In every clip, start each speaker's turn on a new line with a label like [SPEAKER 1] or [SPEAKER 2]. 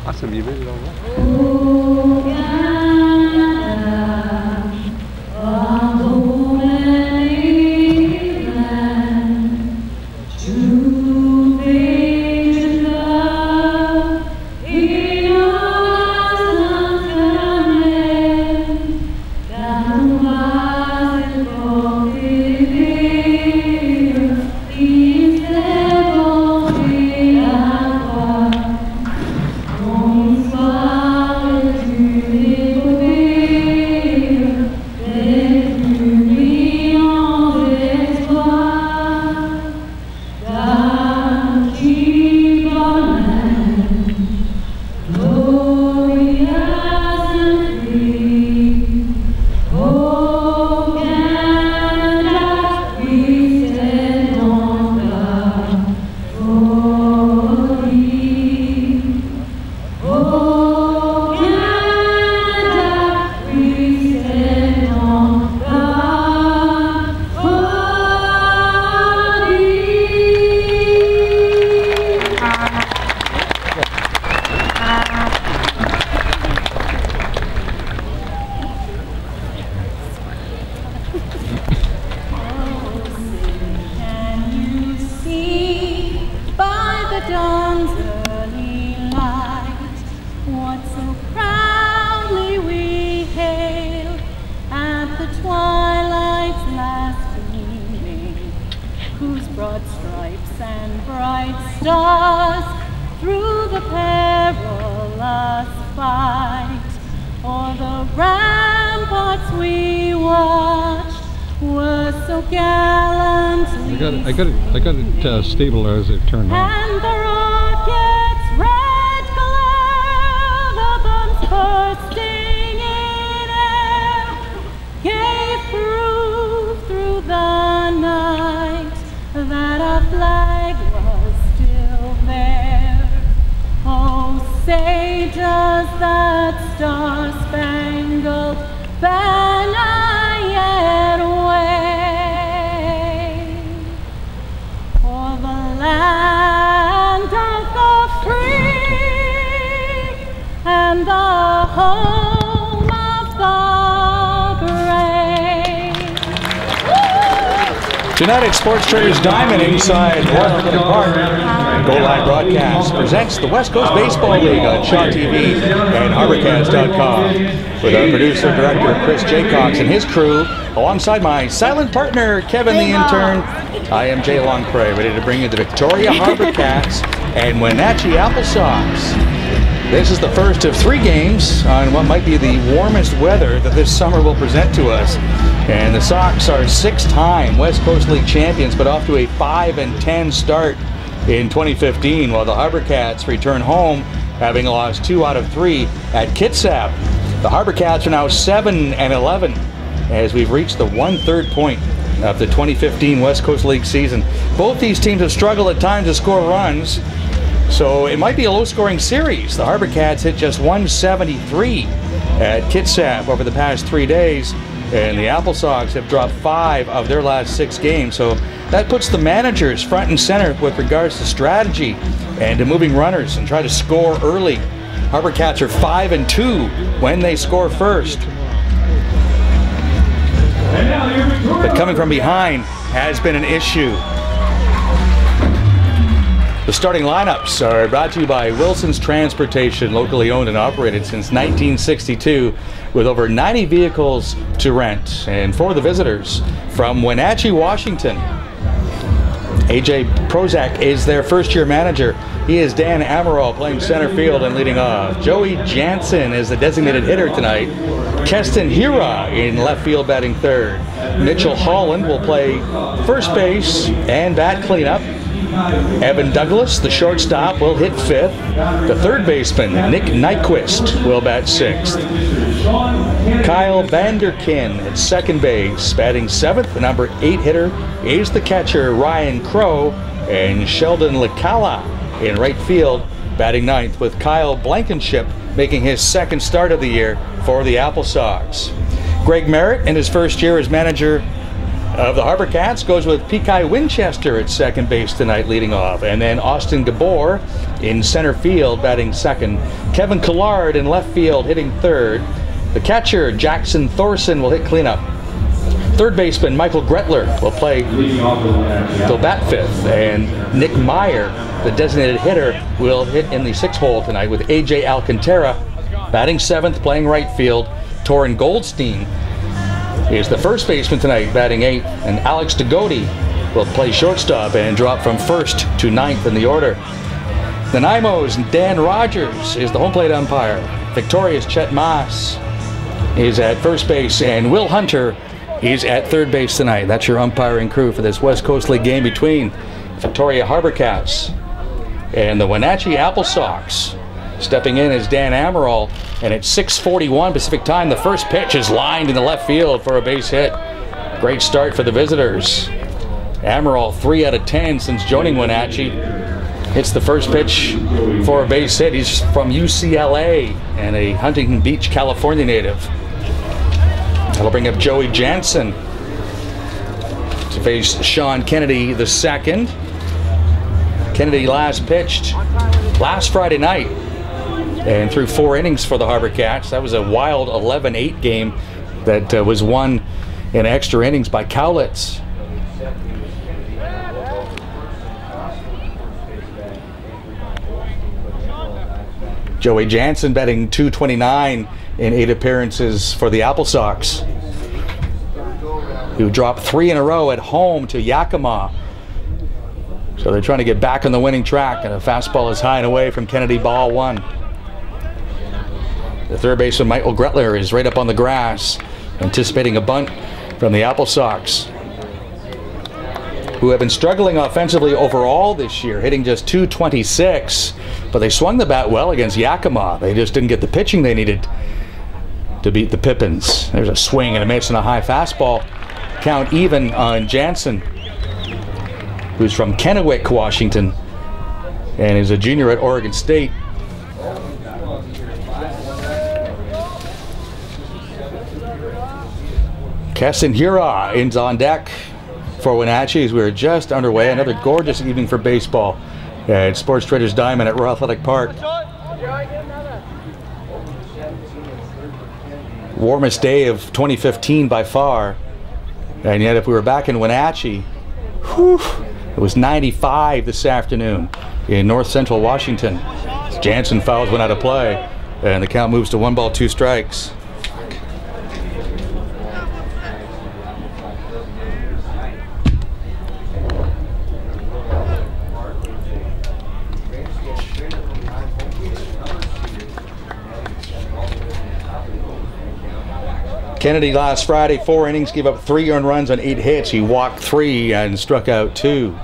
[SPEAKER 1] Awesome, you made it all right.
[SPEAKER 2] Broad stripes and bright stars through the perilous fight, o'er the ramparts we watched were so gallantly.
[SPEAKER 1] I got it stabilized. It turned on.
[SPEAKER 2] And the rocket's red glare, the guns bursting in air, gave proof through the night that our flag was still there. Oh, say does that star-spangled banner yet wave for the land of the free and the home of the brave.
[SPEAKER 3] United Sports Traders Diamond inside Washington Park. Goal Line Broadcast presents the West Coast Baseball League on Shaw TV and HarbourCats.com with our producer-director Chris Jaycox and his crew, alongside my silent partner Kevin the intern. I am Jay Longpre, ready to bring you the Victoria HarbourCats and Wenatchee Applesox. This is the first of 3 games on what might be the warmest weather that this summer will present to us. And the Sox are 6-time West Coast League champions, but off to a 5-10 start in 2015, while the HarbourCats return home, having lost 2 out of 3 at Kitsap. The HarbourCats are now 7-11 as we've reached the 1/3 point of the 2015 West Coast League season. Both these teams have struggled at times to score runs, so it might be a low-scoring series. The HarbourCats hit just 173 at Kitsap over the past 3 days, and the Applesox have dropped 5 of their last 6 games. So that puts the managers front and center with regards to strategy and to moving runners and try to score early. HarbourCats are 5-2 when they score first. But coming from behind has been an issue. The starting lineups are brought to you by Wilson's Transportation, locally owned and operated since 1962, with over 90 vehicles to rent. And for the visitors, from Wenatchee, Washington, AJ Prozac is their first-year manager. He is Dan Amaral playing center field and leading off. Joey Jansen is the designated hitter tonight. Keston Hira in left field batting third. Mitchell Holland will play first base and bat cleanup. Evan Douglas, the shortstop, will hit fifth. The third baseman, Nick Nyquist, will bat sixth. Kyle Vanderkin at second base, batting seventh. The number 8 hitter is the catcher, Ryan Crow, and Sheldon Licala in right field, batting ninth, with Kyle Blankenship making his second start of the year for the Applesox. Greg Merritt, in his first year as manager, of the HarbourCats goes with Pekai Winchester at second base tonight, leading off. And then Austin Gabor in center field, batting second. Kevin Collard in left field, hitting third. The catcher, Jackson Thorson, will hit cleanup. Third baseman Michael Gretler will play, will bat fifth. And Nick Meyer, the designated hitter, will hit in the sixth hole tonight with AJ Alcantara batting seventh, playing right field. Torrin Goldstein is the first baseman tonight, batting eighth, and Alex DeGote will play shortstop and drop from first to ninth in the order. The Nanaimo's Dan Rogers is the home plate umpire. Victoria's Chet Maas is at first base, and Will Hunter is at third base tonight. That's your umpiring crew for this West Coast League game between Victoria HarbourCats and the Wenatchee Applesox. Stepping in is Dan Amaral, and at 6:41 Pacific time, the first pitch is lined in the left field for a base hit. Great start for the visitors. Amaral 3 out of 10 since joining Wenatchee. Hits the first pitch for a base hit. He's from UCLA and a Huntington Beach, California native. That'll bring up Joey Jansen to face Sean Kennedy the second. Kennedy last pitched last Friday night and threw 4 innings for the HarbourCats. That was a wild 11-8 game that was won in extra innings by Cowlitz. Joey Jansen batting .229 in 8 appearances for the Applesox, who dropped 3 in a row at home to Yakima. So they're trying to get back on the winning track, and a fastball is high and away from Kennedy, ball 1. The third baseman Michael Gretler is right up on the grass, anticipating a bunt from the Applesox, who have been struggling offensively overall this year, hitting just .226, but they swung the bat well against Yakima. They just didn't get the pitching they needed to beat the Pippins. There's a swing and a miss and a high fastball. Count even on Jansen, who's from Kennewick, Washington, and is a junior at Oregon State. Keston Hura is on deck for Wenatchee as we are just underway. Another gorgeous evening for baseball at Sports Traders Diamond at Royal Athletic Park. Warmest day of 2015 by far, and yet if we were back in Wenatchee, whew, it was 95 this afternoon in north central Washington. Jansen fouls went out of play, and the count moves to 1 ball, 2 strikes. Kennedy last Friday, 4 innings, gave up 3 earned runs on 8 hits. He walked 3 and struck out 2.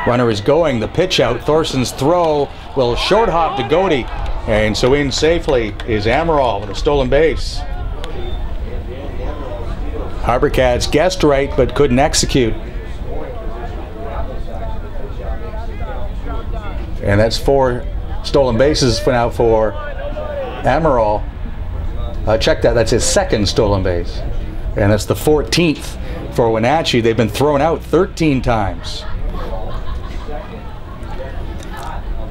[SPEAKER 3] Runner is going, the pitch out. Thorson's throw will short hop to DeGote, and so in safely is Amaral with a stolen base. HarbourCats guessed right but couldn't execute. And that's 4 stolen bases for now for Amaral. Check that, that's his second stolen base. And that's the 14th for Wenatchee. They've been thrown out 13 times.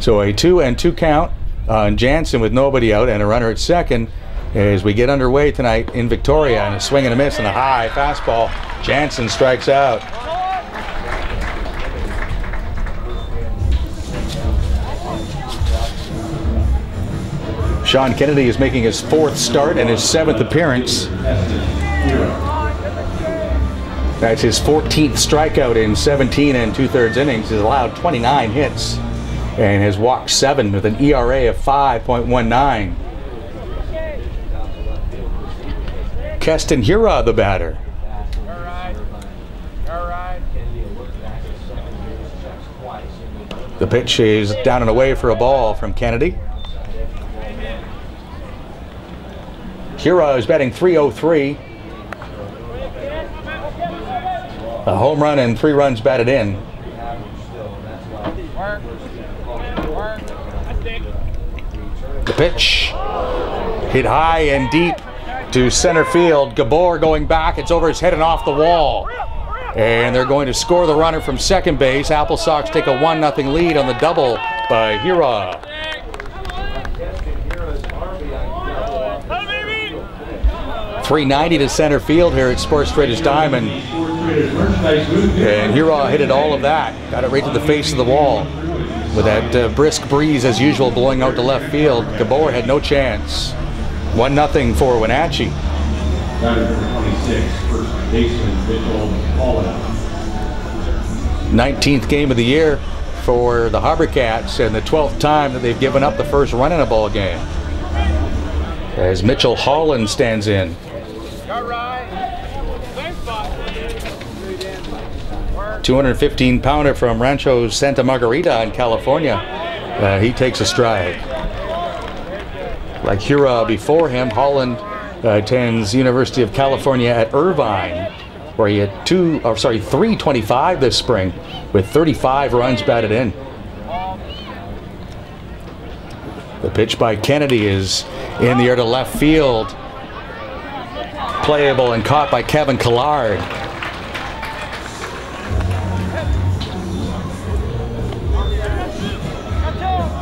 [SPEAKER 3] So a 2-2 count on Jansen with nobody out and a runner at second as we get underway tonight in Victoria, and a swing and a miss and a high fastball. Jansen strikes out. Sean Kennedy is making his 4th start and his 7th appearance. That's his 14th strikeout in 17 2/3 innings. He's allowed 29 hits and has walked 7 with an ERA of 5.19. Keston Hura, the batter. The pitch is down and away for a ball from Kennedy. Hura is batting .303. A home run and 3 runs batted in. The pitch hit high and deep to center field. Gabor going back. It's over his head and off the wall. And they're going to score the runner from second base. Applesox take a 1-0 lead on the double by Hira. .390 to center field here at Sports Traders Diamond. And Hira hit it all of that. Got it right to the face of the wall. With that brisk breeze, as usual, blowing out to left field, Gabor had no chance. 1-0 for Wenatchee. 19th game of the year for the HarbourCats, and the 12th time that they've given up the first run in a ball game. As Mitchell Holland stands in. 215-pounder from Rancho Santa Margarita in California. He takes a stride. Like Hira before him, Holland attends University of California at Irvine, where he had 325 this spring with 35 runs batted in. The pitch by Kennedy is in the air to left field. Playable and caught by Kevin Collard.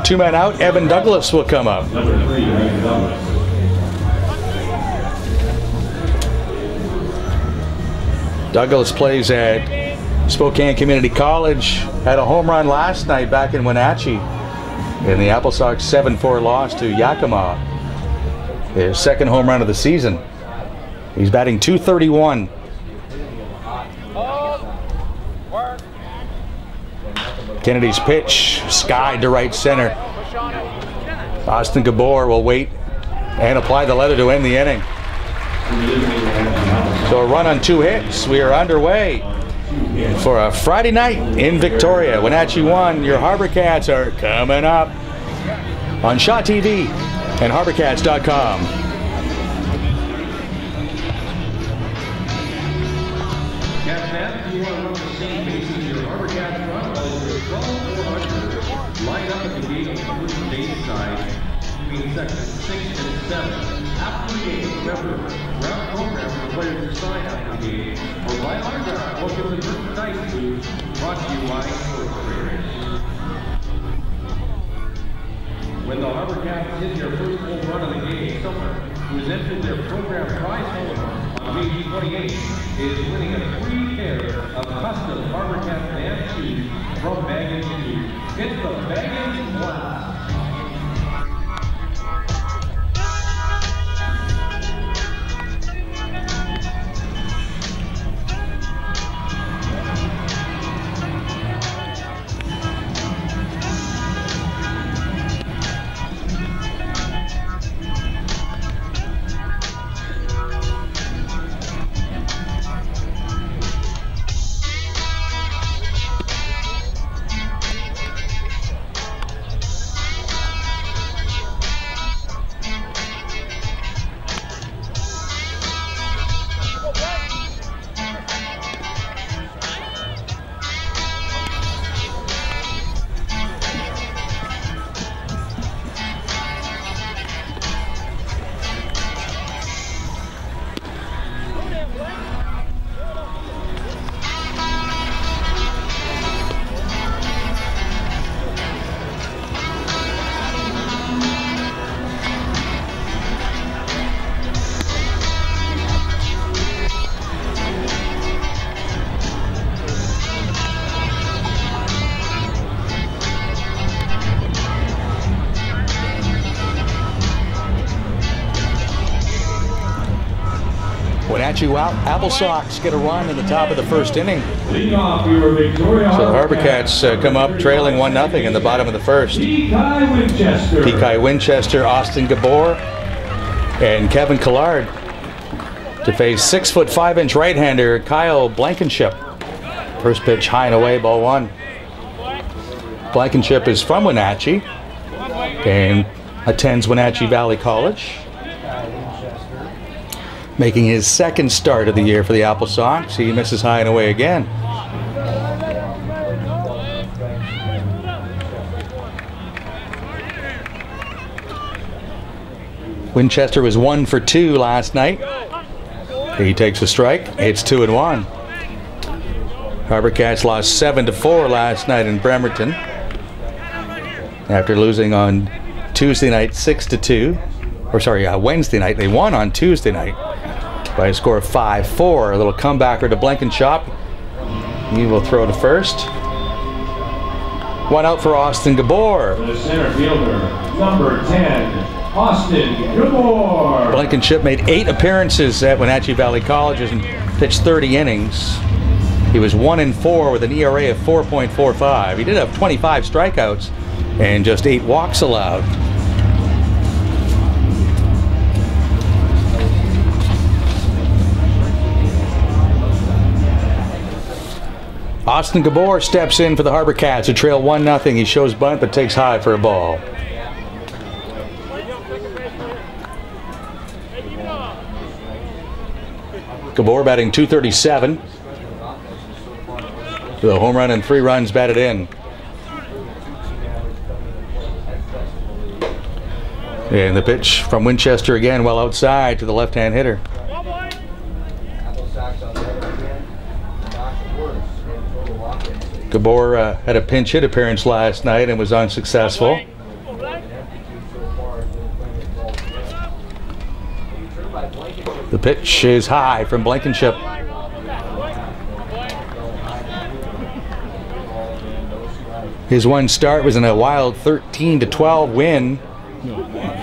[SPEAKER 3] Two men out, Evan Douglas will come up. Douglas plays at Spokane Community College. Had a home run last night back in Wenatchee in the Applesox 7-4 loss to Yakima. His second home run of the season. He's batting .231. Kennedy's pitch skied to right center. Austin Gabor will wait and apply the leather to end the inning. So a run on 2 hits. We are underway for a Friday night in Victoria. Wenatchee 1, your HarbourCats are coming up on Shaw TV and HarbourCats.com.
[SPEAKER 4] Line up at the gate on the first base side between sections 6 and 7. After the game, remember, round program for players to sign up the gate or buy autographs or give the merchandise booth, brought to you by Sports Traders. When the HarbourCats hit their first home run of the game, someone who has entered their program prize home on page 28 is winning a free pair of custom HarbourCats band shoes from Bag & Shoes. It's the Bag & Blast.
[SPEAKER 3] Wenatchee Applesox get a run in the top of the first inning. So the HarbourCats come up trailing 1-0 in the bottom of the first. Pekai Winchester, Austin Gabor, and Kevin Collard to face 6'5" right-hander Kyle Blankenship. First pitch high and away, ball 1. Blankenship is from Wenatchee and attends Wenatchee Valley College. Making his second start of the year for the Applesox. He misses high and away again. Winchester was 1 for 2 last night. He takes a strike. It's 2-1. HarbourCats lost 7-4 last night in Bremerton after losing on Tuesday night 6-2. Or sorry, Wednesday night. They won on Tuesday night by a score of 5-4. A little comebacker to Blankenship. He will throw to first. One out for Austin Gabor.
[SPEAKER 4] The center fielder, number 10, Austin Gabor.
[SPEAKER 3] Blankenship made 8 appearances at Wenatchee Valley Colleges and pitched 30 innings. He was 1-4 with an ERA of 4.45. He did have 25 strikeouts and just 8 walks allowed. Austin Gabor steps in for the HarbourCats who trail 1-0. He shows bunt but takes high for a ball. Gabor batting .237 with a home run and 3 runs batted in. And the pitch from Winchester again, well outside to the left-hand hitter. Gabor had a pinch hit appearance last night and was unsuccessful. The pitch is high from Blankenship. His one start was in a wild 13-12 win.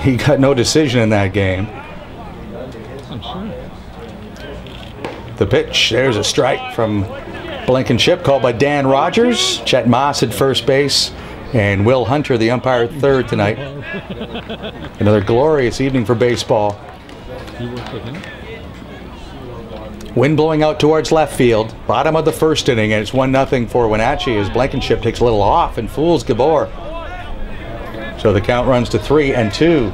[SPEAKER 3] He got no decision in that game. The pitch, there's a strike from Blankenship called by Dan Rogers. Chet Moss at first base and Will Hunter, the umpire, third tonight. Another glorious evening for baseball. Wind blowing out towards left field. Bottom of the first inning, and it's 1-0 for Wenatchee as Blankenship takes a little off and fools Gabor. So the count runs to 3-2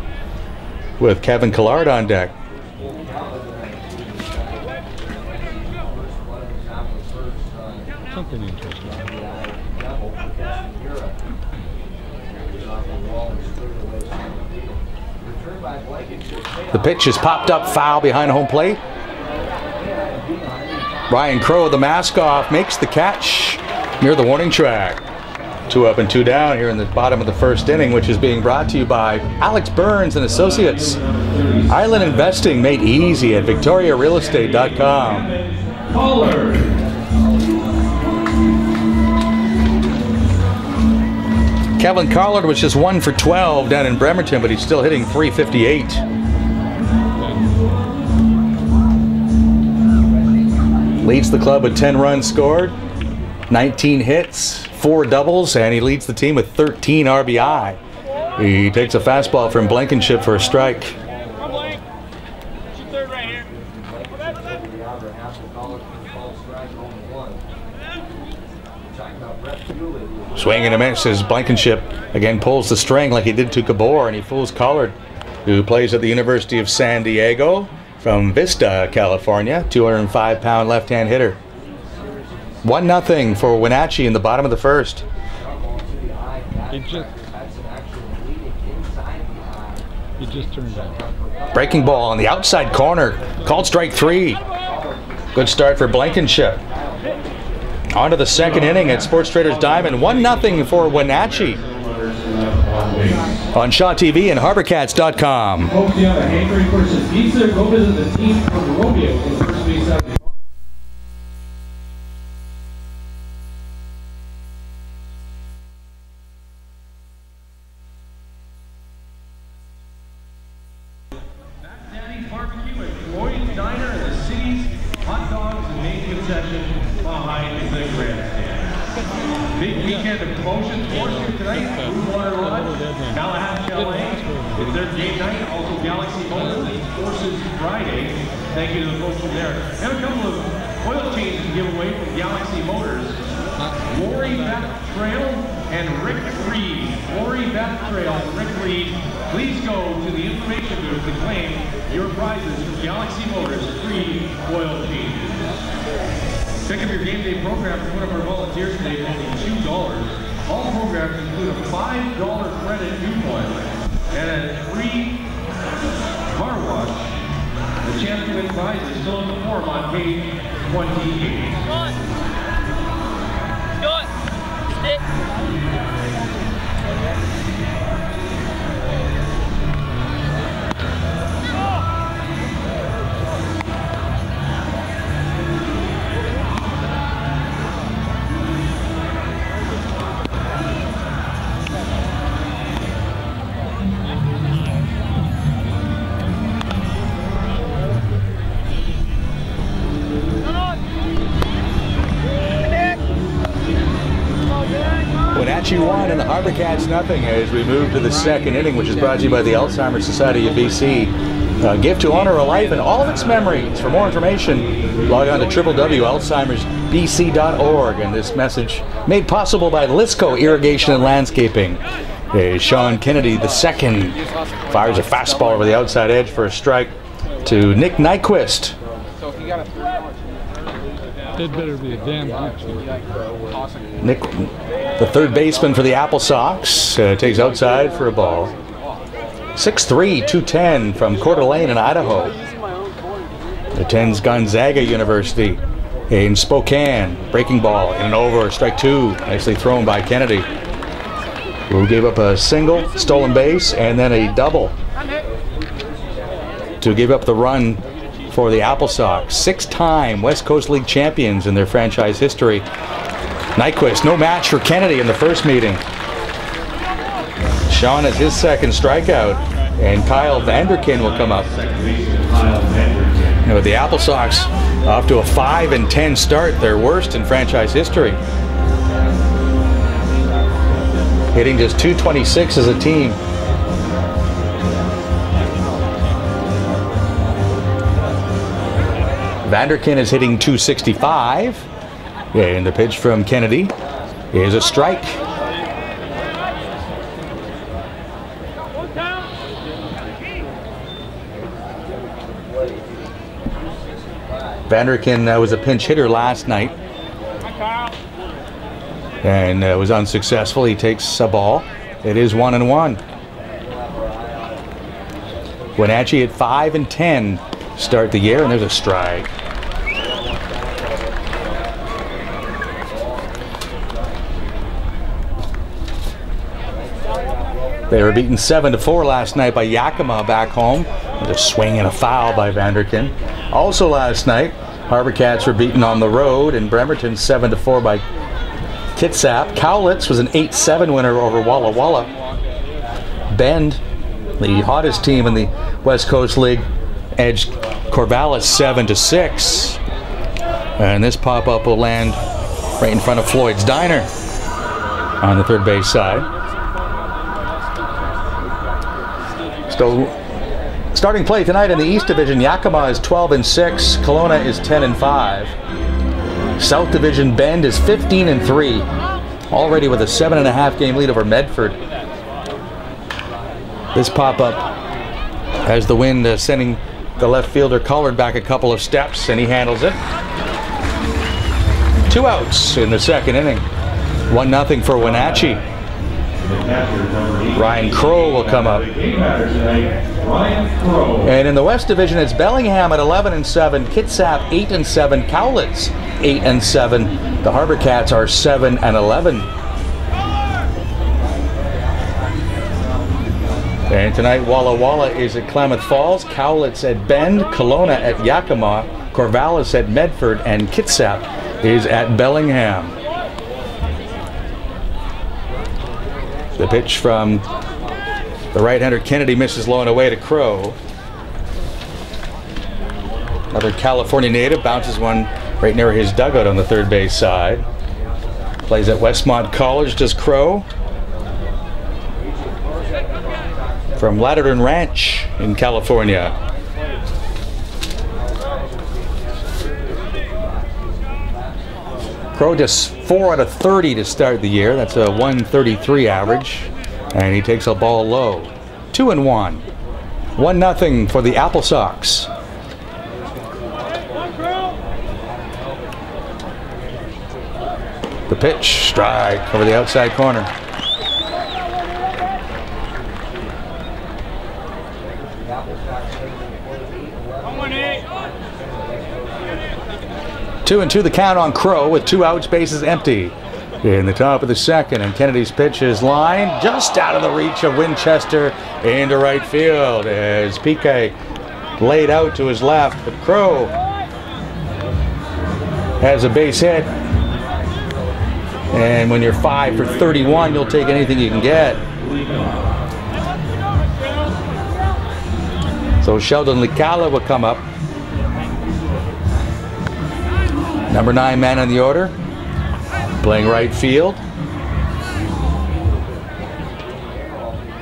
[SPEAKER 3] with Kevin Collard on deck.
[SPEAKER 1] Something interesting.
[SPEAKER 3] The pitch is popped up foul behind home plate. Ryan Crowe, the mask off, makes the catch near the warning track. 2 up and 2 down here in the bottom of the first inning, which is being brought to you by Alex Burns and Associates. Island Investing made easy at VictoriaRealEstate.com.
[SPEAKER 4] Caller.
[SPEAKER 3] Kevin Collard was just 1 for 12 down in Bremerton, but he's still hitting .358. Leads the club with 10 runs scored, 19 hits, 4 doubles, and he leads the team with 13 RBI. He takes a fastball from Blankenship for a strike. Swing and a miss as Blankenship again pulls the string like he did to Gabor, and he fools Collard, who plays at the University of San Diego from Vista, California. 205-pound left-hand hitter. 1-0 for Wenatchee in the bottom of the first.
[SPEAKER 1] He just turned out.
[SPEAKER 3] Breaking ball on the outside corner, called strike 3. Good start for Blankenship. On to the second inning at Sports Traders Diamond. 1-0 for Wenatchee on Shaw TV and HarbourCats.com.
[SPEAKER 4] Hankery versus Visa. Go visit the team from Romeo in the first base side. Danny's Barbecue at Floyd's Diner in the city's hot dogs and main concession behind the grandstand. Big weekend of promotions for you tonight. Blue Water Lodge, Tallahassee Chalet. It's their game night. Also Galaxy Motors and Forces Friday. Thank you to the folks from there. And a couple of oil changes to give away from Galaxy Motors. Lori Beth Trail and Rick Reed. Lori Beth Trail and Rick Reed. Please go to the information booth to claim your prizes from Galaxy Motors free oil changes. Pick up your game day program from one of our volunteers today for only $2. All programs include a $5 credit coupon and a free car wash. The chance to win prizes still in the form on page 28.
[SPEAKER 3] Wenatchee 1 and the HarbourCats nothing as we move to the second inning, which is brought to you by the Alzheimer's Society of BC. A gift to honor a life and all of its memories. For more information, log on to www.alzheimersbc.org. And this message made possible by Lisco Irrigation and Landscaping. Sean Kennedy II fires a fastball over the outside edge for a strike to Nick Nyquist.
[SPEAKER 1] It better be a damn good one.
[SPEAKER 3] Nick, the third baseman for the Applesox, takes outside for a ball. 6'3", 210 from Coeur d'Alene in Idaho. Attends Gonzaga University in Spokane. Breaking ball in and over, strike two. Nicely thrown by Kennedy, who gave up a single, stolen base, and then a double to give up the run for the Applesox. Six-time West Coast League champions in their franchise history. Nyquist, no match for Kennedy in the first meeting. Sean has his second strikeout, and Kyle Vanderkin will come up. With the Applesox off to a 5-10 start, their worst in franchise history. Hitting just .226 as a team. Vanderkin is hitting .265. And the pitch from Kennedy is a strike. Vanderkin was a pinch hitter last night and was unsuccessful. He takes a ball. It is 1-1. Wenatchee at 5-10 start the year, and there's a strike. They were beaten 7-4 last night by Yakima back home. With a swing and a foul by Vanderkin. Also last night, HarbourCats were beaten on the road in Bremerton 7-4 by Kitsap. Cowlitz was an 8-7 winner over Walla Walla. Bend, the hottest team in the West Coast League, edged Corvallis 7-6. And this pop-up will land right in front of Floyd's Diner on the third base side. So, starting play tonight in the East Division, Yakima is 12-6, Kelowna is 10-5. South Division, Bend is 15-3, already with a 7.5 game lead over Medford. This pop-up has the wind sending the left fielder Collard back a couple of steps, and he handles it. 2 outs in the second inning. 1-0 for Wenatchee. Ryan Crow will come up. And in the West Division, it's Bellingham at 11-7, Kitsap 8-7, Cowlitz 8-7. The HarbourCats are 7-11. And tonight, Walla Walla is at Klamath Falls, Cowlitz at Bend, Kelowna at Yakima, Corvallis at Medford, and Kitsap is at Bellingham. The pitch from the right-hander Kennedy misses low and away to Crow. Another California native bounces one right near his dugout on the third base side. Plays at Westmont College, does Crow. From Latterton Ranch in California. Crow just 4 out of 30 to start the year. That's a 133 average. And he takes a ball low. 2-1. 1-0 for the Applesox. The pitch, strike over the outside corner. Two and two the count on Crow with 2 outs, bases empty. in the top of the second, and Kennedy's pitch is lined just out of the reach of Winchester into right field as Piquet laid out to his left, but Crow has a base hit. And when you're 5 for 31, you'll take anything you can get. So Sheldon Licala will come up. Number 9 man in the order, playing right field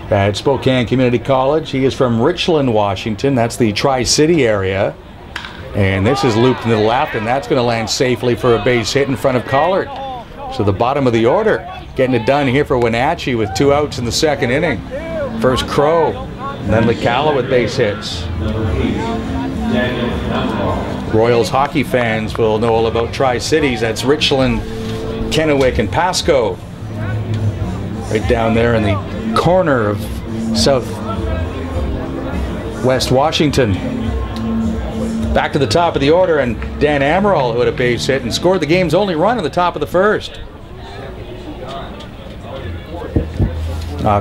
[SPEAKER 3] at Spokane Community College. He is from Richland, Washington. That's the Tri-City area. And this is looped into the left, and that's going to land safely for a base hit in front of Collard. So the bottom of the order getting it done here for Wenatchee with 2 outs in the second inning. First Crow, and then Licala with base hits. Royals hockey fans will know all about Tri-Cities. That's Richland, Kennewick, and Pasco. Right down there in the corner of southwest Washington. Back to the top of the order, and Dan Amaral, who had a base hit and scored the game's only run in the top of the first.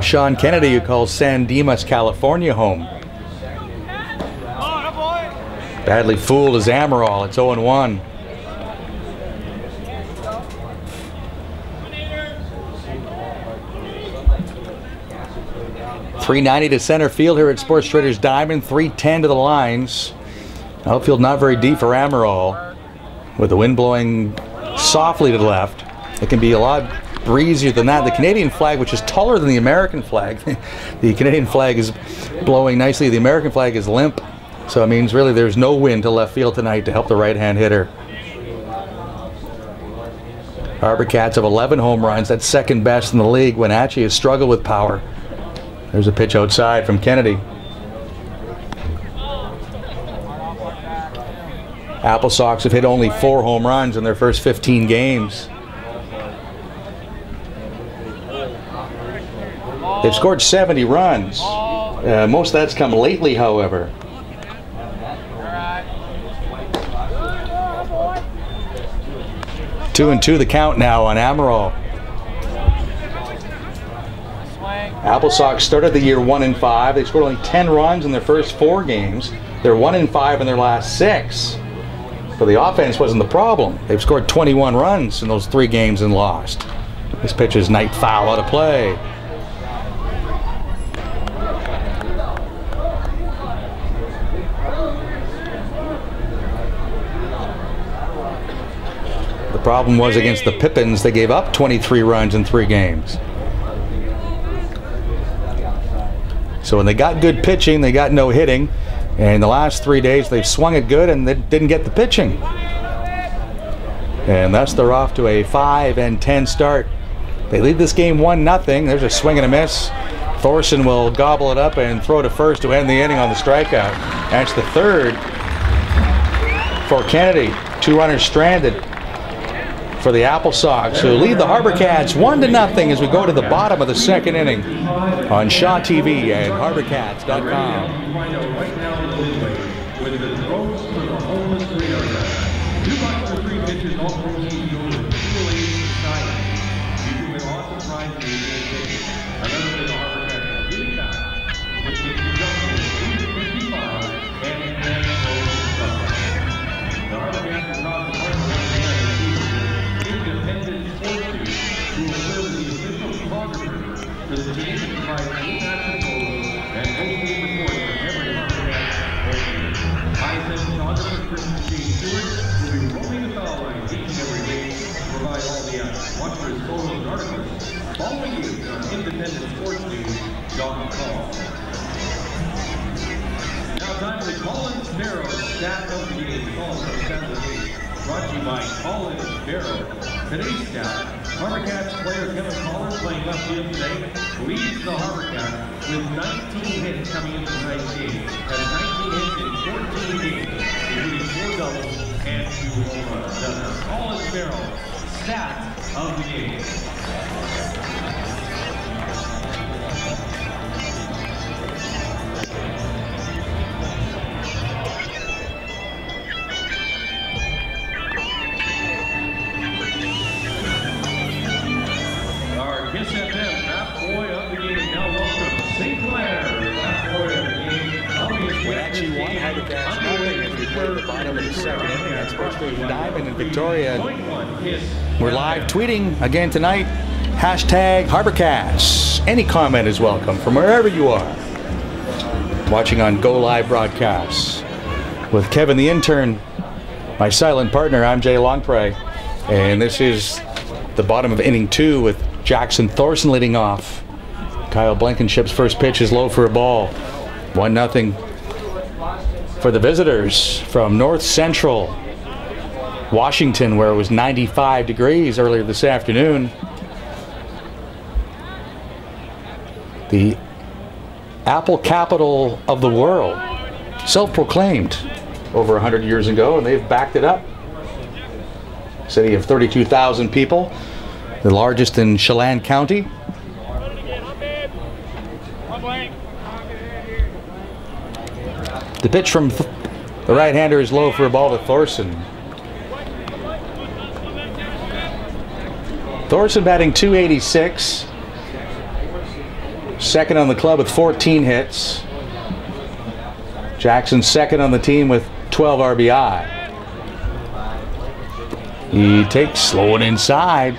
[SPEAKER 3] Sean Kennedy, who calls San Dimas, California home. Badly fooled as Amaral. It's 0-1. .390 to center field here at Sports Traders Diamond. .310 to the lines. Outfield not very deep for Amaral. With the wind blowing softly to the left. It can be a lot breezier than that. The Canadian flag, which is taller than the American flag. The Canadian flag is blowing nicely. The American flag is limp. So it means really there's no wind to left field tonight to help the right-hand hitter. HarbourCats have 11 home runs. That's second best in the league. Wenatchee has struggled with power. There's a pitch outside from Kennedy. Applesox have hit only 4 home runs in their first 15 games. They've scored 70 runs. Most of that's come lately, however. Two and 2 the count now on Amaral. Applesox started the year 1-5. They scored only 10 runs in their first 4 games. They're 1-5 in their last 6. So the offense wasn't the problem. They've scored 21 runs in those 3 games and lost. This pitch is night foul out of play. The problem was against the Pippins. They gave up 23 runs in 3 games. So when they got good pitching, they got no hitting. And the last 3 days, they've swung it good and they didn't get the pitching. And thus they're off to a 5-10 start. They lead this game 1-0. There's a swing and a miss. Thorson will gobble it up and throw to first to end the inning on the strikeout. That's the third for Kennedy. 2 runners stranded for the Applesox, who lead the HarbourCats 1-0 as we go to the bottom of the second inning on Shaw TV and HarbourCats.com.
[SPEAKER 4] With the throws for the homeless area. 2 bucks for 3 pitches, all proceeds go to the Mutual Aid Society. You can win awesome prizes for your tickets. Another thing the HarbourCats are giving back, which is conjunction with 355 and then the HarbourCats is not the independent sports news who will serve as the official photographer for the team and provide international photos and hosting reports for every HarbourCats home game. ISS photographer Kristen J. Stewart will be roaming the foul line each and every week to provide all the action. Watch for his photos and articles following you on independentsportsnews.com. Now time for the Collins Barrow stat of the game. Collins stat of the game. Brought to you by Collins Barrow. Today's stat, HarbourCats player Kevin Collins, playing left field today, leads the HarbourCats with 19 hits coming into tonight's game. Has 19 hits in 14 games, including 4 doubles and 2 home runs. That's the Collins Barrow stat of the game.
[SPEAKER 3] the bottom of the second inning at Sports Station Diamond in Victoria. We're live tweeting again tonight. Hashtag HarbourCats. Any comment is welcome from wherever you are. Watching on Go Live broadcasts with Kevin the intern, my silent partner. I'm Jay Longpre, and this is the bottom of inning 2 with Jackson Thorson leading off. Kyle Blankenship's first pitch is low for a ball. 1-0 for the visitors from North Central Washington, where it was 95 degrees earlier this afternoon. The apple capital of the world, self-proclaimed over 100 years ago, and they've backed it up. City of 32,000 people, the largest in Chelan County. The pitch from the right-hander is low for a ball to Thorson. Thorson batting .286. Second on the club with 14 hits. Jackson second on the team with 12 RBI. He takes slow and inside.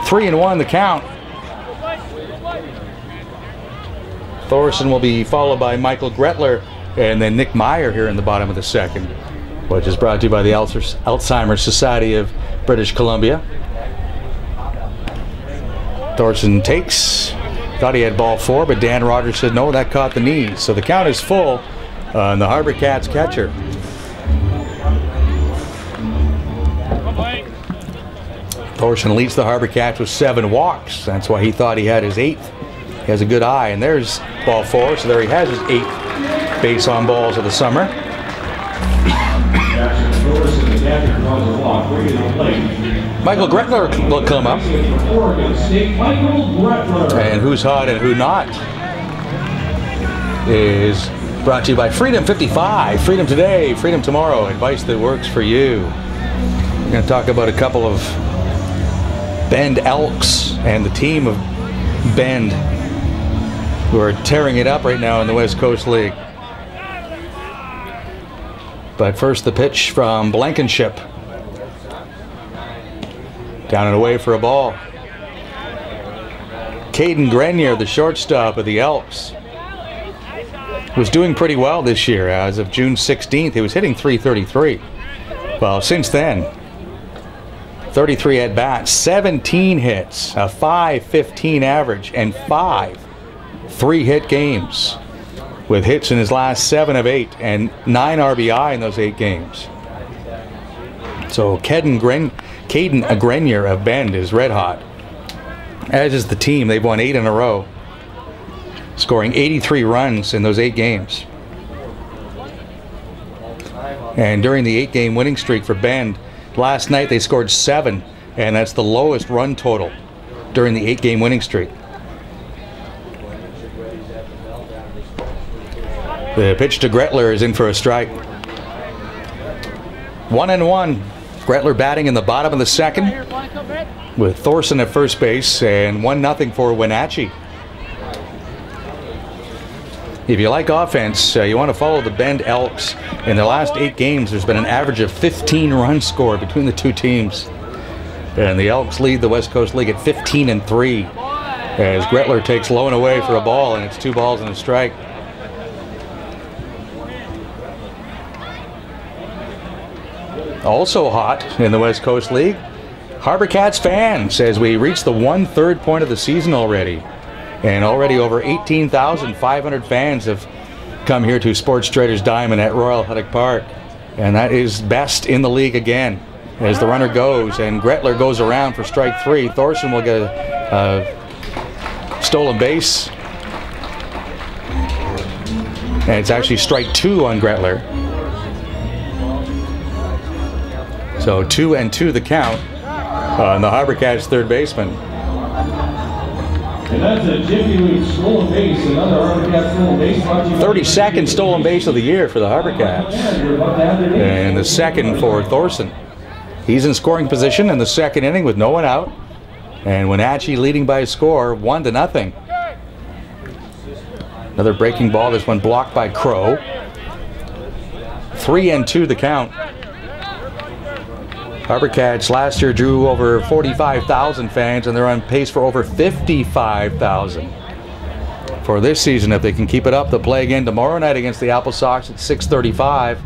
[SPEAKER 3] 3-1 the count. Thorson will be followed by Michael Gretler and then Nick Meyer here in the bottom of the second, which is brought to you by the Alzheimer's Society of British Columbia. Thorson takes. Thought he had ball 4, but Dan Rogers said no, that caught the knees. So the count is full on the HarbourCats catcher. Thorson leads the HarbourCats with 7 walks. That's why he thought he had his 8th. He has a good eye, and there's ball 4, so there he has his 8th base on balls of the summer. Michael Gretler will come up. And who's hot and who not is brought to you by Freedom 55. Freedom today, freedom tomorrow. Advice that works for you. We're going to talk about a couple of Bend Elks and the team of Bend, who are tearing it up right now in the West Coast League. But first, the pitch from Blankenship. Down and away for a ball. Caden Grenier, the shortstop of the Elks, was doing pretty well this year. As of June 16th, he was hitting .333. Well, since then, 33 at-bats, 17 hits, a .515 average, and 5 3-hit games, with hits in his last 7 of 8 and 9 RBI in those 8 games. So Caden Grenier of Bend is red hot, as is the team. They've won 8 in a row, scoring 83 runs in those 8 games. And during the 8-game winning streak for Bend, last night they scored 7, and that's the lowest run total during the 8-game winning streak. The pitch to Gretler is in for a strike. 1-1. Gretler batting in the bottom of the second with Thorson at first base, and 1-0 for Wenatchee. If you like offense, you want to follow the Bend Elks. In the last 8 games, there's been an average of 15 runs scored between the two teams. And the Elks lead the West Coast League at 15-3 as Gretler takes low and away for a ball, and it's 2 balls and a strike. Also hot in the West Coast League, HarbourCats fans, as we reach the 1/3 point of the season already. And already over 18,500 fans have come here to Sports Traders Diamond at Royal Athletic Park. And that is best in the league again as the runner goes. And Gretler goes around for strike 3. Thorson will get a stolen base. And it's actually strike 2 on Gretler. So 2-2 the count on the HarbourCats third baseman.
[SPEAKER 4] And that's a Jiffy Lube stolen base, another HarbourCats stolen base.
[SPEAKER 3] 32nd stolen base of the year for the HarbourCats. And the second for Thorson. He's in scoring position in the second inning with no one out. And Wenatchee leading by a score 1-0. Another breaking ball, this one blocked by Crow. 3-2 the count. HarbourCats last year drew over 45,000 fans, and they're on pace for over 55,000 for this season. If they can keep it up, they'll play again tomorrow night against the Applesox at 6:35,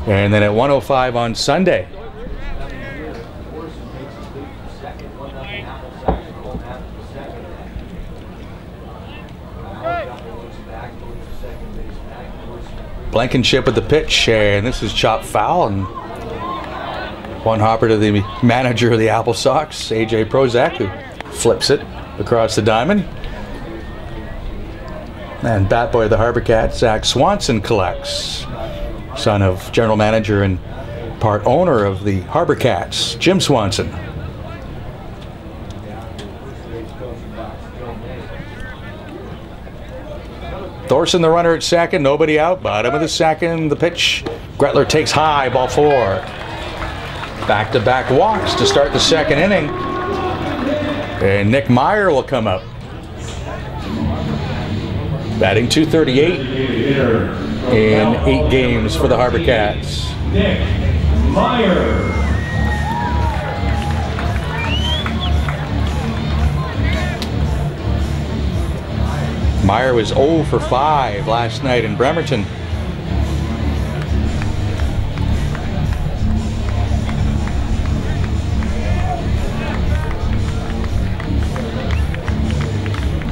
[SPEAKER 3] and then at 1:05 on Sunday. Blankenship with the pitch, and this is chopped foul, and one hopper to the manager of the Applesox, AJ Prozak, who flips it across the diamond. And bat boy of the HarbourCats, Zach Swanson, collects. Son of general manager and part owner of the HarbourCats, Jim Swanson. Thorson the runner at second, nobody out. Bottom of the second, the pitch. Gretler takes high, ball 4. Back-to-back walks to start the second inning. And Nick Meyer will come up. Batting .238 in 8 games for the HarbourCats.
[SPEAKER 4] Nick Meyer.
[SPEAKER 3] Meyer was 0 for 5 last night in Bremerton.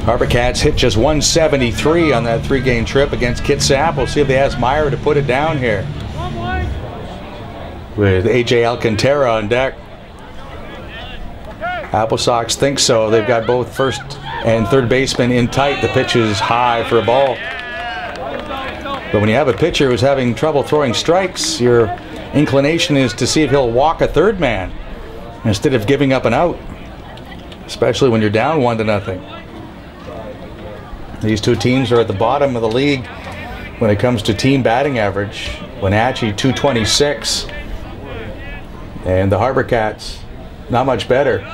[SPEAKER 3] HarbourCats hit just 173 on that 3-game trip against Kitsap. We'll see if they ask Meyer to put it down here. With AJ Alcantara on deck. Applesox think so. They've got both first and third baseman in tight. The pitch is high for a ball. But when you have a pitcher who's having trouble throwing strikes, your inclination is to see if he'll walk a third man instead of giving up an out, especially when you're down 1-0. These two teams are at the bottom of the league when it comes to team batting average. Wenatchee .226, and the HarbourCats not much better.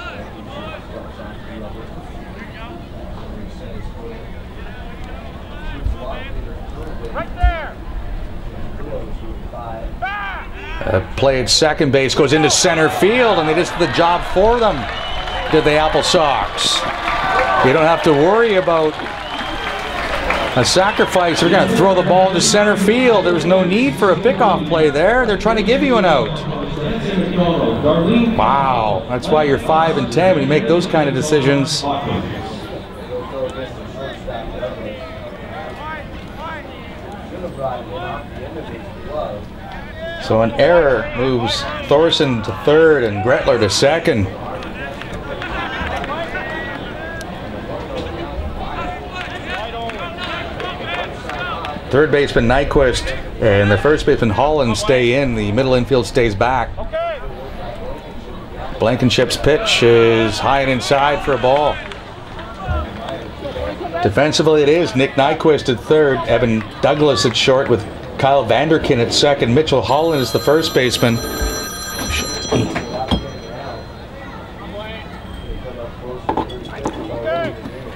[SPEAKER 3] Play at second base goes into center field, and they just did the job for them, did the Applesox. You don't have to worry about a sacrifice. They're going to throw the ball into center field. There was no need for a pickoff play there. They're trying to give you an out. Wow, that's why you're 5-10 when you make those kind of decisions. So an error moves Thorson to third and Gretler to second. Third baseman Nyquist and the first baseman Holland stay in. The middle infield stays back. Blankenship's pitch is high and inside for a ball. Defensively it is Nick Nyquist at third, Evan Douglas at short with Kyle Vanderkin at second. Mitchell Holland is the first baseman.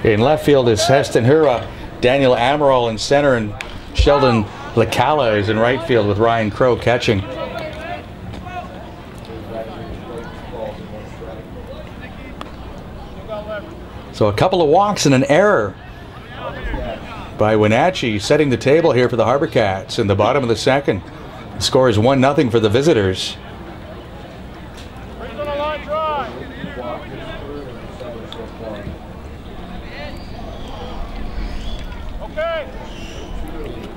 [SPEAKER 3] In left field is Heston Hura, Daniel Amaral in center, and Sheldon Lacala is in right field with Ryan Crow catching. So a couple of walks and an error by Wenatchee, setting the table here for the HarbourCats in the bottom of the second. The score is 1-0 for the visitors.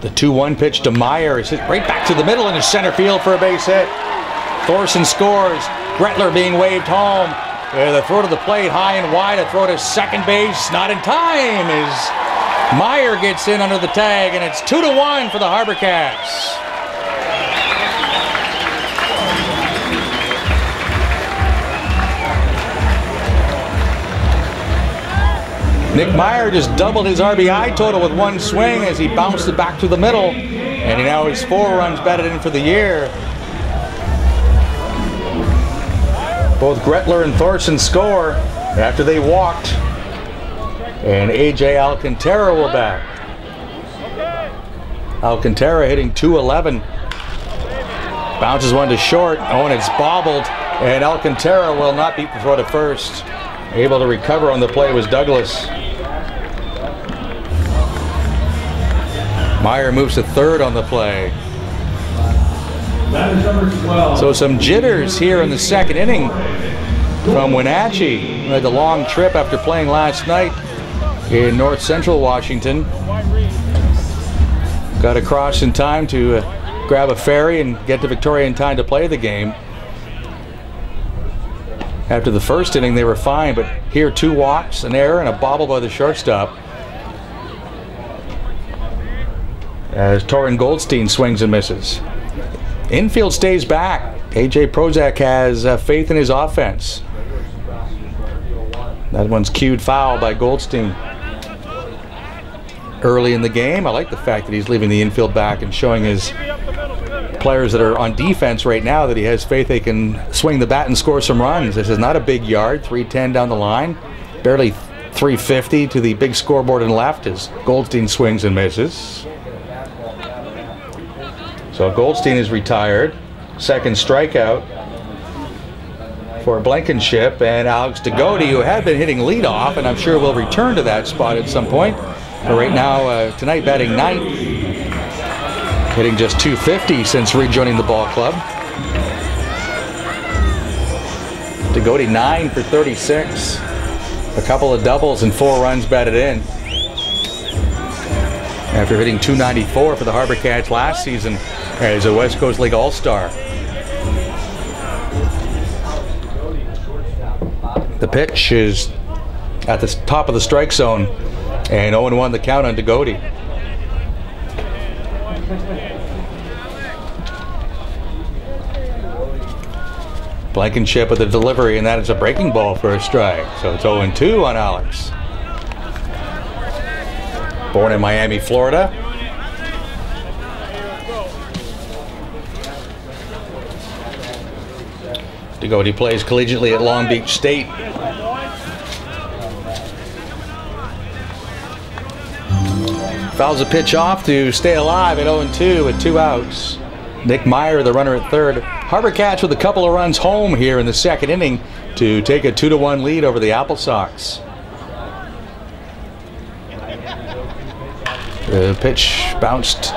[SPEAKER 3] The 2-1 pitch to Meyer is hit right back to the middle into center field for a base hit. Thorson scores. Gretler being waved home. The throw to the plate, high and wide. A throw to second base, not in time, as Meyer gets in under the tag, and it's 2-1 for the HarbourCats. Nick Meyer just doubled his RBI total with one swing as he bounced it back to the middle, and he now has 4 runs batted in for the year. Both Gretler and Thorson score after they walked, and AJ Alcantara will bat. Alcantara hitting .211. Bounces one to short. Oh, and it's bobbled. And Alcantara will not beat the throw to first. Able to recover on the play was Douglas. Meyer moves to third on the play. So some jitters here in the second inning from Wenatchee. Who had the long trip after playing last night in north central Washington. Got across in time to grab a ferry and get to Victoria in time to play the game. After the first inning they were fine, but here 2 walks, an error, and a bobble by the shortstop. As Torrin Goldstein swings and misses. Infield stays back. AJ Prozac has faith in his offense. That one's cued foul by Goldstein. Early in the game, I like the fact that he's leaving the infield back and showing his players that are on defense right now that he has faith they can swing the bat and score some runs. This is not a big yard, 310 down the line. Barely 350 to the big scoreboard and left as Goldstein swings and misses. So Goldstein is retired. Second strikeout for Blankenship, and Alex Degody, who had been hitting leadoff, and I'm sure will return to that spot at some point. But right now, tonight batting 9th, hitting just .250 since rejoining the ball club. Degody 9 for 36, a couple of doubles and 4 runs batted in. After hitting .294 for the HarbourCats last season as a West Coast League All-Star. The pitch is at the top of the strike zone, and 0-1 the count on Degody. Blankenship with the delivery, and that is a breaking ball for a strike. So it's 0-2 on Alex. Born in Miami, Florida. Degody plays collegiately at Long Beach State. Fouls a pitch off to stay alive at 0-2 with 2 outs. Nick Meyer, the runner at third. HarbourCats with a couple of runs home here in the second inning to take a 2-1 lead over the Applesox. The pitch bounced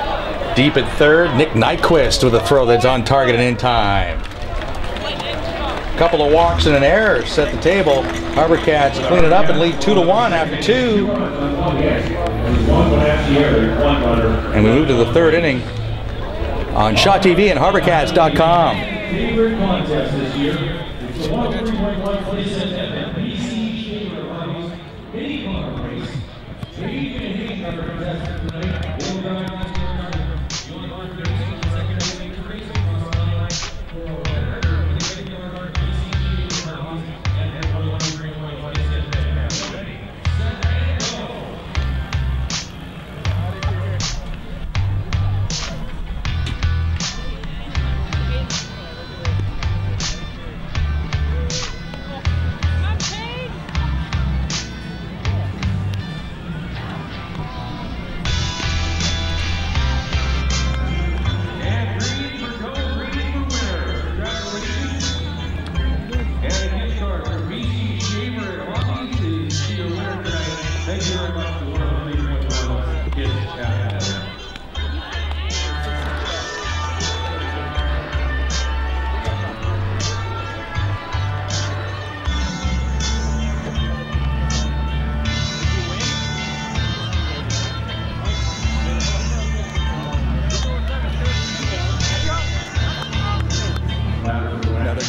[SPEAKER 3] deep at third. Nick Nyquist with a throw that's on target and in time. Couple of walks and an error set the table. HarbourCats clean it up and lead 2-1 after 2. And we move to the third inning on Shaw TV and HarbourCats.com.
[SPEAKER 4] Favorite contest this year is the 131 any car race. Maybe you can hate another contestant tonight. We'll drive this car. You'll learn the second inning to race across the line.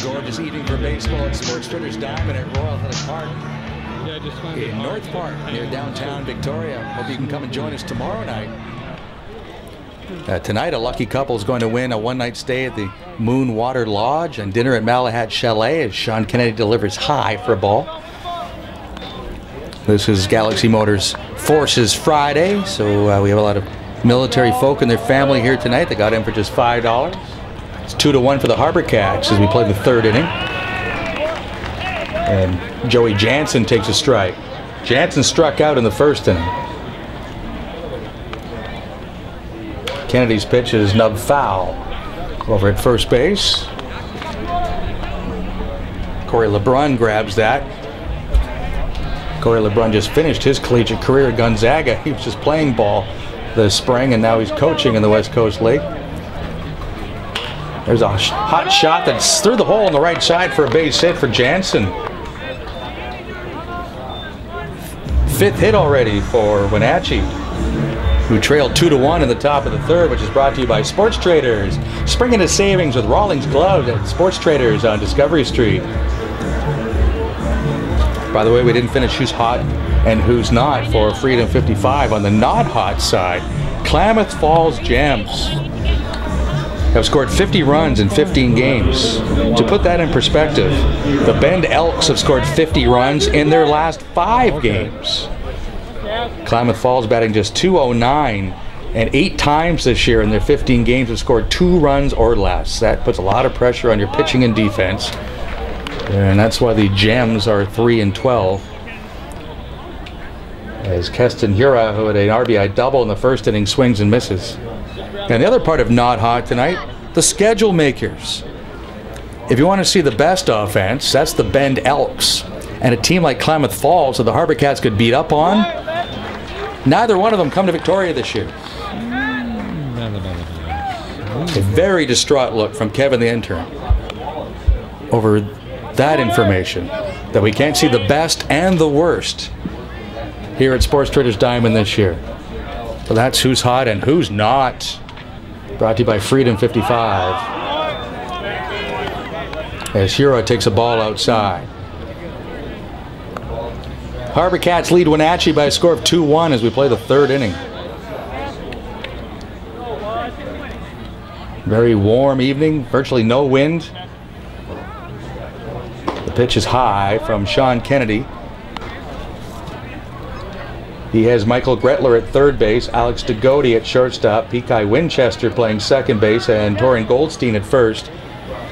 [SPEAKER 3] Gorgeous evening for baseball at Sports Fitters Diamond at Royal Athletic Park in North Park near downtown Victoria. Hope you can come and join us tomorrow night. Tonight, a lucky couple is going to win a one-night stay at the Moon Water Lodge and dinner at Malahat Chalet as Sean Kennedy delivers high for a ball. This is Galaxy Motors Forces Friday, so we have a lot of military folk and their family here tonight. They got in for just $5. It's 2-1 for the HarbourCats as we play the third inning. And Joey Jansen takes a strike. Jansen struck out in the first inning. Kennedy's pitch is nub foul. Over at first base. Corey LeBrun grabs that. Corey LeBrun just finished his collegiate career at Gonzaga. He was just playing ball this spring, and now he's coaching in the West Coast League. There's a hot shot that's through the hole on the right side for a base hit for Jansen. 5th hit already for Wenatchee, who trailed 2-1 in the top of the 3rd, which is brought to you by Sports Traders. Spring into savings with Rawlings Gloves at Sports Traders on Discovery Street. By the way, we didn't finish who's hot and who's not for Freedom 55. On the not hot side, Klamath Falls Gems have scored 50 runs in 15 games. To put that in perspective, the Bend Elks have scored 50 runs in their last 5 games. Klamath Falls batting just .209, and 8 times this year in their 15 games have scored 2 runs or less. That puts a lot of pressure on your pitching and defense, and that's why the Gems are 3-12. As Keston Hura, who had an RBI double in the 1st inning, swings and misses. And the other part of not hot tonight, the schedule makers. If you want to see the best offense, that's the Bend Elks. And a team like Klamath Falls that the HarbourCats could beat up on, neither one of them come to Victoria this year. A very distraught look from Kevin the intern over that information, that we can't see the best and the worst here at Sports Traders Diamond this year. So that's who's hot and who's not. Brought to you by Freedom 55. As Hero takes a ball outside. HarbourCats lead Wenatchee by a score of 2-1 as we play the 3rd inning. Very warm evening, virtually no wind. The pitch is high from Sean Kennedy. He has Michael Gretler at 3rd base, Alex DeGote at shortstop, Pekai Winchester playing 2nd base, and Torian Goldstein at 1st.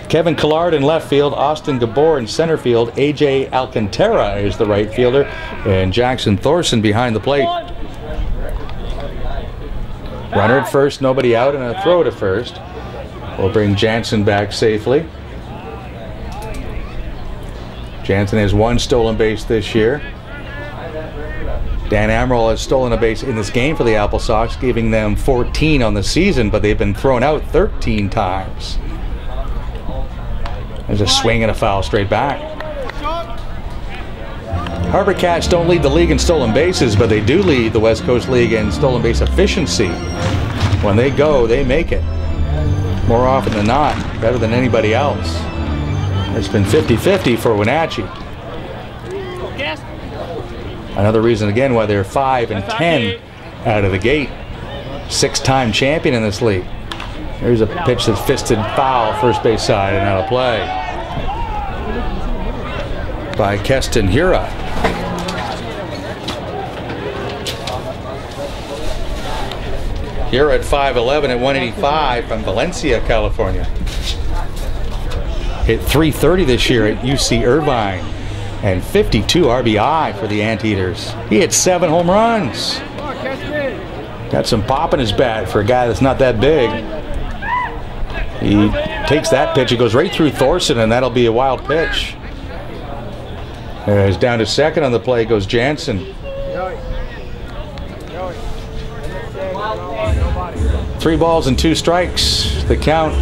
[SPEAKER 3] Kevin Collard in left field, Austin Gabor in center field, AJ Alcantara is the right fielder, and Jackson Thorson behind the plate. Runner at first, nobody out, and a throw to first. We'll bring Jansen back safely. Jansen has 1 stolen base this year. Dan Amaral has stolen a base in this game for the Applesox, giving them 14 on the season, but they've been thrown out 13 times. There's a swing and a foul straight back. HarbourCats don't lead the league in stolen bases, but they do lead the West Coast League in stolen base efficiency. When they go, they make it. More often than not, better than anybody else. It's been 50-50 for Wenatchee. Another reason again why they're 5-10 out of the gate. 6-time champion in this league. There's a pitch that's fisted foul, first base side, and out of play by Keston Hura. Hura at 5'11" at 185 from Valencia, California. Hit .330 this year at UC Irvine. And 52 RBI for the Anteaters. He had 7 home runs. Got some pop in his bat for a guy that's not that big. He takes that pitch, it goes right through Thorson, and that'll be a wild pitch. He's down to 2nd on the play goes Jansen. 3 balls and 2 strikes, the count.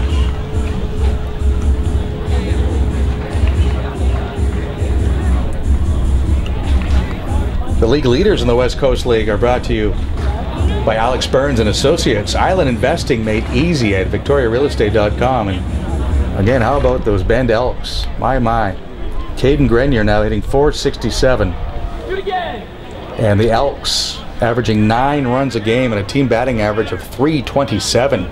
[SPEAKER 3] The league leaders in the West Coast League are brought to you by Alex Burns and Associates. Island Investing made easy at victoriarealestate.com. And again, how about those Bend Elks? My. Caden Grenier now hitting .467. Do it again. And the Elks averaging 9 runs a game and a team batting average of .327.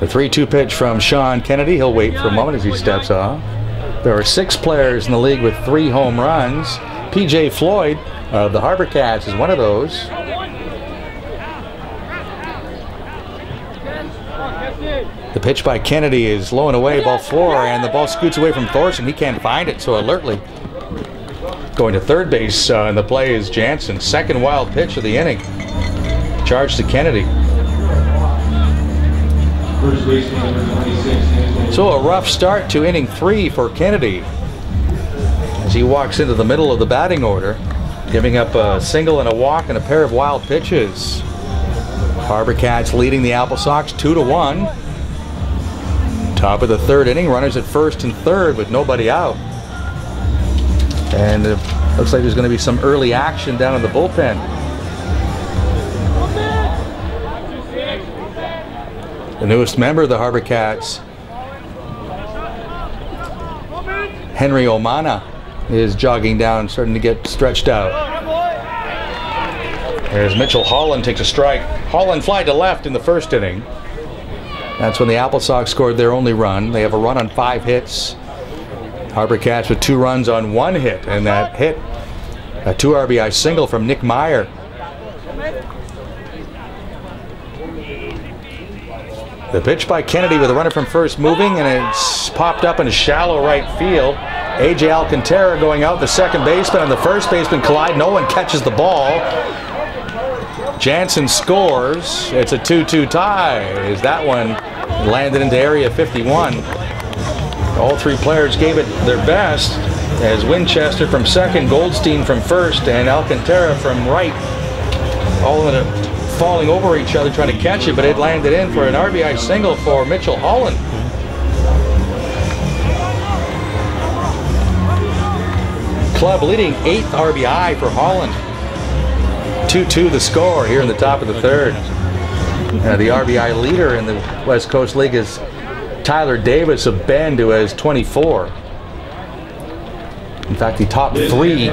[SPEAKER 3] The 3-2 pitch from Sean Kennedy. He'll wait for a moment as he steps off. There are 6 players in the league with 3 home runs. PJ Floyd of the HarbourCats is one of those. The pitch by Kennedy is low and away, ball 4, and the ball scoots away from Thorson. He can't find it, so alertly going to 3rd base, and the play is Jansen. 2nd wild pitch of the inning. Charge to Kennedy.
[SPEAKER 4] First baseman number 26.
[SPEAKER 3] So a rough start to inning 3 for Kennedy, as he walks into the middle of the batting order, giving up a single and a walk and a pair of wild pitches. HarbourCats leading the Applesox 2-1. Top of the 3rd inning, runners at 1st and 3rd with nobody out. And it looks like there's going to be some early action down in the bullpen. The newest member of the HarbourCats, Henry Omana, is jogging down, starting to get stretched out. There's Mitchell Holland takes a strike. Holland fly to left in the 1st inning. That's when the Applesox scored their only run. They have a run on 5 hits. HarbourCats with 2 runs on 1 hit, and that hit, a 2 RBI single from Nick Meyer. The pitch by Kennedy with a runner from first moving, and it's popped up in a shallow right field. A.J. Alcantara going out, the second baseman and the first baseman collide. No one catches the ball. Jansen scores. It's a 2-2 tie, as that one landed into area 51. All 3 players gave it their best, as Winchester from second, Goldstein from first, and Alcantara from right, all in a falling over each other trying to catch it, but it landed in for an RBI single for Mitchell Holland. Club leading 8th RBI for Holland. 2-2 the score here in the top of the 3rd. The RBI leader in the West Coast League is Tyler Davis of Bend, who has 24. In fact, the top 3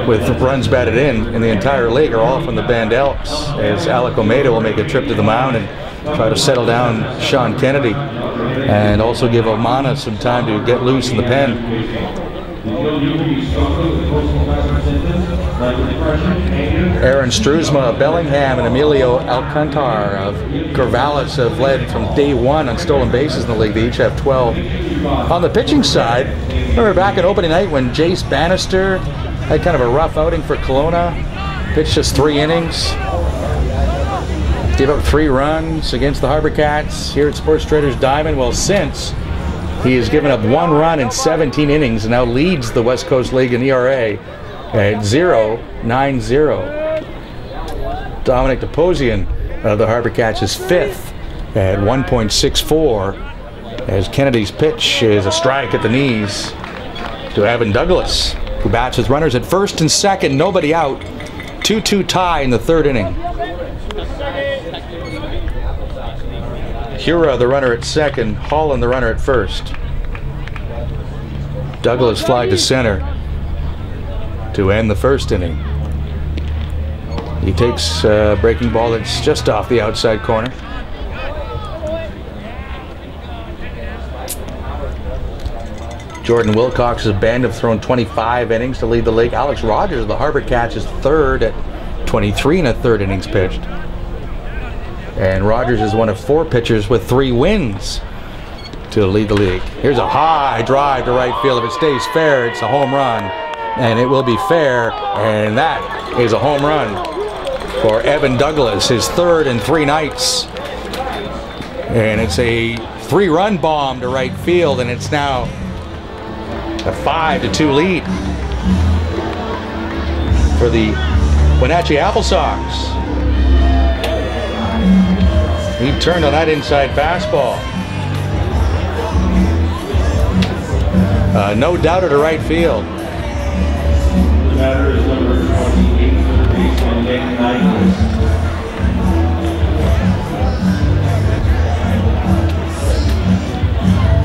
[SPEAKER 3] with runs batted in the entire league are all from the Bend Elks, as Alec Omeda will make a trip to the mound and try to settle down Sean Kennedy, and also give Omana some time to get loose in the pen. Aaron Struzma of Bellingham and Emilio Alcantar of Corvallis have led from day 1 on stolen bases in the league. They each have 12. On the pitching side, remember back at opening night when Jace Bannister had kind of a rough outing for Kelowna, pitched just 3 innings, gave up 3 runs against the HarbourCats here at Sports Traders Diamond. Well, since he has given up 1 run in 17 innings and now leads the West Coast League in ERA at 0.90. Dominic DePosian of the HarbourCats is 5th at 1.64, as Kennedy's pitch is a strike at the knees to Evan Douglas, who bats with runners at 1st and 2nd, nobody out. 2-2 tie in the 3rd inning. Hura, the runner at 2nd, Holland, the runner at 1st. Douglas fly to center to end the 1st inning. He takes a breaking ball that's just off the outside corner. Jordan Wilcox of Bend have thrown 25 innings to lead the league. Alex Rogers of the HarbourCats is 3rd at 23 1/3 innings pitched. And Rogers is one of 4 pitchers with 3 wins to lead the league. Here's a high drive to right field. If it stays fair, it's a home run. And it will be fair, and that is a home run for Evan Douglas, his 3rd in 3 nights. And it's a 3-run bomb to right field, and it's now a 5-2 lead for the Wenatchee Applesox. He turned on that inside fastball. No doubter to right field.
[SPEAKER 4] The batter is number 28, Dane Nyquist.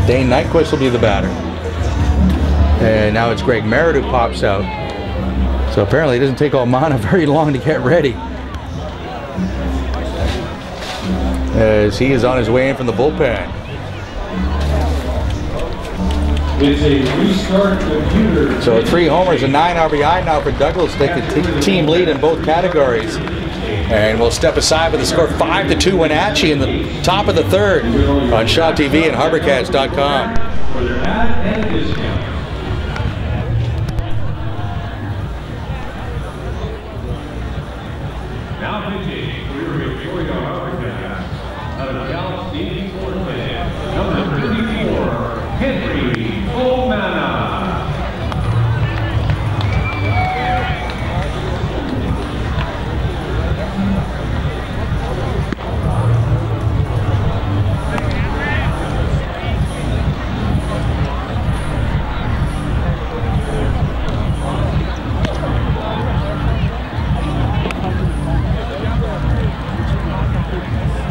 [SPEAKER 3] Dane Nyquist will be the batter. And now it's Greg Merritt who pops out. So apparently it doesn't take Omana very long to get ready, as he is on his way in from the bullpen.
[SPEAKER 4] It's a restart computer.
[SPEAKER 3] So 3 homers and 9 RBI now for Douglas, take the team lead in both categories. And we'll step aside with the score 5-2 Wenatchee in the top of the 3rd on Shaw TV and HarbourCats.com.
[SPEAKER 4] For their ad and discount. Now pitching for your Victoria HarbourCats, out of Cal State, Florida. Number 34, Henry O'Mana.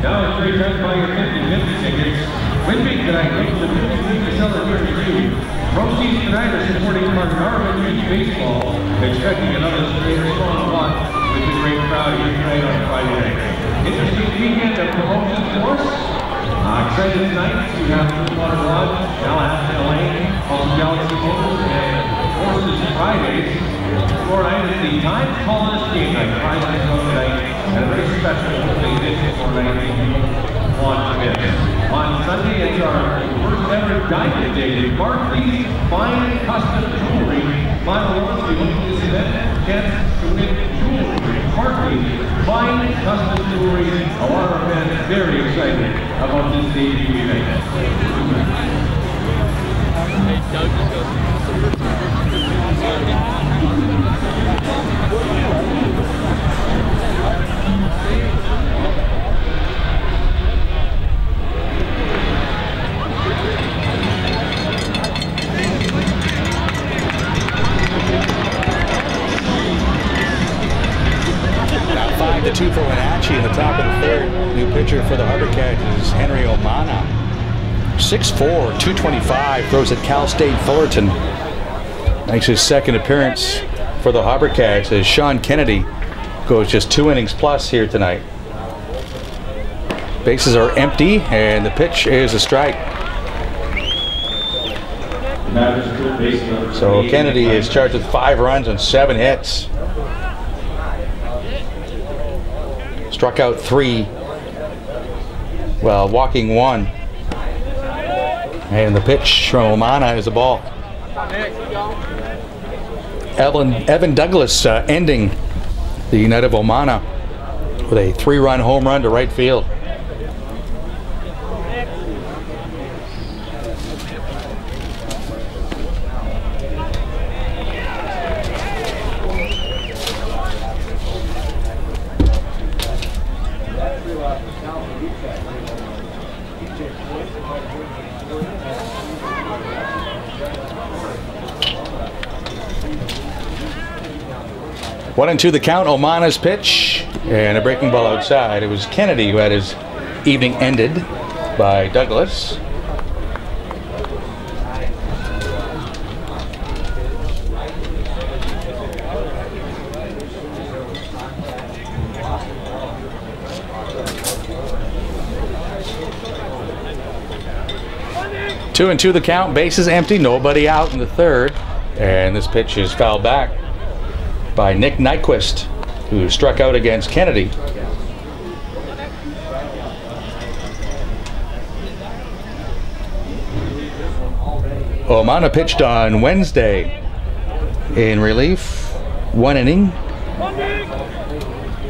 [SPEAKER 4] Now it's returned by your 50-50 tickets. With me tonight, making the 50 week to celebrate you. Proceeds tonight are supporting our Wenatchee baseball, expecting another strong one with the great crowd here tonight on Friday night. Interesting weekend of promotions for us. Excited tonight to have Water Lodge, Tallahassee, LA, also Galaxy Motors, and Horses Fridays. Tomorrow night is the Time Colonist game night. Friday night tonight, and a very special thing this tomorrow night on Miss. On Sunday, it's our first ever Diamond Day with Barclays Fine Custom Jewelry. Final ones, we look at this event, chance to win jewelry. Barclays Fine Custom Jewelry. A lot of our fans very excited about this debut event.
[SPEAKER 3] Now 5-2 for Wenatchee in the top of the third. New pitcher for the HarbourCats is Henry O'Mana. 6'4", 225, throws at Cal State Fullerton. Makes his second appearance for the HarbourCats as Sean Kennedy goes just 2 innings plus here tonight. Bases are empty and the pitch is a strike. So Kennedy is charged with 5 runs and 7 hits. Struck out 3 while walking 1. And the pitch from O'Mana is a ball. Evan Douglas ending the night of O'Mana with a 3-run home run to right field. One and 2 the count. O'Mana's pitch and a breaking ball outside. It was Kennedy who had his evening ended by Douglas. Two and 2 the count. Bases empty. Nobody out in the third. And this pitch is fouled back by Nick Nyquist, who struck out against Kennedy. O'Mana pitched on Wednesday in relief. 1 inning.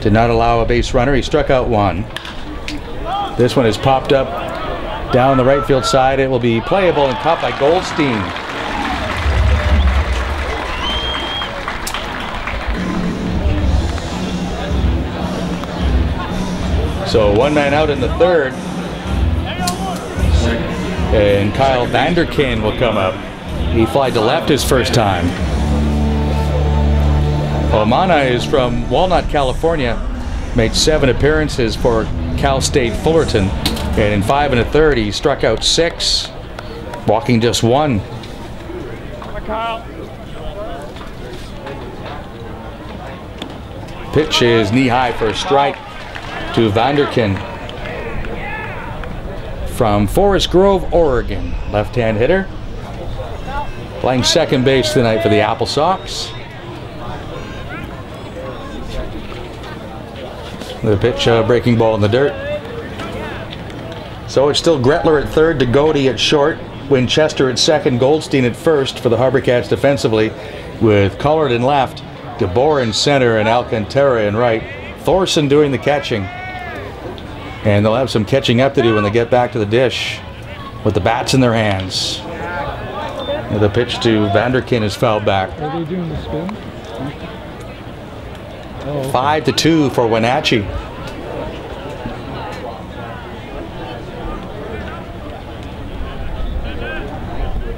[SPEAKER 3] Did not allow a base runner. He struck out 1. This one is popped up down the right field side. It will be playable and caught by Goldstein. So 1 man out in the third. And Kyle Vanderkin will come up. He flied to left his first time. O'Mana is from Walnut, California. Made 7 appearances for Cal State Fullerton. And in 5 1/3, he struck out 6, walking just 1. Pitch is knee high for a strike to Vanderkin from Forest Grove, Oregon. Left-hand hitter. Playing second base tonight for the Applesox. The pitch, breaking ball in the dirt. So it's still Gretler at third, DeGote at short, Winchester at second, Goldstein at first for the HarbourCats defensively, with Collard in left, DeBoer in center, and Alcantara in right. Thorson doing the catching. And they'll have some catching up to do when they get back to the dish with the bats in their hands. And the pitch to Vanderkin is fouled back.
[SPEAKER 1] Are they doing the spin? Oh, okay.
[SPEAKER 3] 5-2 for Wenatchee.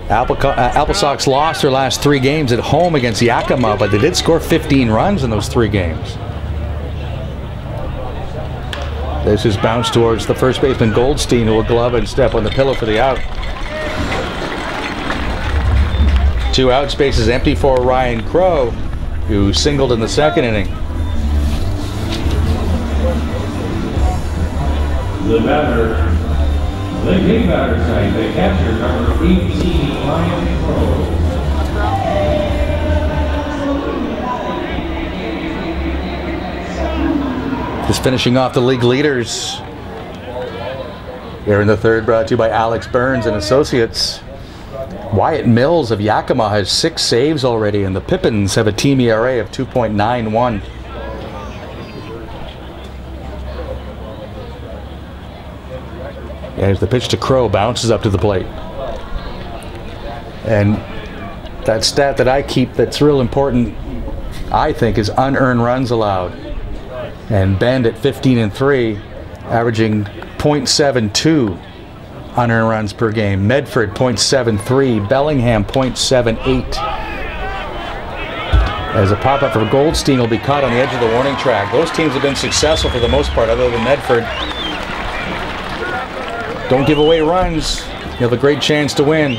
[SPEAKER 3] Applesox lost their last 3 games at home against Yakima, but they did score 15 runs in those 3 games. This is bounced towards the first baseman Goldstein, who will glove and step on the pillow for the out. 2 out, spaces empty for Ryan Crow, who singled in the 2nd inning.
[SPEAKER 4] The batter, the game batter side, the catcher, number 18, Ryan Crow.
[SPEAKER 3] Just finishing off the league leaders here in the 3rd, brought to you by Alex Burns and Associates. Wyatt Mills of Yakima has 6 saves already, and the Pippins have a team ERA of 2.91. As the pitch to Crow bounces up to the plate. And that stat that I keep that's real important, I think, is unearned runs allowed. And Bend at 15-3, averaging .72 unearned runs per game. Medford .73, Bellingham .78. As a pop-up for Goldstein will be caught on the edge of the warning track. Those teams have been successful for the most part, other than Medford. Don't give away runs. You have a great chance to win.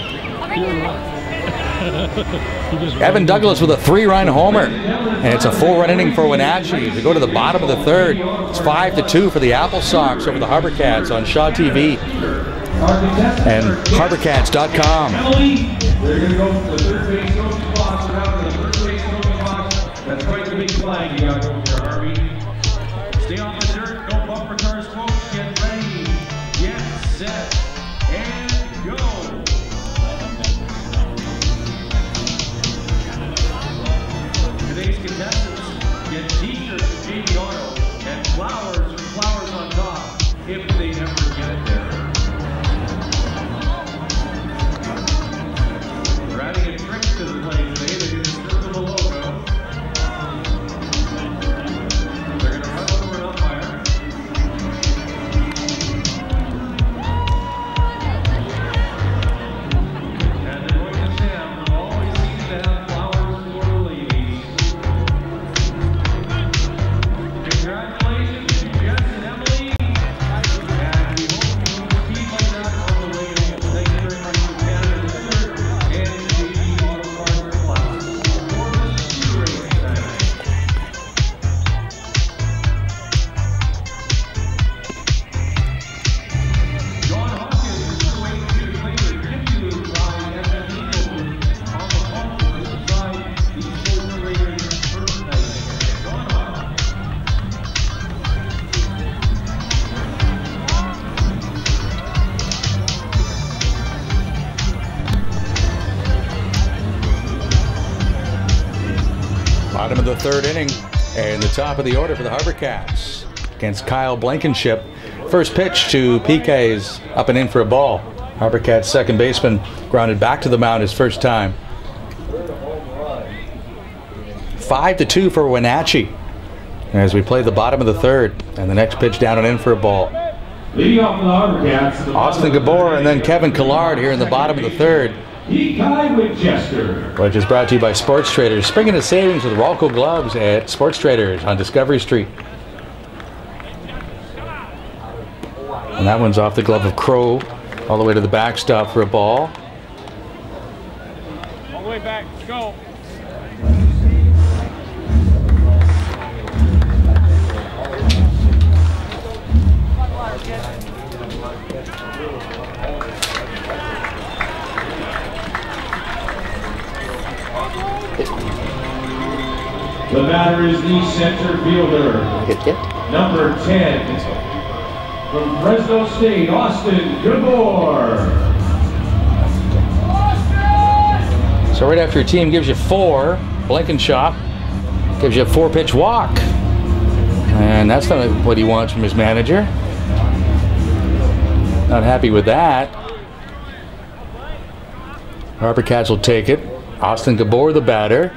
[SPEAKER 3] Evan Douglas with a 3-run homer, and it's a 4-run inning for Wenatchee. They go to the bottom of the 3rd. It's 5-2 for the Applesox over the HarbourCats on Shaw TV and HarbourCats.com.
[SPEAKER 4] They're going to go for the third base coaching box. Around to the first base coaching box. That's quite the big flag you got over there, Harvey. Stay on the dirt. No bumper cars, folks. Get ready. Get set. And go. Today's contestants get t-shirts from JD Auto and flowers on top if they ever get there. We're adding a trick to the play today. They're going to circle the logo. They're going to run over an umpire. And they're going to stand. They'll always seem to have flowers for the ladies. Congratulations to Jess and Emily. And we hope you keep like that on the way home. Thank you very much to Canada Center and JD Auto Parts Plus for the shoe race tonight. John Hopkins is waiting to play the Gift by FME on the opposite side. The Shoulder Raiders first night. John Hopkins.
[SPEAKER 3] Bottom of the 3rd inning, and the top of the order for the HarbourCats against Kyle Blankenship. First pitch to PK is up and in for a ball. HarbourCats second baseman grounded back to the mound his first time. 5-2 for Wenatchee as we play the bottom of the 3rd, and the next pitch down and in for a ball.
[SPEAKER 4] Leading off the HarbourCats,
[SPEAKER 3] Austin Gabor and then Kevin Collard here in the bottom of the 3rd. Which is brought to you by Sports Traders. Spring into savings with Ralco gloves at Sports Traders on Discovery Street. And that one's off the glove of Crow, all the way to the backstop for a ball.
[SPEAKER 1] All the way back. Go.
[SPEAKER 4] The batter is the center fielder, number 10, from Fresno State, Austin Gabor.
[SPEAKER 3] So right after your team gives you 4, Blankenship gives you a 4-pitch walk. And that's not what he wants from his manager. Not happy with that. HarbourCats will take it. Austin Gabor, the batter.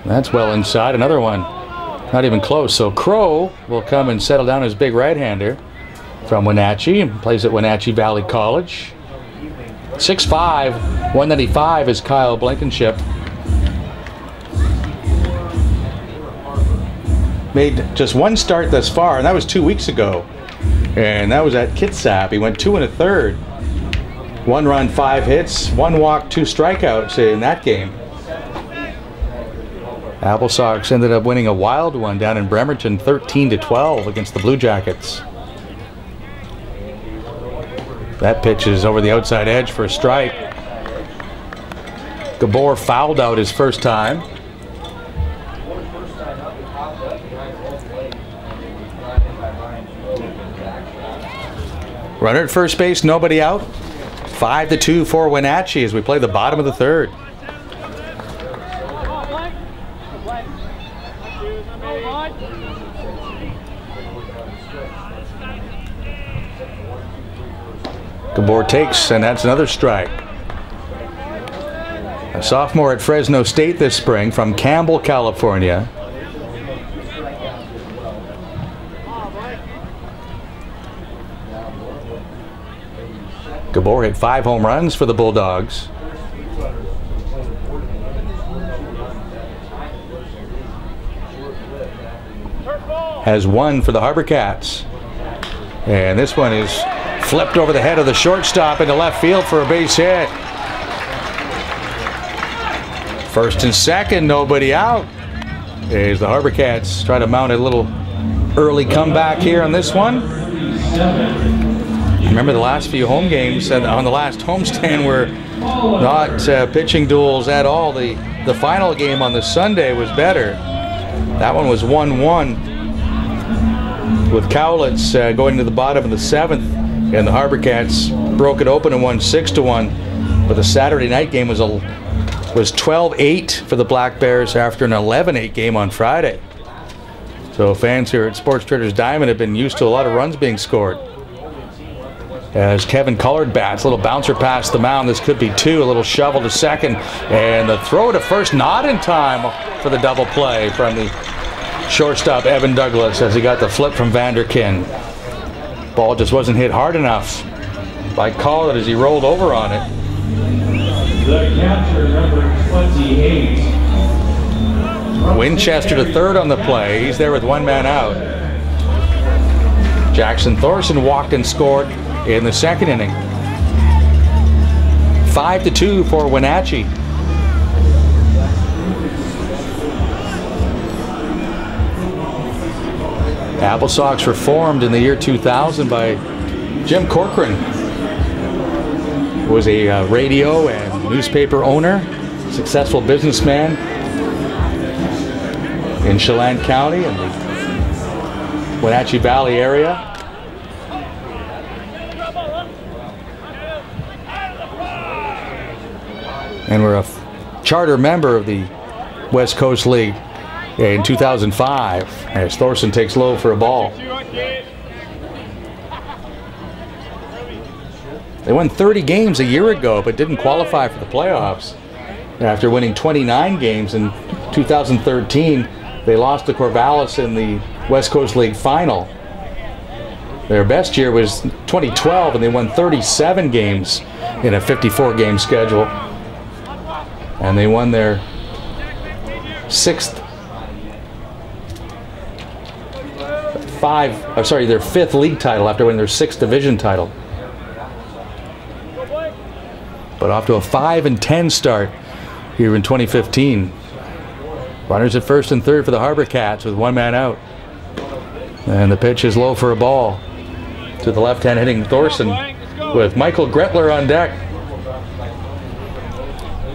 [SPEAKER 3] That's well inside. Another one. Not even close. So Crow will come and settle down his big right-hander from Wenatchee and plays at Wenatchee Valley College. 6'5", 195 is Kyle Blankenship. Made just one start thus far, and that was 2 weeks ago. And that was at Kitsap. He went 2 1/3. 1 run, 5 hits, 1 walk, 2 strikeouts in that game. Applesox ended up winning a wild one down in Bremerton, 13-12 against the Blue Jackets. That pitch is over the outside edge for a strike. Gabor fouled out his first time. Runner at first base, nobody out. 5-2 for Wenatchee as we play the bottom of the third. Gabor takes, and that's another strike. A sophomore at Fresno State this spring from Campbell, California. Gabor hit 5 home runs for the Bulldogs. Has 1 for the HarbourCats. And this one is flipped over the head of the shortstop into left field for a base hit. First and second, nobody out. As the HarbourCats try to mount a little early comeback here on this one. Remember the last few home games on the last homestand were not pitching duels at all. The final game on the Sunday was better. That one was 1-1 with Cowlitz going to the bottom of the 7th, and the HarbourCats broke it open and won 6-1. But the Saturday night game was 12-8 for the Black Bears after an 11-8 game on Friday. So fans here at Sports Traders Diamond have been used to a lot of runs being scored. As Kevin Collard bats, a little bouncer past the mound. This could be 2. A little shovel to second, and the throw to first, not in time for the double play from the shortstop Evan Douglas as he got the flip from Vanderkin. Ball just wasn't hit hard enough by Collard as he rolled over on it.
[SPEAKER 4] The catcher, number 28.
[SPEAKER 3] Winchester to third on the play. He's there with 1 man out. Jackson Thorson walked and scored in the second inning. 5-2 for Wenatchee. Applesox were formed in the year 2000 by Jim Corcoran, who was a radio and newspaper owner, successful businessman in Chelan County and the Wenatchee Valley area. And we're a charter member of the West Coast League in 2005 as Thorson takes low for a ball. They won 30 games a year ago but didn't qualify for the playoffs. After winning 29 games in 2013, they lost to Corvallis in the West Coast League final. Their best year was 2012 and they won 37 games in a 54-game schedule. And they won their their 5th league title after winning their 6th division title. But off to a 5-10 start here in 2015. Runners at first and third for the HarbourCats with 1 man out. And the pitch is low for a ball to the left-hand hitting Thorson with Michael Gretler on deck.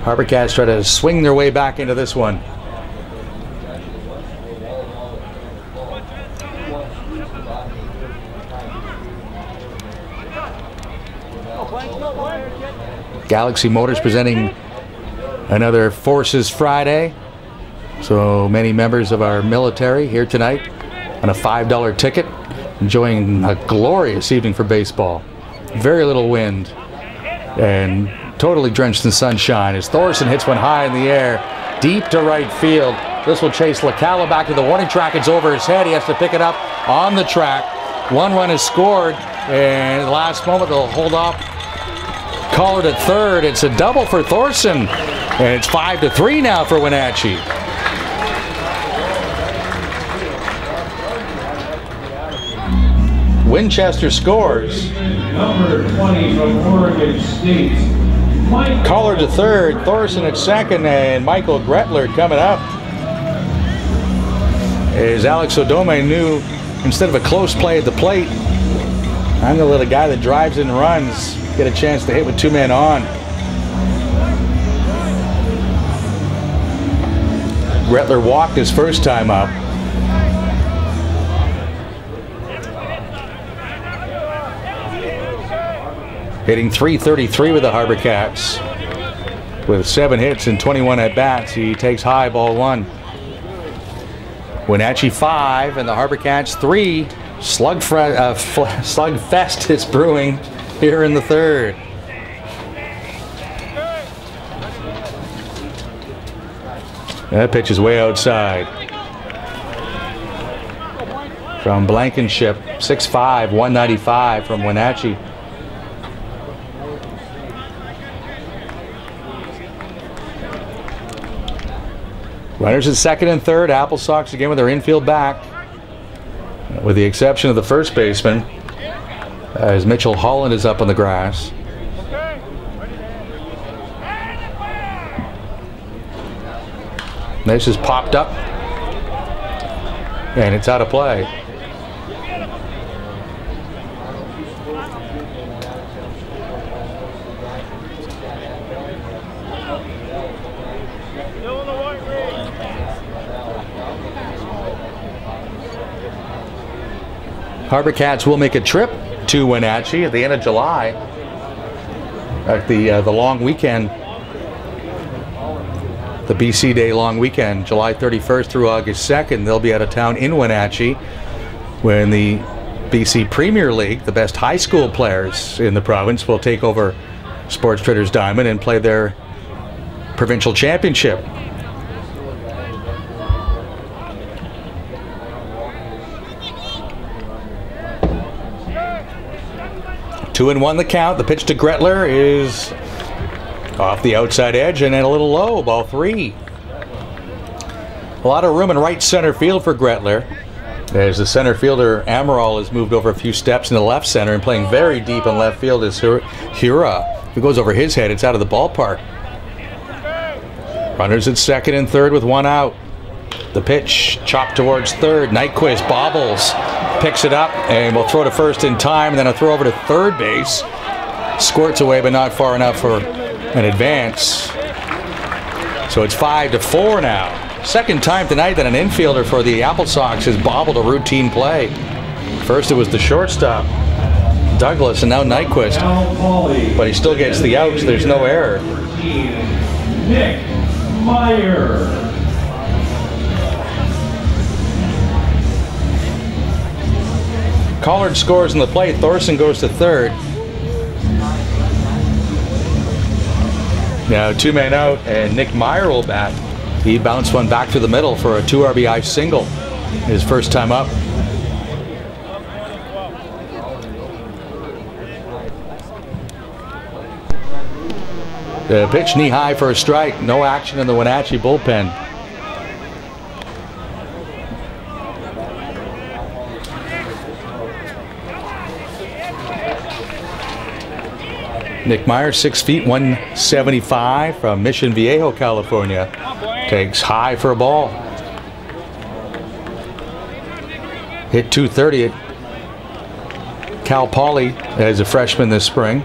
[SPEAKER 3] HarbourCats try to swing their way back into this one. Galaxy Motors presenting another Forces Friday. So many members of our military here tonight on a $5 ticket. enjoying a glorious evening for baseball. Very little wind and totally drenched in sunshine as Thorson hits one high in the air, deep to right field. This will chase Lacala back to the warning track. It's over his head. He has to pick it up on the track. One run is scored, and at the last moment they'll hold off Collard at third. It's a double for Thorson, and it's 5-3 now for Wenatchee. Winchester scores.
[SPEAKER 4] Number 20 from Oregon State,
[SPEAKER 3] Collard to third, Thorson at second, and Michael Gretler coming up. As Alex Odome knew, instead of a close play at the plate, I'm going to let a guy that drives and runs get a chance to hit with 2 men on. Gretler walked his first time up. Hitting .333 with the HarbourCats. With 7 hits and 21 at-bats, he takes high, ball 1. Wenatchee 5 and the HarbourCats 3. Slugfest is brewing here in the third. That pitch is way outside. From Blankenship, 6'5", 195 from Wenatchee. Runners at second and third. Applesox again with their infield back, with the exception of the first baseman, as Mitchell Holland is up on the grass. This is popped up, and it's out of play. HarbourCats will make a trip to Wenatchee at the end of July, at the long weekend, the BC Day long weekend, July 31st through August 2nd. They'll be out of town in Wenatchee when the BC Premier League, the best high school players in the province, will take over Sports Traders Diamond and play their provincial championship. Two and 1 the count. The pitch to Gretler is off the outside edge and then a little low, ball 3. A lot of room in right center field for Gretler, as the center fielder Amaral has moved over a few steps in the left center, and playing very deep in left field is Hura. If it goes over his head, it's out of the ballpark. Runners at second and third with 1 out. The pitch chopped towards third. Nyquist bobbles, picks it up, and will throw to first in time, and then a throw over to third base. Squirts away, but not far enough for an advance. So it's 5-4 now. Second time tonight that an infielder for the Applesox has bobbled a routine play. First it was the shortstop, Douglas, and now Nyquist. But he still gets the outs. There's no error.
[SPEAKER 4] Nick Meyer.
[SPEAKER 3] Collard scores in the plate. Thorson goes to third. Now 2 men out, and Nick Meyer will bat. He bounced one back to the middle for a 2 RBI single, his first time up. The pitch knee high for a strike. No action in the Wenatchee bullpen. Nick Meyer, 6 feet, 175 from Mission Viejo, California. Takes high for a ball. Hit .230 at Cal Poly as a freshman this spring.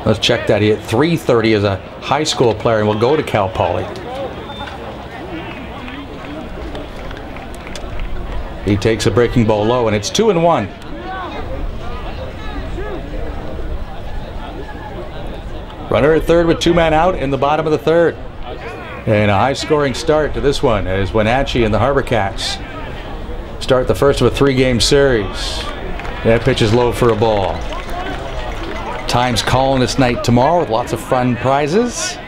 [SPEAKER 3] Let's check that. He hit .330 as a high school player and will go to Cal Poly. He takes a breaking ball low, and it's 2-1. Runner at third with 2 men out in the bottom of the third. And a high-scoring start to this one as Wenatchee and the HarbourCats start the first of a 3-game series. That pitch is low for a ball. Time's calling this night tomorrow with lots of fun prizes.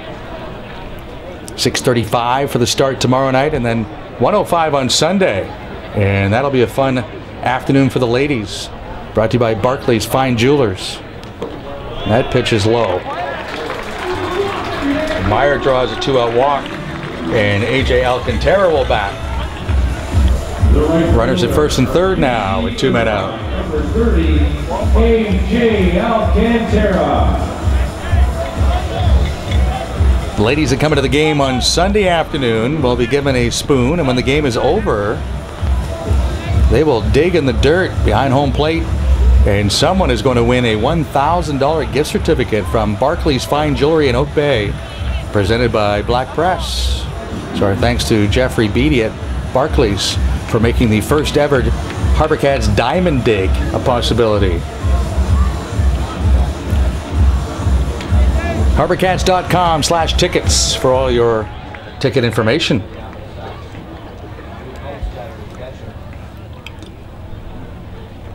[SPEAKER 3] 6:35 for the start tomorrow night, and then 1:05 on Sunday. And that'll be a fun afternoon for the ladies. Brought to you by Barclays Fine Jewelers. That pitch is low. Meyer draws a 2-out walk, and A.J. Alcantara will bat. Runners at first and third now with 2 men out.
[SPEAKER 4] Number 30, A.J. Alcantara.
[SPEAKER 3] The ladies that come into the game on Sunday afternoon will be given a spoon, and when the game is over, they will dig in the dirt behind home plate, and someone is going to win a $1,000 gift certificate from Barclays Fine Jewelry in Oak Bay, presented by Black Press. So our thanks to Jeffrey Beatty at Barclays for making the first ever HarbourCats Diamond Dig a possibility. HarbourCats.com/tickets for all your ticket information.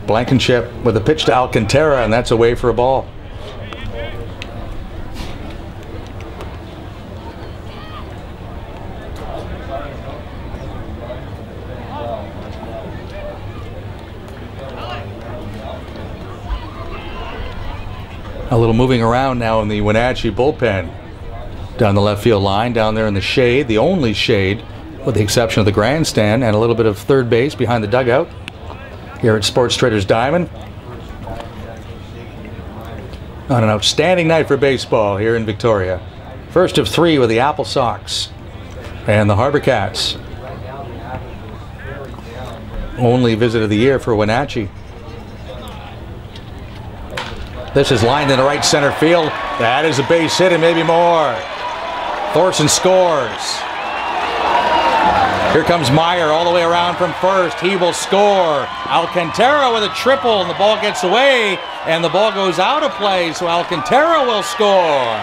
[SPEAKER 3] Blankenship with a pitch to Alcantara, and that's away for a ball. A little moving around now in the Wenatchee bullpen. Down the left field line, down there in the shade, the only shade, with the exception of the grandstand, and a little bit of third base behind the dugout here at Sports Traders Diamond. On an outstanding night for baseball here in Victoria. First of 3 with the Applesox and the HarbourCats. Only visit of the year for Wenatchee. This is lined in the right center field. That is a base hit and maybe more. Thorson scores. Here comes Meyer all the way around from first. He will score. Alcantara with a triple, and the ball gets away, and the ball goes out of play, so Alcantara will score.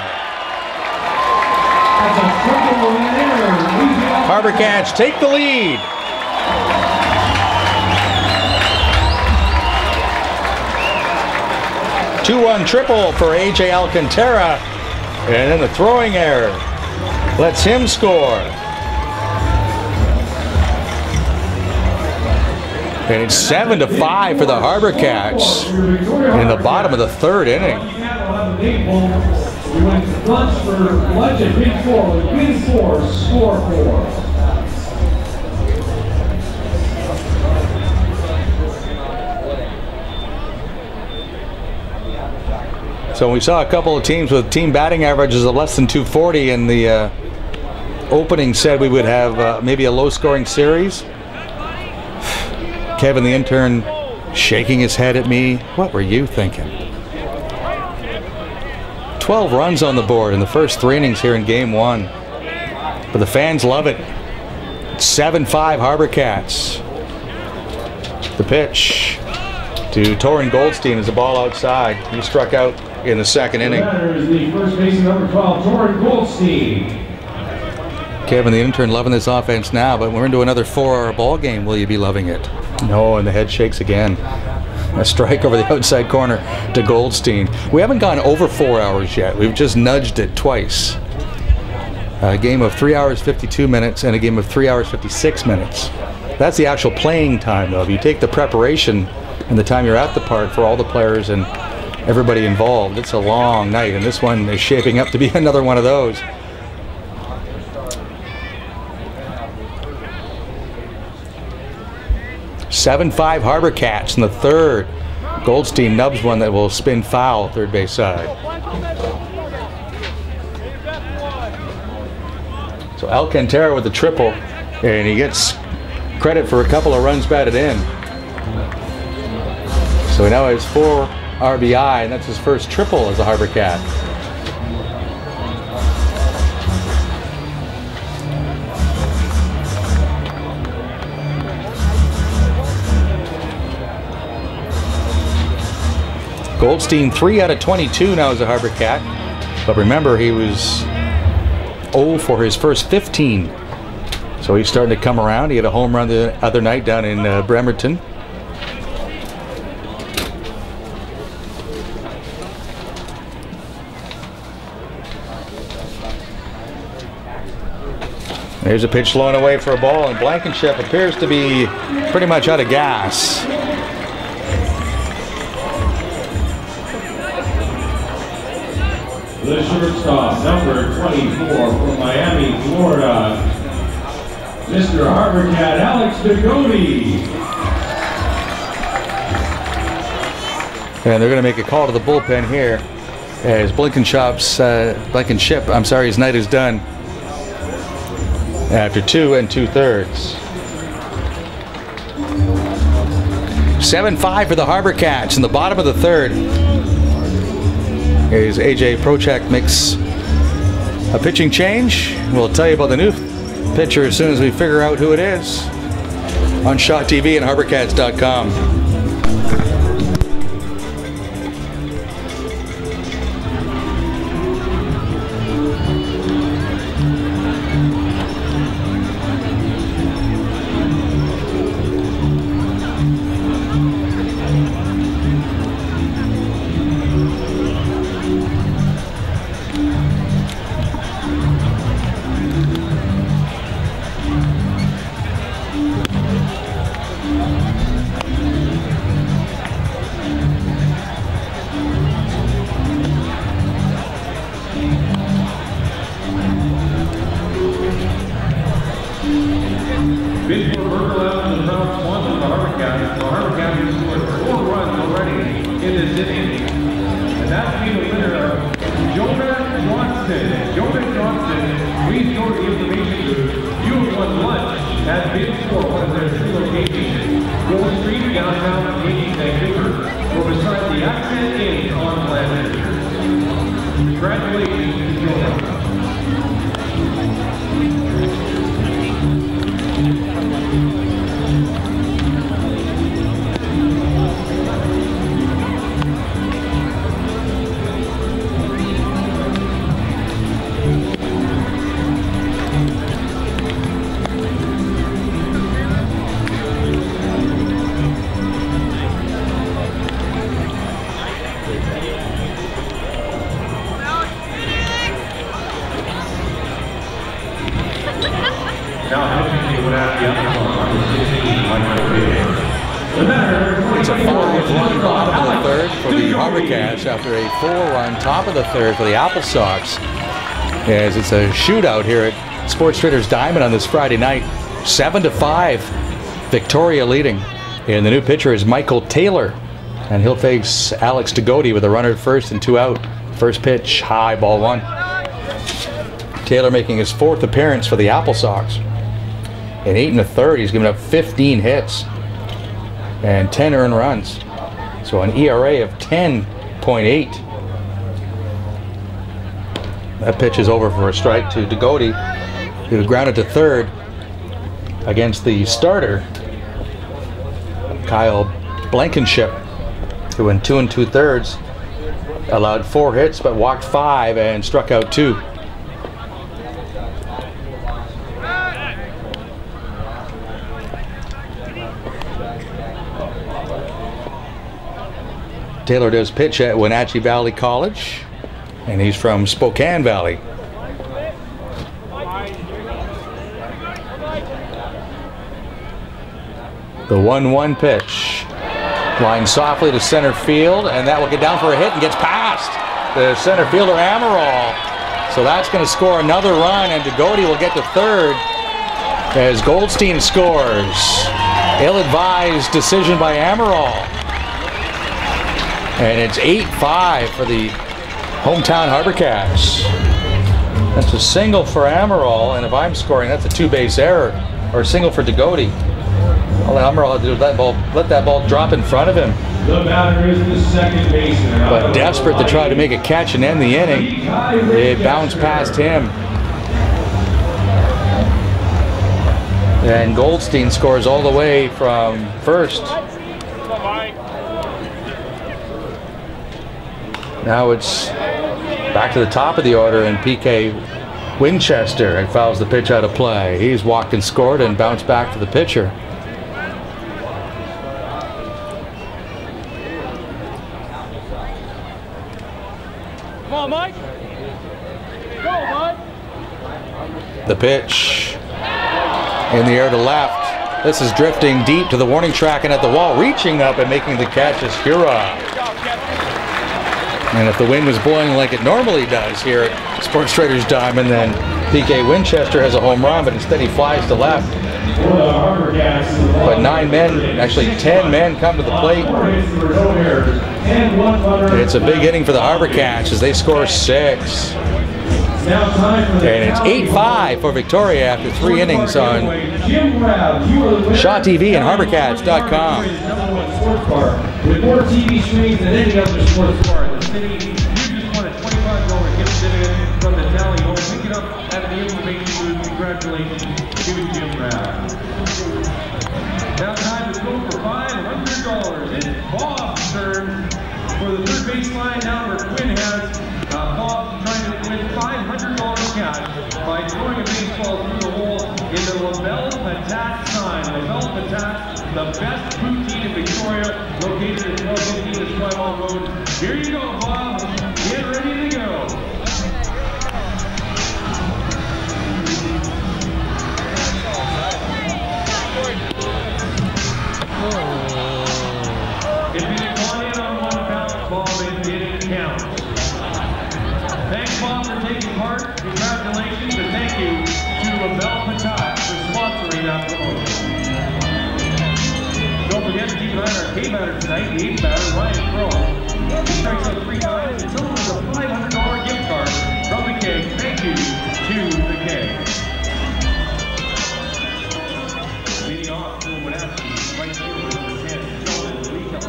[SPEAKER 3] HarbourCats take the lead. Two-run triple for A.J. Alcantara, and then the throwing error lets him score. And it's 7-5 for the HarbourCats in the bottom of the third inning.
[SPEAKER 4] We went to lunch for lunch at Big 4 with Big 4, score 4.
[SPEAKER 3] So we saw a couple of teams with team batting averages of less than 240, and the opening said we would have maybe a low-scoring series. Kevin, the intern, shaking his head at me. What were you thinking? 12 runs on the board in the first 3 innings here in Game 1. But the fans love it. 7-5 HarbourCats. The pitch to Torrin Goldstein is the ball outside. He struck out in the second inning.
[SPEAKER 4] The first baseman, number 12, Torrin Goldstein.
[SPEAKER 3] Kevin, the intern, loving this offense now, but we're into another 4-hour ball game. Will you be loving it? No, and the head shakes again. A strike over the outside corner to Goldstein. We haven't gone over 4 hours yet. We've just nudged it twice. A game of 3 hours 52 minutes and a game of 3 hours 56 minutes. That's the actual playing time, though. If you take the preparation and the time you're at the park for all the players and everybody involved, it's a long night, and this one is shaping up to be another one of those. (7-5) HarbourCats in the third. Goldstein nubs one that will spin foul third base side. So Alcantara with the triple, and he gets credit for a couple of runs batted in. So he now has 4 RBI, and that's his first triple as a HarbourCat. Goldstein 3 out of 22 now as a HarbourCat. But remember, he was 0 for his first 15. So he's starting to come around. He had a home run the other night down in Bremerton. There's a pitch slowing away for a ball, and Blankenship appears to be pretty much out of gas.
[SPEAKER 4] The shortstop, number 24 from Miami, Florida, Mr. HarbourCat Alex Degody.
[SPEAKER 3] And they're going to make a call to the bullpen here as Blankenship, his night is done after 2 2/3. 7-5 for the HarbourCats in the bottom of the third. As AJ Prochek makes a pitching change. We'll tell you about the new pitcher as soon as we figure out who it is on Shot TV and HarbourCats.com. It's a 5-run bottom of the third for the HarbourCats after a 4-run top of the third for the Applesox. As it's a shootout here at Sports Traders Diamond on this Friday night. 7-5, Victoria leading. And the new pitcher is Michael Taylor. And he'll face Alex Degody with a runner at first and 2 out. First pitch, high, ball 1. Taylor making his 4th appearance for the Applesox. In 8 1/3, he's given up 15 hits and 10 earned runs. So an ERA of 10.8. That pitch is over for a strike to Degody, who grounded to third against the starter, Kyle Blankenship, who in 2 2/3 allowed 4 hits but walked 5 and struck out 2. Taylor does pitch at Wenatchee Valley College, and he's from Spokane Valley. The 1-1 pitch. Line softly to center field, and that will get down for a hit and gets past the center fielder Amaral. So that's going to score another run, and Degody will get to third as Goldstein scores. Ill-advised decision by Amaral. And it's 8-5 for the hometown HarbourCats. That's a single for Amaral, and if I'm scoring, that's a 2-base error, or a single for Degody. All Amaral had to do is let that ball drop in front of him.
[SPEAKER 4] The batter is the second baseman.
[SPEAKER 3] But desperate to try to make a catch and end the inning, it bounced past him. And Goldstein scores all the way from first. Now it's Back to the top of the order, and PK Winchester and fouls the pitch out of play. He's walked and scored and bounced back to the pitcher.
[SPEAKER 1] Come on, Mike. Go, bud.
[SPEAKER 3] The pitch in the air to left. This is drifting deep to the warning track and at the wall. Reaching up and making the catch is Hura. And if the wind was blowing like it normally does here at Sports Traders Diamond, then PK Winchester has a home run, but instead he flies to left. But 9 men, actually 10 men come to the plate. It's a big inning for the HarbourCats as they score 6. And it's 8-5 for Victoria after 3 innings on Shaw TV and HarbourCats.com.
[SPEAKER 4] With more TV screens than any other sports bar in the city, you just won a $25 gift certificate from the Tally Home. Pick it up at the information booth. Congratulations to Jim Brown. Now time to go for $500. It's Bob's turn for the third baseline. Now where Quinn has Bob trying to win $500 cash by throwing a baseball through the hole in the LaBelle Patat sign. LaBelle Patat, the best poutine in Victoria, located at 1215 East Flywall Road. Here you go, Bob. Get ready to go. If you didn't want in on 1 bounce ball, it didn't count. Thanks, Bob, for taking part. Congratulations, and thank you to LaBelle Patat for sponsoring that promotion. Don't forget to keep an eye on our K-batter tonight, the 8th batter, Ryan Crow. He strikes out 3 times and sold us a $500 gift card from the Keg. Thank you to the Keg. Leading off to Wenatchee, right here with number 10, Sheldon Lika.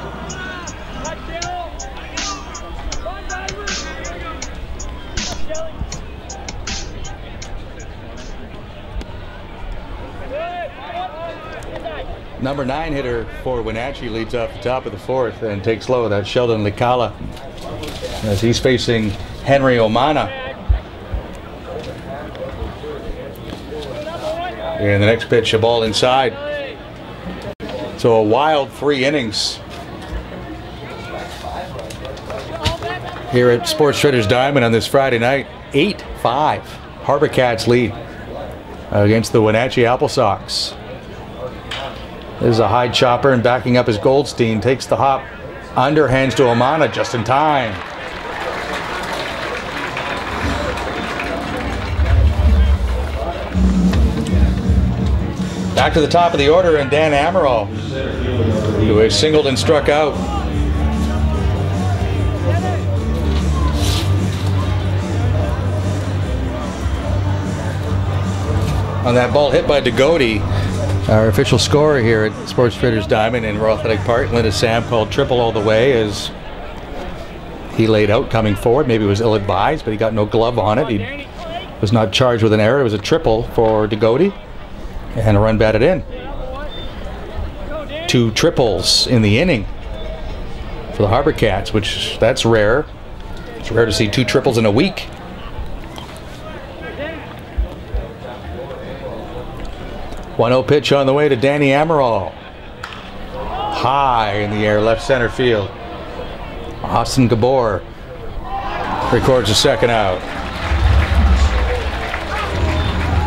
[SPEAKER 3] Number 9 hitter for Wenatchee leads off the top of the 4th and takes low. That's Sheldon Likala as he's facing Henry Omana. And the next pitch, a ball inside. So a wild 3 innings here at Sports Traders Diamond on this Friday night. 8-5. HarbourCats lead against the Wenatchee Applesox. This is a high chopper, and backing up is Goldstein. Takes the hop, underhands to Omana just in time. Back to the top of the order, and Dan Amaral, who has singled and struck out. On that ball hit by Degody, our official scorer here at Sports Traders Diamond in Royal Athletic Park, Linda Sam called triple all the way as he laid out coming forward. Maybe it was ill-advised, but he got no glove on it. He was not charged with an error. It was a triple for Degody, and a run batted in. 2 triples in the inning for the HarbourCats, which that's rare. It's rare to see 2 triples in a week. One-0 pitch on the way to Danny Amaral. High in the air, left center field. Austin Gabor records a second out.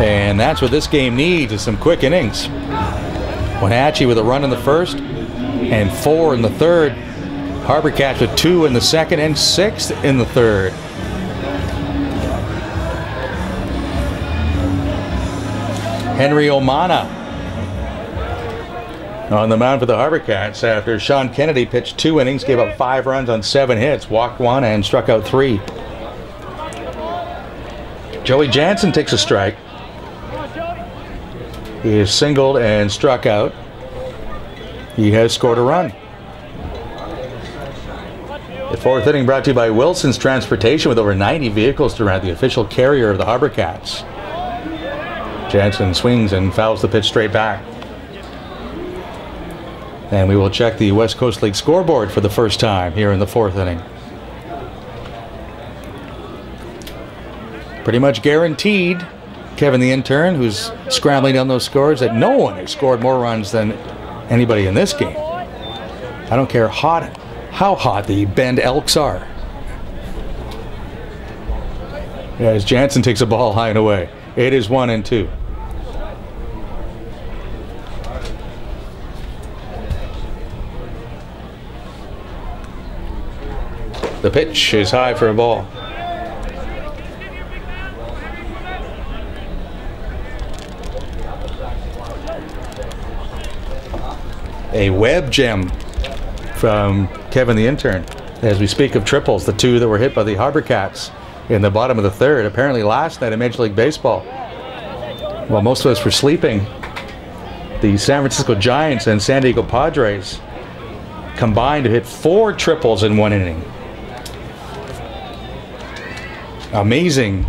[SPEAKER 3] And that's what this game needs, is some quick innings. Wenatchee with a run in the first and 4 in the third. HarbourCats with 2 in the second and 6 in the third. Henry Omana on the mound for the HarbourCats after Sean Kennedy pitched 2 innings, gave up 5 runs on 7 hits, walked 1 and struck out 3. Joey Jansen takes a strike. He has singled and struck out. He has scored a run. The 4th inning brought to you by Wilson's Transportation, with over 90 vehicles to rent, the official carrier of the HarbourCats. Jansen swings and fouls the pitch straight back. And we will check the West Coast League scoreboard for the first time here in the 4th inning. pretty much guaranteed, Kevin the intern, who's scrambling down those scores, that no one has scored more runs than anybody in this game. I don't care how hot the Bend Elks are. As Jansen takes a ball high and away. It is 1-2. The pitch is high for a ball. A web gem from Kevin the intern. As we speak of triples, the two that were hit by the HarbourCats in the bottom of the third, apparently last night in Major League Baseball. While most of us were sleeping, the San Francisco Giants and San Diego Padres combined to hit 4 triples in 1 inning. Amazing,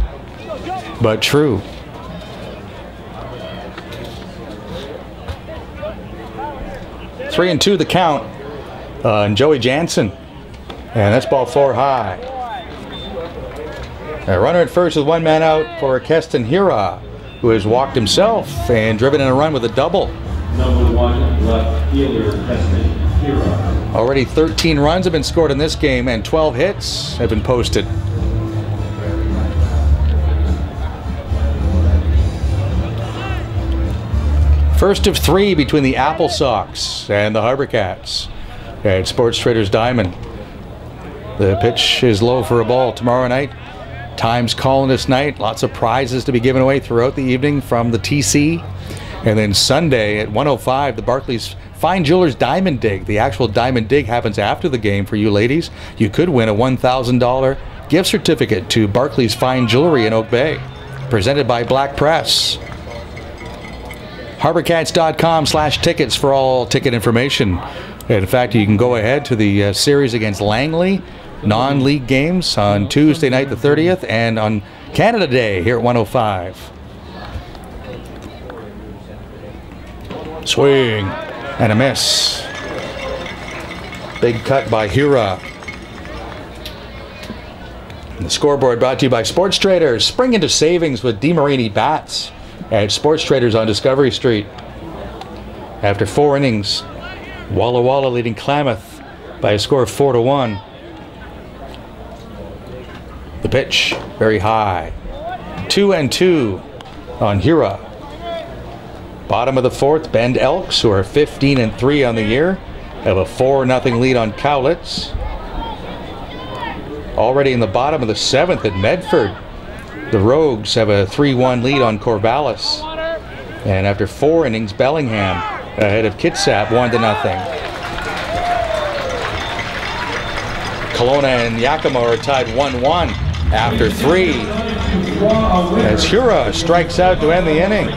[SPEAKER 3] but true. Three and 2 the count on Joey Jansen, and that's ball 4 high. A runner at first with 1 man out for Keston Hira, who has walked himself and driven in a run with a double.
[SPEAKER 4] Number 1 left fielder Keston Hira.
[SPEAKER 3] Already 13 runs have been scored in this game, and 12 hits have been posted. First of 3 between the Applesox and the HarbourCats at Sports Traders Diamond. The pitch is low for a ball tomorrow night. Time's calling this night. Lots of prizes to be given away throughout the evening from the TC. And then Sunday at 1:05, the Barclays Fine Jewelers Diamond Dig. The actual Diamond Dig happens after the game for you ladies. You could win a $1,000 gift certificate to Barclays Fine Jewelry in Oak Bay, presented by Black Press. HarbourCats.com/tickets for all ticket information. In fact, you can go ahead to the series against Langley, non-league games on Tuesday night the 30th, and on Canada Day here at 105. Swing and a miss. Big cut by Hira. And the scoreboard brought to you by Sports Traders. Spring into savings with DeMarini bats at Sports Traders on Discovery Street. After 4 innings, Walla Walla leading Klamath by a score of 4-1. The pitch very high. 2-2 on Hira. Bottom of the 4th, Bend Elks, who are 15-3 on the year, have a 4-0 lead on Cowlitz. Already in the bottom of the 7th at Medford, the Rogues have a 3-1 lead on Corvallis. And after 4 innings, Bellingham ahead of Kitsap 1-0. Kelowna and Yakima are tied 1-1 after 3. As Hira strikes out to end the inning.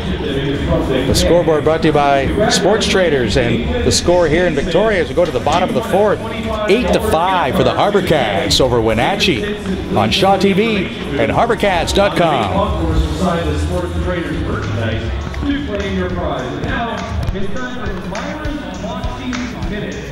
[SPEAKER 3] The scoreboard brought to you by Sports Traders, and the score here in Victoria as we go to the bottom of the 4th, 8-5 for the HarbourCats over Wenatchee on Shaw TV and HarbourCats.com.
[SPEAKER 4] Sports Traders merchandise to claim your prize. Now it's time for Myron's Moxie Minute.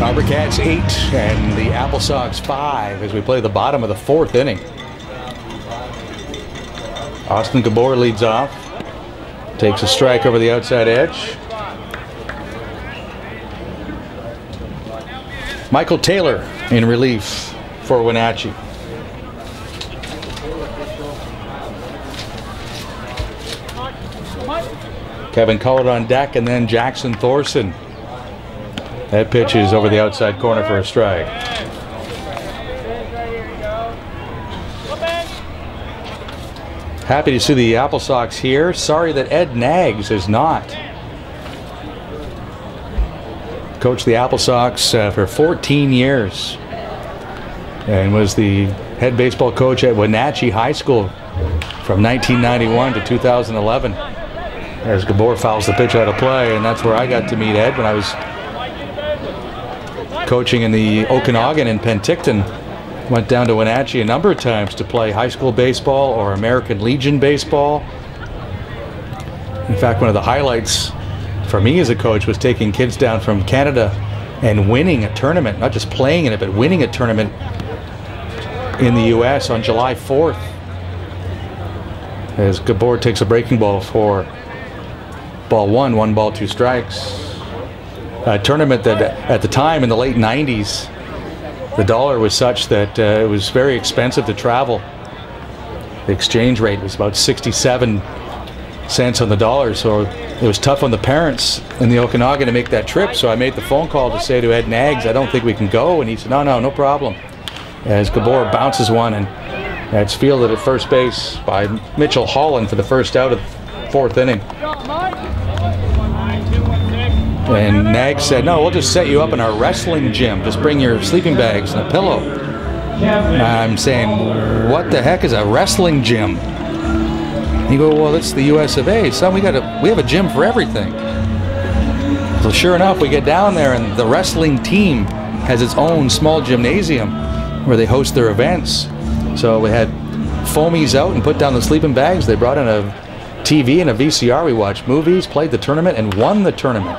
[SPEAKER 3] HarbourCats 8 and the Applesox 5 as we play the bottom of the 4th inning. Austin Gabor leads off. Takes a strike over the outside edge. Michael Taylor in relief for Wenatchee. Kevin Collard on deck, and then Jackson Thorson. That pitch is over the outside corner for a strike. Happy to see the Applesox here. Sorry that Ed Nags is not. Coached the Applesox for 14 years and was the head baseball coach at Wenatchee High School from 1991 to 2011. As Gabor fouls the pitch out of play, and that's where I got to meet Ed when I was coaching in the Okanagan in Penticton. Went down to Wenatchee a number of times to play high school baseball or American Legion baseball. In fact, one of the highlights for me as a coach was taking kids down from Canada and winning a tournament, not just playing in it, but winning a tournament in the US on July 4th. As Gabor takes a breaking ball for ball one ball, 2 strikes. A tournament that at the time in the late 90s, the dollar was such that it was very expensive to travel. The exchange rate was about 67 cents on the dollar, so it was tough on the parents in the Okanagan to make that trip. So I made the phone call to say to Ed Nags, I don't think we can go, and he said, no problem. As Gabor bounces one, and that's fielded at first base by Mitchell Holland for the first out of the 4th inning. And Nags said, no, we'll just set you up in our wrestling gym. Just bring your sleeping bags and a pillow. I'm saying, what the heck is a wrestling gym? You go, well, it's the US of A. Son, we have a gym for everything. So sure enough, we get down there, and the wrestling team has its own small gymnasium where they host their events. So we had foamies out and put down the sleeping bags. They brought in a TV and a VCR. We watched movies, played the tournament, and won the tournament.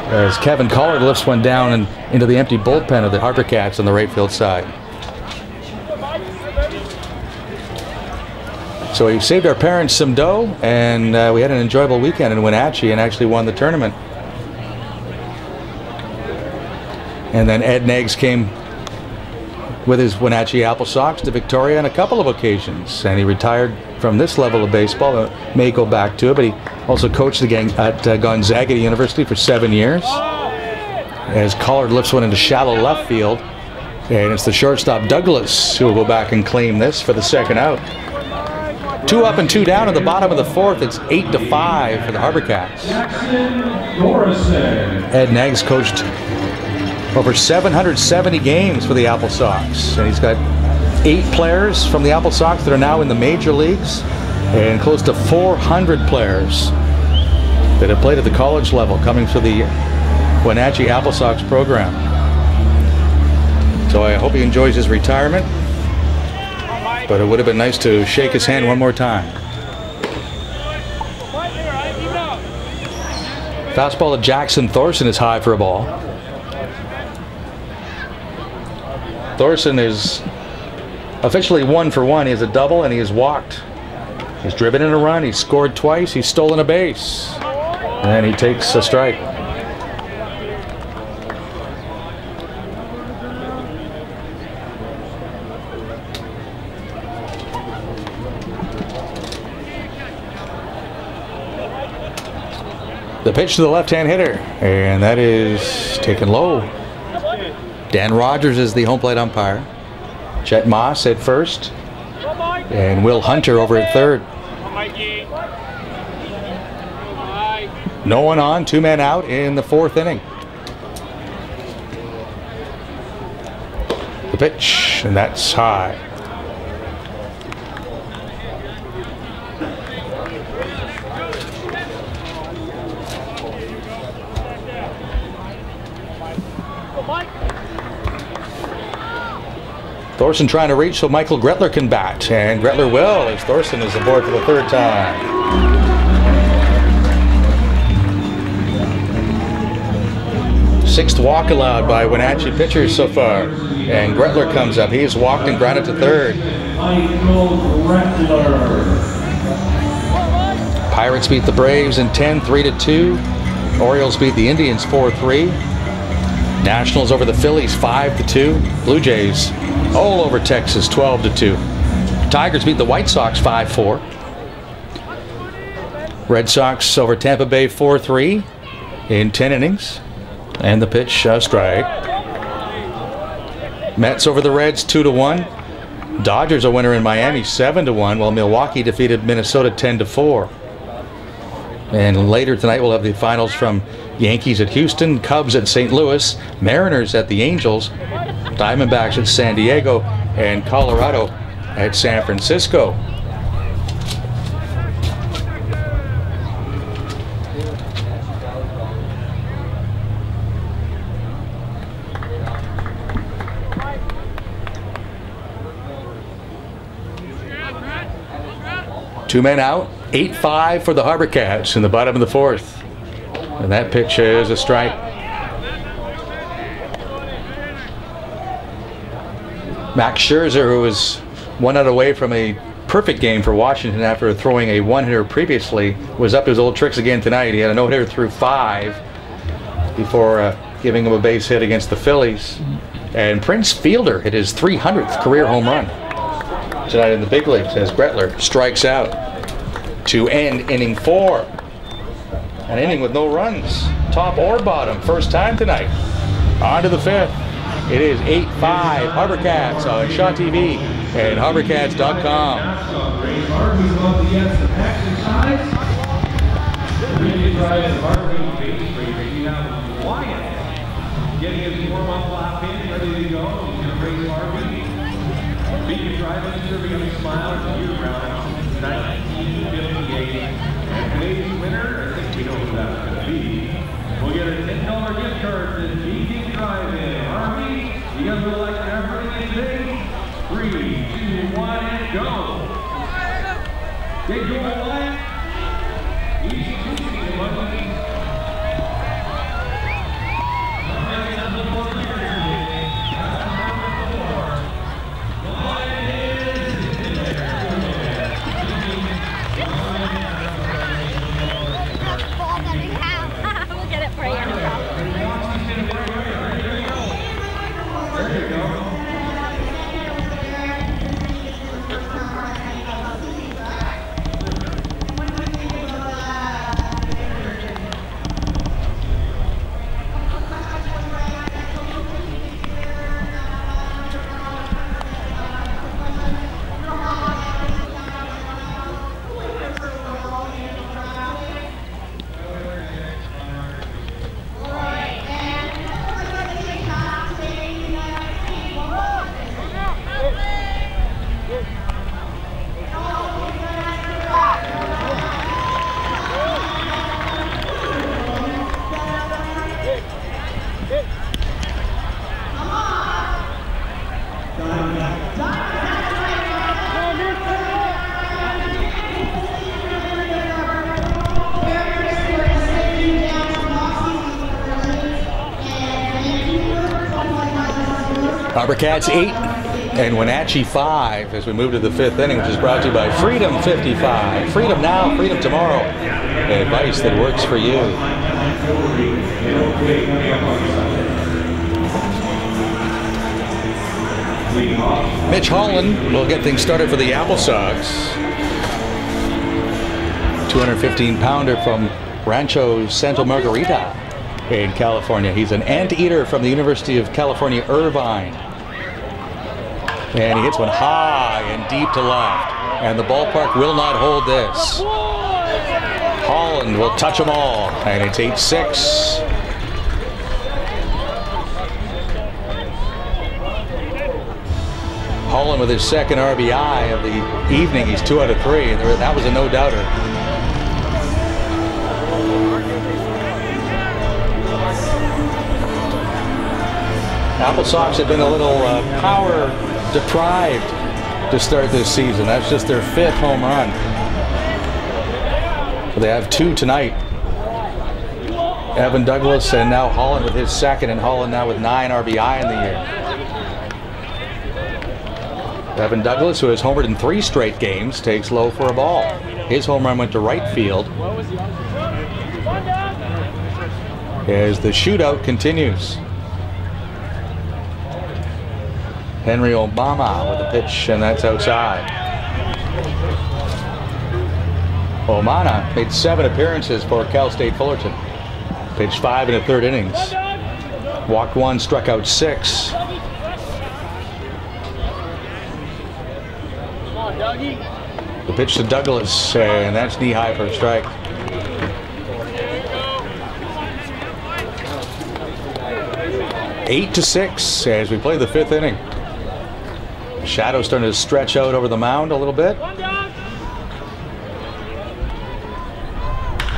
[SPEAKER 3] As Kevin Collard lifts one down and into the empty bullpen of the HarbourCats on the right field side. So we saved our parents some dough, and we had an enjoyable weekend in Wenatchee and actually won the tournament. And then Ed Nags came with his Wenatchee Applesox to Victoria on a couple of occasions, and he retired from this level of baseball. May go back to it, but he also coached the gang at Gonzaga University for 7 years. As Collard lifts one into shallow left field, and it's the shortstop Douglas who will go back and claim this for the second out. 2 up and 2 down at the bottom of the 4th. It's 8-5 for the HarbourCats. Ed Nags coached over 770 games for the Applesox, and he's got 8 players from the Applesox that are now in the major leagues, and close to 400 players that have played at the college level coming through the Wenatchee Applesox program. So I hope he enjoys his retirement, but it would have been nice to shake his hand one more time. Fastball to Jackson Thorson is high for a ball. Thorson is officially 1 for 1. He has a double and he has walked. He's driven in a run, he's scored twice, he's stolen a base. And he takes a strike. The pitch to the left-hand hitter, and that is taken low. Dan Rogers is the home plate umpire. Chet Moss at first, and Will Hunter over at third. No one on, 2 men out in the 4th inning. The pitch, and that's high. Thorson trying to reach so Michael Gretler can bat, and Gretler will, as Thorson is aboard for the 3rd time. 6th walk allowed by Wenatchee pitchers so far. And Gretler comes up. He's walked and grounded to 3rd. Pirates beat the Braves in 10, 3-2. Orioles beat the Indians 4-3. Nationals over the Phillies 5-2. Blue Jays all over Texas 12-2. Tigers beat the White Sox 5-4. Red Sox over Tampa Bay 4-3 in 10 innings. And the pitch, strike. Mets over the Reds 2-1. Dodgers a winner in Miami 7-1, while Milwaukee defeated Minnesota 10-4. And later tonight we'll have the finals from Yankees at Houston, Cubs at St. Louis, Mariners at the Angels, Diamondbacks at San Diego, and Colorado at San Francisco. Two men out, 8-5 for the HarbourCats in the bottom of the 4th. And that pitch is a strike. Max Scherzer, who was 1 out away from a perfect game for Washington after throwing a 1-hitter previously, was up to his old tricks again tonight. He had a no-hitter through 5 before giving him a base hit against the Phillies. And Prince Fielder hit his 300th career home run tonight in the big leagues as Gretler strikes out to end inning 4. An inning with no runs, top or bottom, first time tonight. On to the 5th. It is 8-5 HarbourCats on Shaw TV and HarbourCats.com.
[SPEAKER 4] Getting his warm-up lap in, ready to go. He's going to bring Harvey. Beacon driving, serving him smiles year-round. 1958. And today's winner, I think we know who that's going to be. We'll get a $10 gift card to Beacon Drive-In. Harvey, you guys would like to have everything today? 3, 2, 1, and go. Get going, Wyatt. Easy, money.
[SPEAKER 2] We'll get it for you.
[SPEAKER 4] There you go.
[SPEAKER 3] HarbourCats 8 and Wenatchee 5 as we move to the 5th inning, which is brought to you by Freedom 55. Freedom now, freedom tomorrow. Advice that works for you. Mitch Holland will get things started for the Applesox. 215-pounder from Rancho Santa Margarita in California. He's an anteater from the University of California, Irvine. And he hits one high and deep to left. And the ballpark will not hold this. Holland will touch them all. And it's 8-6. Holland with his second RBI of the evening. He's 2 out of 3. And that was a no-doubter. Applesox have been a little power deprived to start this season. That's just their 5th home run. So they have 2 tonight. Evan Douglas and now Holland with his second, and Holland now with 9 RBI in the year. Evan Douglas, who has homered in 3 straight games, takes low for a ball. His home run went to right field as the shootout continues. Henry Obama with a pitch, and that's outside. Omana made 7 appearances for Cal State Fullerton. Pitched 5 in the 3rd innings. Walked 1, struck out 6. The pitch to Douglas, and that's knee high for a strike. Eight to 6 as we play the 5th inning. Shadow's starting to stretch out over the mound a little bit.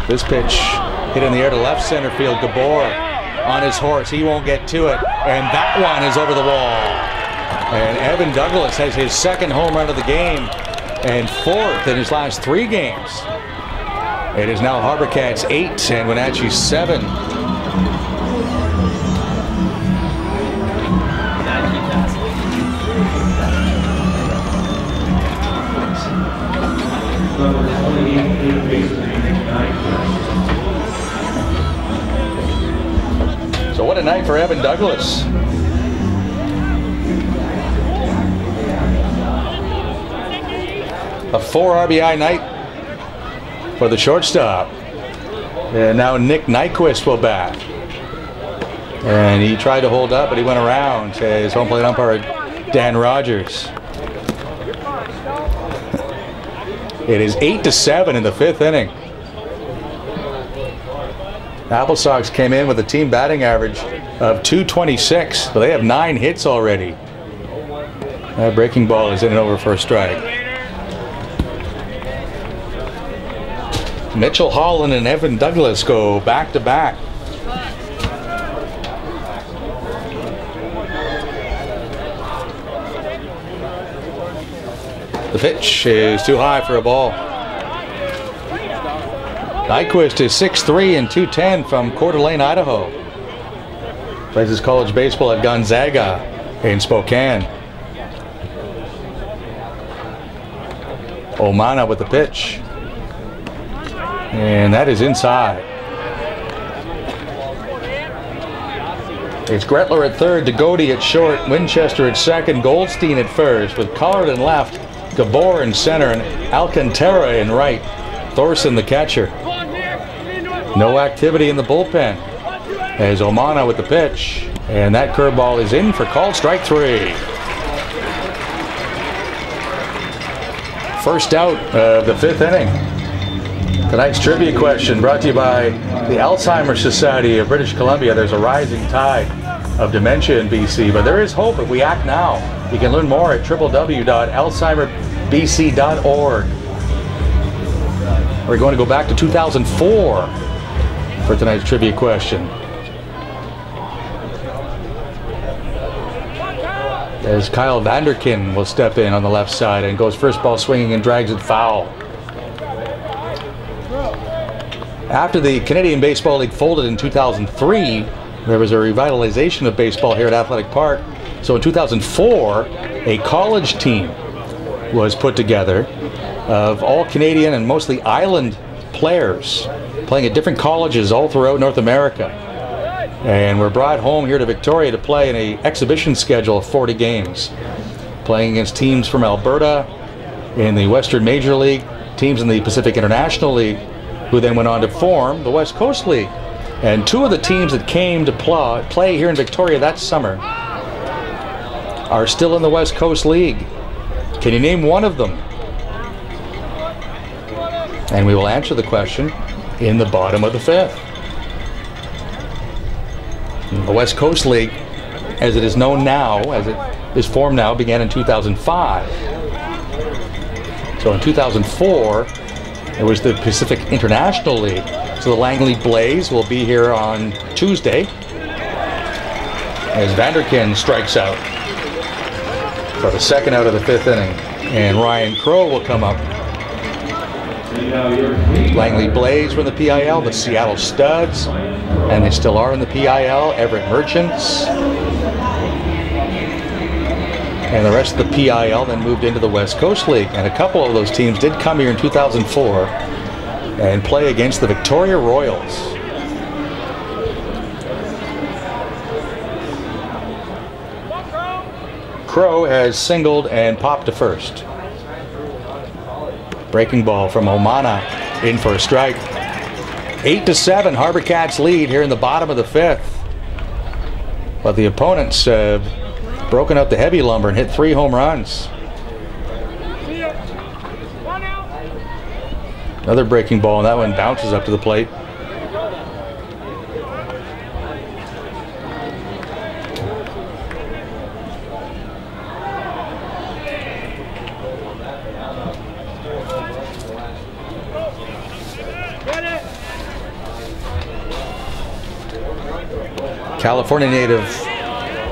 [SPEAKER 3] This pitch hit in the air to left center field. Gabor on his horse. He won't get to it. And that one is over the wall. And Evan Douglas has his 2nd home run of the game and 4th in his last 3 games. It is now HarbourCats 8 and Wenatchee 7. So what a night for Evan Douglas. A 4 RBI night for the shortstop. And now Nick Nyquist will bat. And he tried to hold up, but he went around. His home plate umpire, Dan Rogers. It is 8 to 7 in the 5th inning. Applesox came in with a team batting average of .226, but they have 9 hits already. That breaking ball is in and over for a strike. Mitchell Holland and Evan Douglas go back to back. The pitch is too high for a ball. Nyquist is 6'3" and 210 from Coeur d'Alene, Idaho. Plays his college baseball at Gonzaga in Spokane. Omana with the pitch. And that is inside. It's Gretler at 3rd, DeGote at short, Winchester at 2nd, Goldstein at 1st, with Collard in left, Gabor in center, and Alcantara in right. Thorson the catcher. No activity in the bullpen as Omana with the pitch, and that curveball is in for called strike 3. First out of the 5th inning. Tonight's trivia question brought to you by the Alzheimer's Society of British Columbia. There's a rising tide of dementia in BC, but there is hope if we act now. You can learn more at www.alzheimerbc.org. We're going to go back to 2004 for tonight's trivia question. As Kyle Vanderkin will step in on the left side and goes first ball swinging and drags it foul. After the Canadian Baseball League folded in 2003, there was a revitalization of baseball here at Athletic Park. So in 2004, a college team was put together of all Canadian and mostly island players playing at different colleges all throughout North America. And were brought home here to Victoria to play in an exhibition schedule of 40 games. Playing against teams from Alberta in the Western Major League, teams in the Pacific International League, who then went on to form the West Coast League. And 2 of the teams that came to play here in Victoria that summer are still in the West Coast League. Can you name one of them? And we will answer the question in the bottom of the 5th. The West Coast League, as it is known now, as it is formed now, began in 2005. So in 2004, it was the Pacific International League. So the Langley Blaze will be here on Tuesday as Vanderkin strikes out for the 2nd out of the 5th inning. And Ryan Crowe will come up Langley Blaze were in the PIL, the Seattle Studs, and they still are in the PIL, Everett Merchants. And the rest of the PIL then moved into the West Coast League. And a couple of those teams did come here in 2004 and play against the Victoria Royals. Crow has singled and popped to first. Breaking ball from Omana in for a strike. 8-7, HarbourCats lead here in the bottom of the fifth. But the opponents have broken up the heavy lumber and hit 3 home runs. Another breaking ball, and that one bounces up to the plate. California native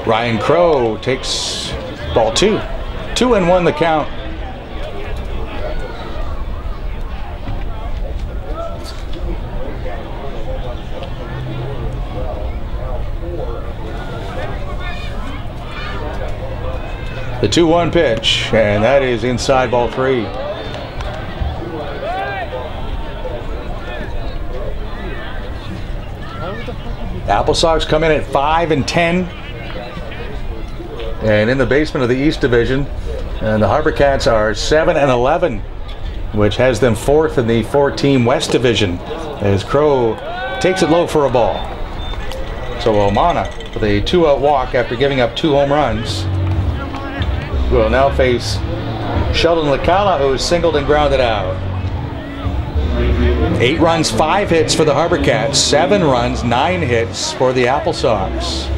[SPEAKER 3] Ryan Crow takes ball 2. 2-1 the count. The 2-1 pitch, and that is inside, ball 3. Applesox come in at 5-10, and in the basement of the East Division, and the HarbourCats are 7-11, which has them 4th in the 4-team West Division, as Crow takes it low for a ball. So Omana, with a 2-out walk after giving up 2 home runs, will now face Sheldon Licala, who is singled and grounded out. 8 runs, 5 hits for the HarbourCats, 7 runs, 9 hits for the Applesox.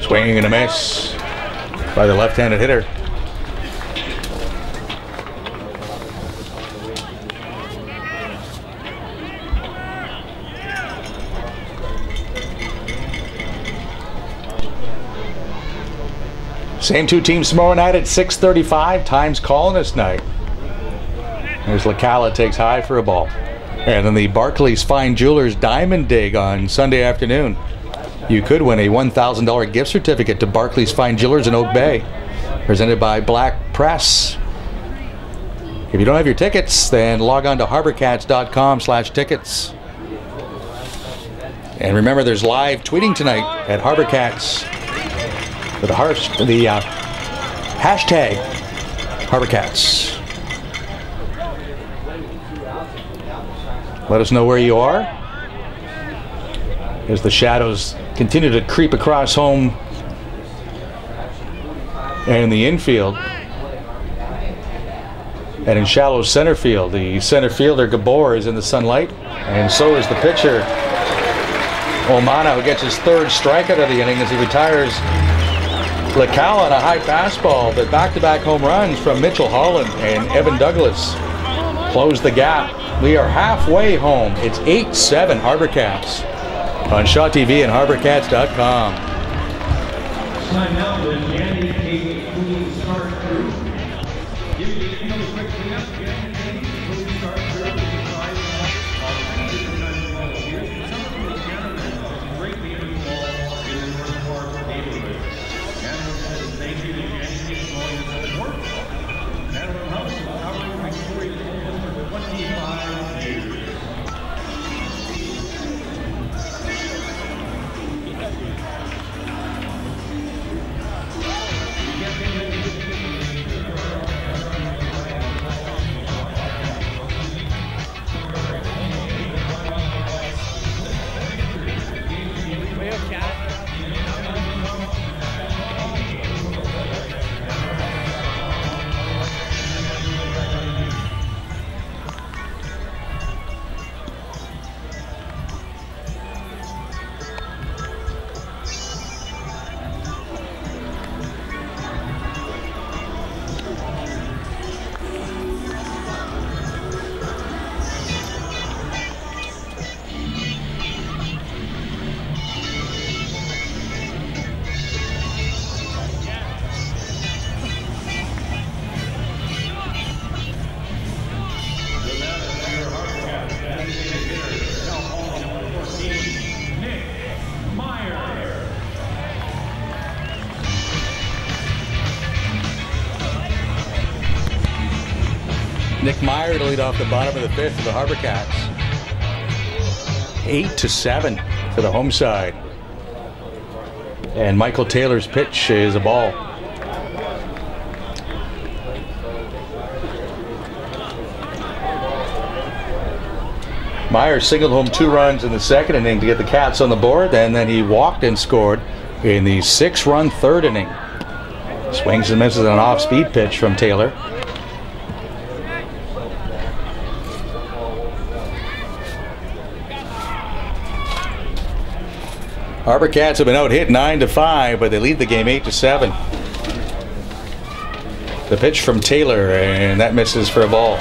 [SPEAKER 3] Swinging and a miss by the left-handed hitter. Same 2 teams tomorrow night at 6:35. Time's calling us night. There's Licala, takes high for a ball. And then the Barclays Fine Jewelers Diamond Dig on Sunday afternoon. You could win a $1,000 gift certificate to Barclays Fine Jewelers in Oak Bay, presented by Black Press. If you don't have your tickets, then log on to HarbourCats.com/tickets. And remember, there's live tweeting tonight at HarbourCats with the hashtag HarbourCats. Let us know where you are as the shadows continue to creep across home and the infield. And in shallow center field, the center fielder Gabor is in the sunlight, and so is the pitcher Omana, who gets his 3rd strikeout of the inning as he retires Licala on a high fastball. But back-to-back home runs from Mitchell Holland and Evan Douglas close the gap. We are halfway home. It's 8-7 HarbourCats on Shaw TV and HarbourCats.com.
[SPEAKER 4] Sign out the Yanni Cake Clean Start Crew. Give me a quick cleanup. Yanni Cake Clean Start Crew is designed on 59 years. Some of the Canada is a great game of ball in the North Park neighborhood. Canada says thank you to Yanni Cake for all your support. Canada House is powering Victoria's homeless for 25 years.
[SPEAKER 3] Nick Meyer to lead off the bottom of the fifth for the HarbourCats. 8-7 for the home side. And Michael Taylor's pitch is a ball. Meyer singled home 2 runs in the second inning to get the Cats on the board, and then he walked and scored in the 6-run third inning. Swings and misses on an off-speed pitch from Taylor. HarbourCats have been out hit 9-5, but they lead the game 8-7. The pitch from Taylor, and that misses for a ball.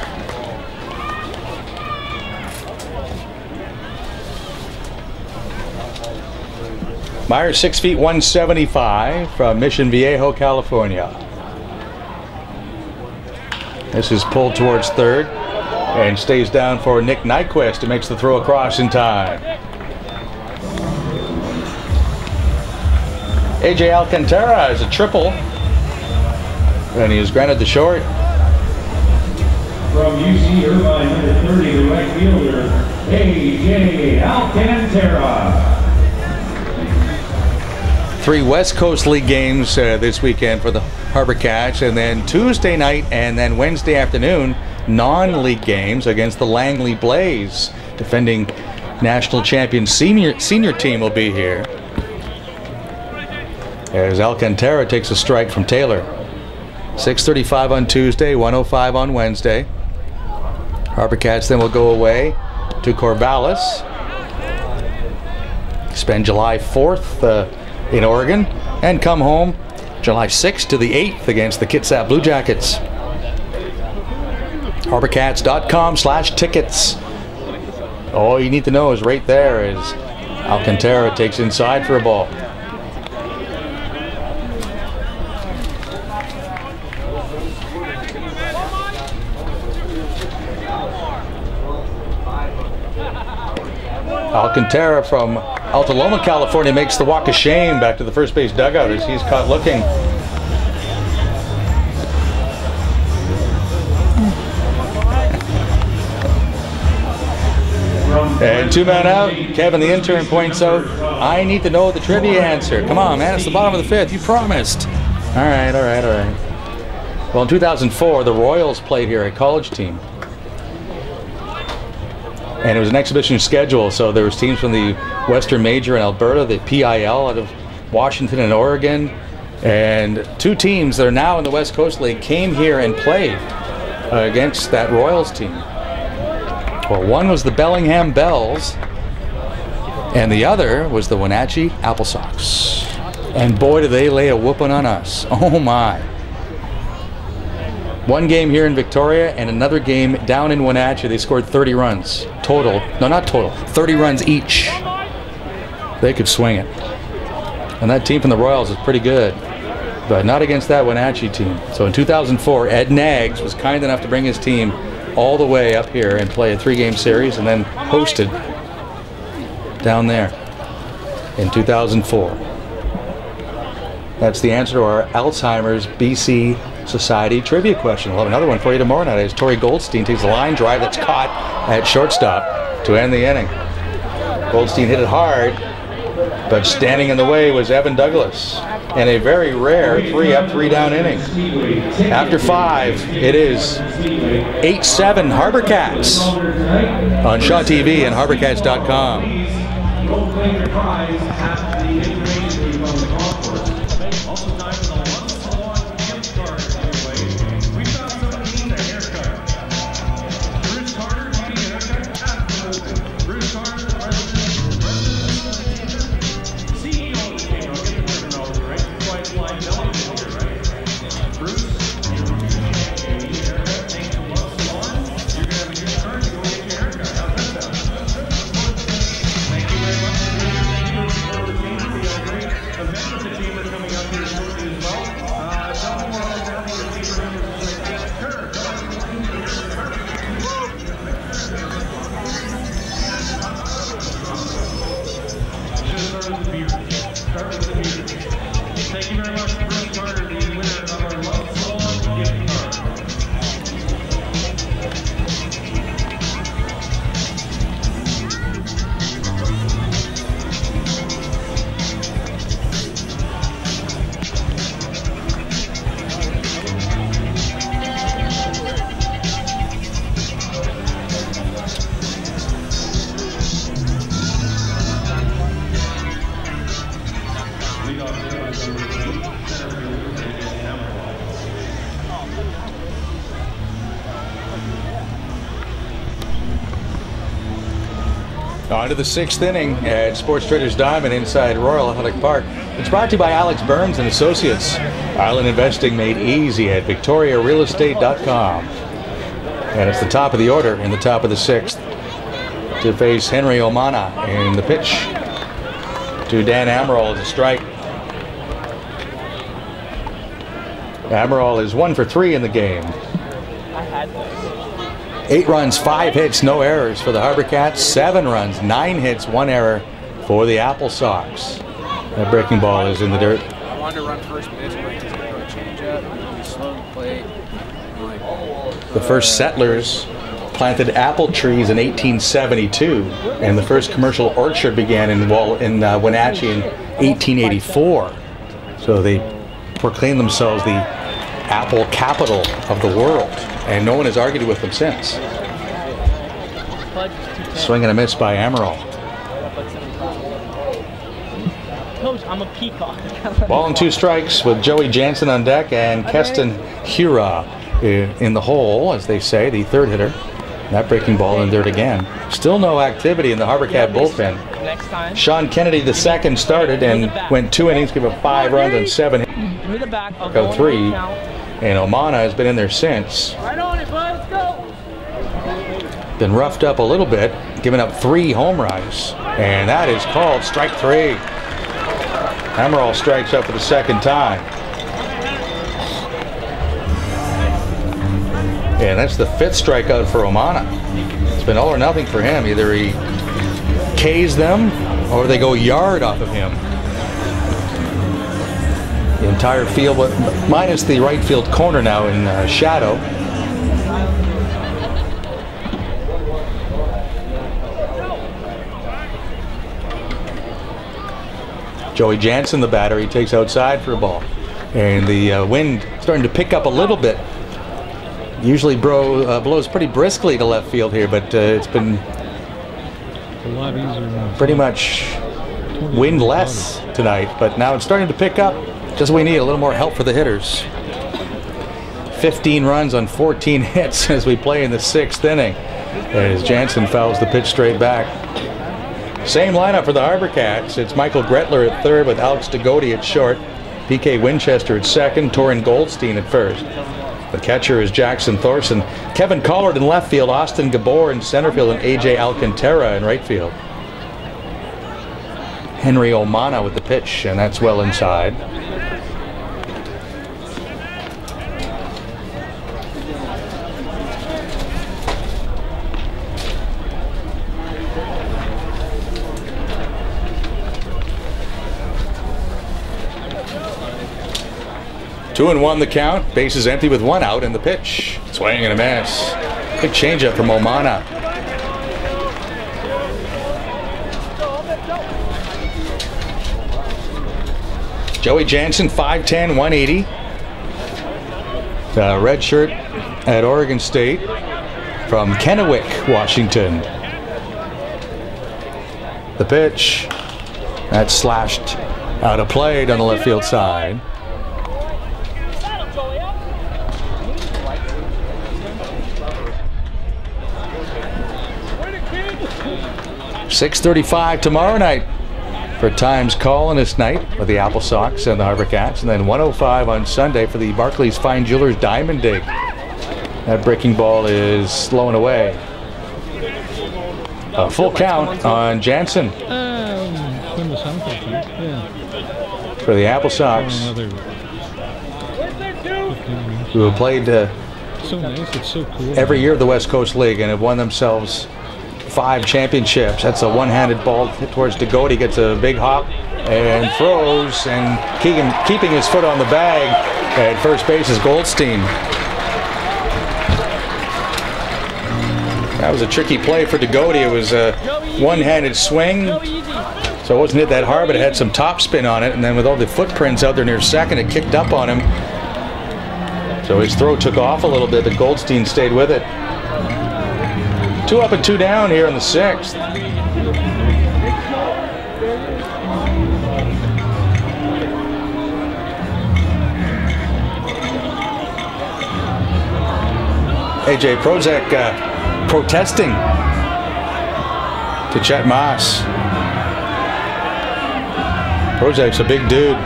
[SPEAKER 3] Meyer 6 feet 175 from Mission Viejo, California. This is pulled towards third and stays down for Nick Nyquist, who makes the throw across in time. AJ Alcantara is a triple, and he is granted the short.
[SPEAKER 4] From UC Irvine, number 30, the right fielder, AJ Alcantara.
[SPEAKER 3] 3 West Coast League games this weekend for the HarbourCats, and then Tuesday night and then Wednesday afternoon non-league games against the Langley Blaze. Defending national champion senior team will be here, as Alcantara takes a strike from Taylor. 6:35 on Tuesday, 1:05 on Wednesday. HarbourCats then will go away to Corvallis, spend July 4th in Oregon, and come home July 6th to the 8th against the Kitsap Blue Jackets. HarbourCats.com/tickets. All you need to know is right there as Alcantara takes inside for a ball. Alcantara from Alta Loma, California makes the walk of shame back to the first base dugout as he's caught looking. And 2 men out. Kevin, the intern, points out, I need to know the trivia answer. Come on, man, it's the bottom of the fifth. You promised. All right. Well, in 2004, the Royals played here, a college team. And it was an exhibition schedule, so there was teams from the Western Major in Alberta, the PIL out of Washington and Oregon, and 2 teams that are now in the West Coast League came here and played against that Royals team. Well, one was the Bellingham Bells, and the other was the Wenatchee Applesox. And boy, did they lay a whooping on us. Oh my. One game here in Victoria and another game down in Wenatchee. They scored 30 runs total. No, not total. 30 runs each. They could swing it. And that team from the Royals is pretty good, but not against that Wenatchee team. So in 2004, Ed Naggs was kind enough to bring his team all the way up here and play a 3-game series, and then hosted down there in 2004. That's the answer to our Alzheimer's BC Society trivia question. We'll have another one for you tomorrow night as Tori Goldstein takes a line drive that's caught at shortstop to end the inning. Goldstein hit it hard, but standing in the way was Evan Douglas in a very rare 3-up, 3-down inning. After 5, it is 8-7 HarbourCats on Shaw TV and HarbourCats.com. On to the 6th inning at Sports Traders Diamond inside Royal Athletic Park. It's brought to you by Alex Burns and Associates. Island investing made easy at victoriarealestate.com. And it's the top of the order in the top of the 6th to face Henry Omana in the pitch to Dan Amaral as a strike. Amaral is 1 for 3 in the game. 8 runs, 5 hits, no errors for the HarbourCats. 7 runs, 9 hits, 1 error for the Applesox. That breaking ball is in the dirt.
[SPEAKER 5] I wanted to run first pitch, but he's going to change up. Slow play.
[SPEAKER 3] The first settlers planted apple trees in 1872, and the first commercial orchard began in Wenatchee in 1884. So they proclaimed themselves the apple capital of the world, and no one has argued with them since. Swing and a miss by Amaral.
[SPEAKER 1] Coach, I'm a peacock.
[SPEAKER 3] Ball and 2 strikes with Joey Jansen on deck and Keston Hura in the hole, as they say, the 3rd hitter. That breaking ball in dirt again. Still no activity in the HarbourCat bullpen.
[SPEAKER 1] Next time.
[SPEAKER 3] Sean Kennedy II started and went 2 innings, gave up 5 runs and 7 hits.
[SPEAKER 1] Give me the back. I'll
[SPEAKER 3] Go 3.
[SPEAKER 1] Count.
[SPEAKER 3] And Omana has been in there since.
[SPEAKER 1] Right on it, bud. Let's go.
[SPEAKER 3] Been roughed up a little bit, giving up 3 home runs. And that is called strike 3. Amaral strikes up for the 2nd time. And that's the 5th strikeout for Omana. It's been all or nothing for him. Either he K's them or they go yard off of him. The entire field, but minus the right field corner now in shadow. Joey Jansen, the batter, he takes outside for a ball. And the wind starting to pick up a little bit. Usually blows pretty briskly to left field here, but it's been
[SPEAKER 6] a lot easier
[SPEAKER 3] pretty much windless tonight. But now it's starting to pick up. Just we need a little more help for the hitters. 15 runs on 14 hits as we play in the 6th inning, as Jansen fouls the pitch straight back. Same lineup for the HarbourCats. It's Michael Gretler at 3rd with Alex DeGote at short, PK Winchester at 2nd, Torin Goldstein at 1st. The catcher is Jackson Thorson. Kevin Collard in left field, Austin Gabor in center field, and AJ Alcantara in right field. Henry Omana with the pitch, and that's well inside. Two and 1 the count. Bases empty with 1 out, and the pitch. Swing and a miss. Big changeup from Omana. Joey Jansen, 5'10", 180. Red shirt at Oregon State from Kennewick, Washington. The pitch. That's slashed out of play down the left field side. 6:35 tomorrow night for Times Colonist night with the Applesox and the HarbourCats, and then 1:05 on Sunday for the Barclays Fine Jewelers Diamond Dig. That breaking ball is slowing away. A full count on Jansen for the Applesox, who have played every year of the West Coast League and have won themselves 5 championships. That's a one-handed ball towards DeGote. Gets a big hop and throws, and keeping his foot on the bag at first base is Goldstein. That was a tricky play for DeGote. It was a one-handed swing, so it wasn't hit that hard, but it had some top spin on it, and then with all the footprints out there near second, it kicked up on him. So his throw took off a little bit, but Goldstein stayed with it. 2 up and 2 down here in the 6th. AJ Prozac protesting to Chet Moss. Prozac's a big dude.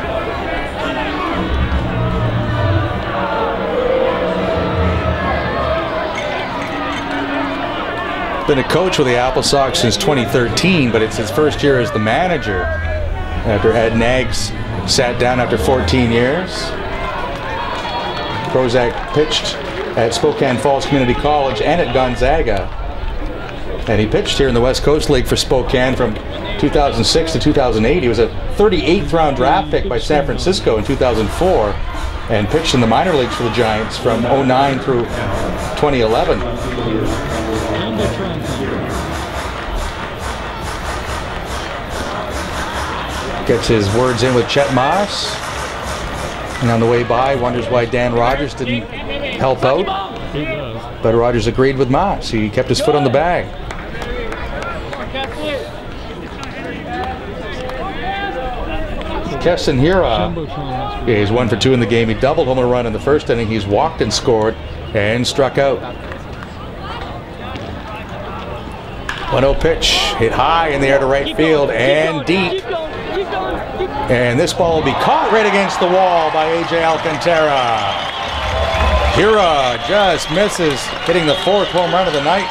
[SPEAKER 3] Been a coach with the Applesox since 2013, but it's his first year as the manager after Ed Nags sat down after 14 years. Prozac pitched at Spokane Falls Community College and at Gonzaga. And he pitched here in the West Coast League for Spokane from 2006 to 2008. He was a 38th round draft pick by San Francisco in 2004 and pitched in the minor leagues for the Giants from 09 through 2011. Gets his words in with Chet Moss. And on the way by, wonders why Dan Rogers didn't help out. But Rogers agreed with Moss. He kept his foot on the bag. Keston Hira is 1 for 2 in the game. He doubled home run in the first inning. He's walked and scored and struck out. 1-0 pitch, hit high in the air to right field and deep. And this ball will be caught right against the wall by A.J. Alcantara. Hira just misses, hitting the 4th home run of the night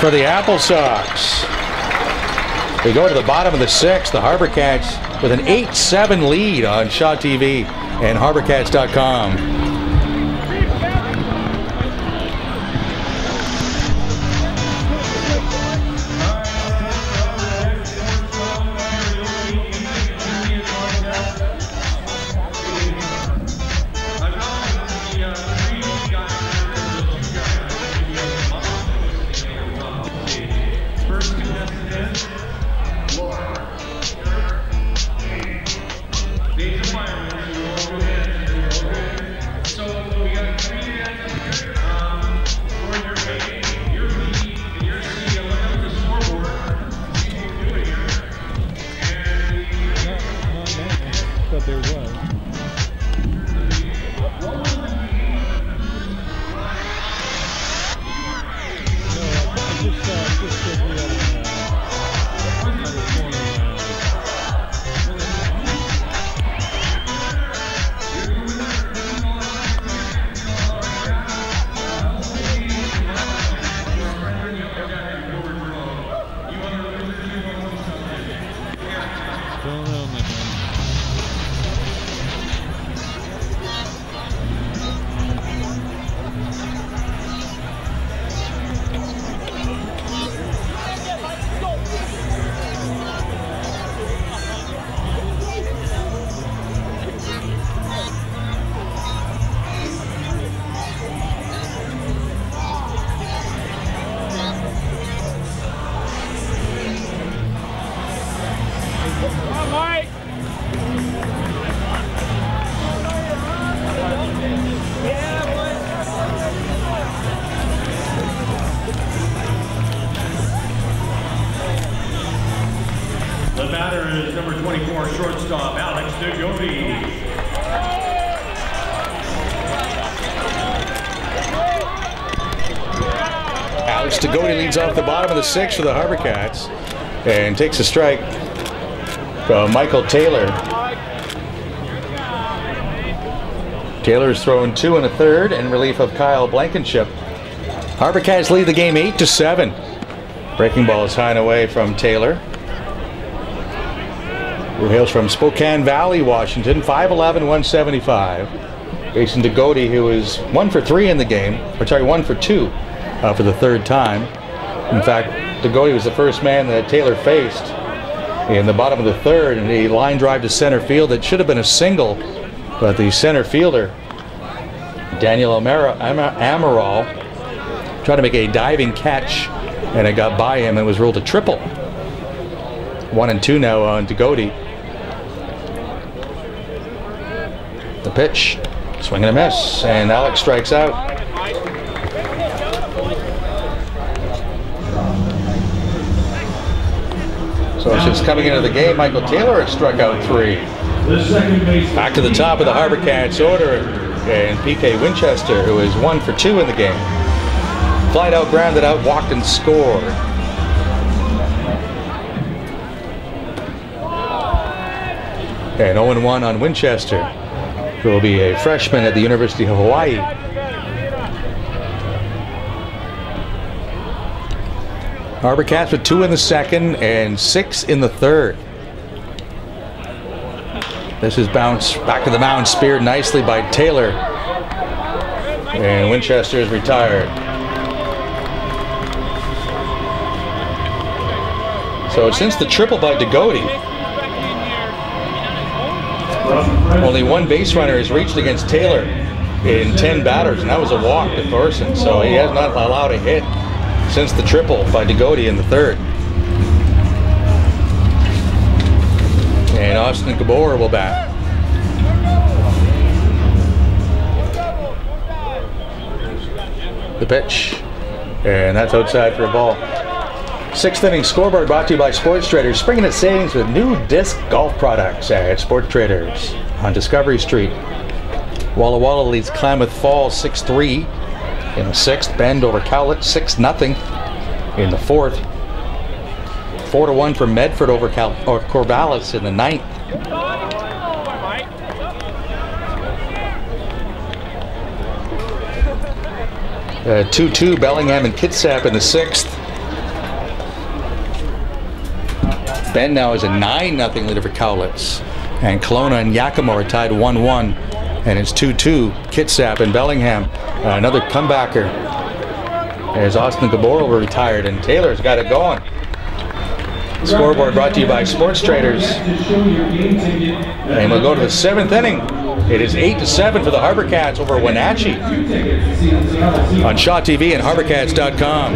[SPEAKER 3] for the Applesox. They go to the bottom of the 6th. The HarbourCats with an 8-7 lead on Shaw TV and HarbourCats.com.
[SPEAKER 4] The batter is number 24, shortstop, Alex DeGote.
[SPEAKER 3] Alex DeGote leads off the bottom of the 6th for the HarbourCats and takes a strike from Michael Taylor. Taylor's thrown 2 1/3 in relief of Kyle Blankenship. HarbourCats lead the game 8-7. Breaking ball is high and away from Taylor, who hails from Spokane Valley, Washington, 5'11", 175. Facing DeGote, who is 1 for 3 in the game, or sorry, 1 for 2 for the 3rd time. In fact, DeGote was the first man that Taylor faced in the bottom of the 3rd, and a line drive to center field that should have been a single, but the center fielder, Daniel Amaral, tried to make a diving catch, and it got by him and was ruled a triple. 1-2 now on DeGote. The pitch, swing and a miss, and Alex strikes out. So since coming into the game, Michael Taylor has struck out 3. Back to the top of the HarbourCats order, and PK Winchester, who is 1 for 2 in the game. Flied out, grounded out, walked and scored. And 0-1 on Winchester, who will be a freshman at the University of Hawaii. HarbourCats with 2 in the second and 6 in the third. This is bounced back to the mound, speared nicely by Taylor. And Winchester is retired. So since the triple by Degody, only 1 base runner has reached against Taylor in 10 batters, and that was a walk to Thorson. So he has not allowed a hit since the triple by Degody in the third. And Austin Gabor will bat. The pitch, and that's outside for a ball. 6th inning scoreboard brought to you by Sports Traders. Springing its savings with new disc golf products at Sports Traders on Discovery Street. Walla Walla leads Klamath Falls 6-3 in the 6th. Bend over Cowlitz 6-0 in the 4th. 4-1 for Medford over Corvallis in the 9th. 2-2 Bellingham and Kitsap in the 6th. Bend now is a 9-0 leader for Cowlitz. And Kelowna and Yakima are tied 1-1. And it's 2-2 Kitsap and Bellingham. Another comebacker as Austin Gabor will retired, and Taylor's got it going. Scoreboard brought to you by Sports Traders. And we'll go to the 7th inning. It is 8-7 for the HarbourCats over Wenatchee on Shaw TV and HarbourCats.com.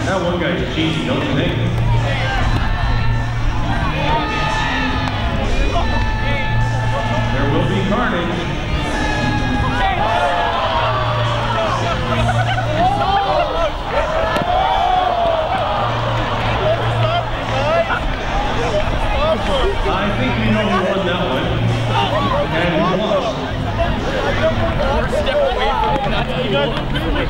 [SPEAKER 4] That one guy's cheesy, don't you think? There will be carnage. I think we know who won that one. And who lost.
[SPEAKER 1] We're a step away from Wenatchee. Okay.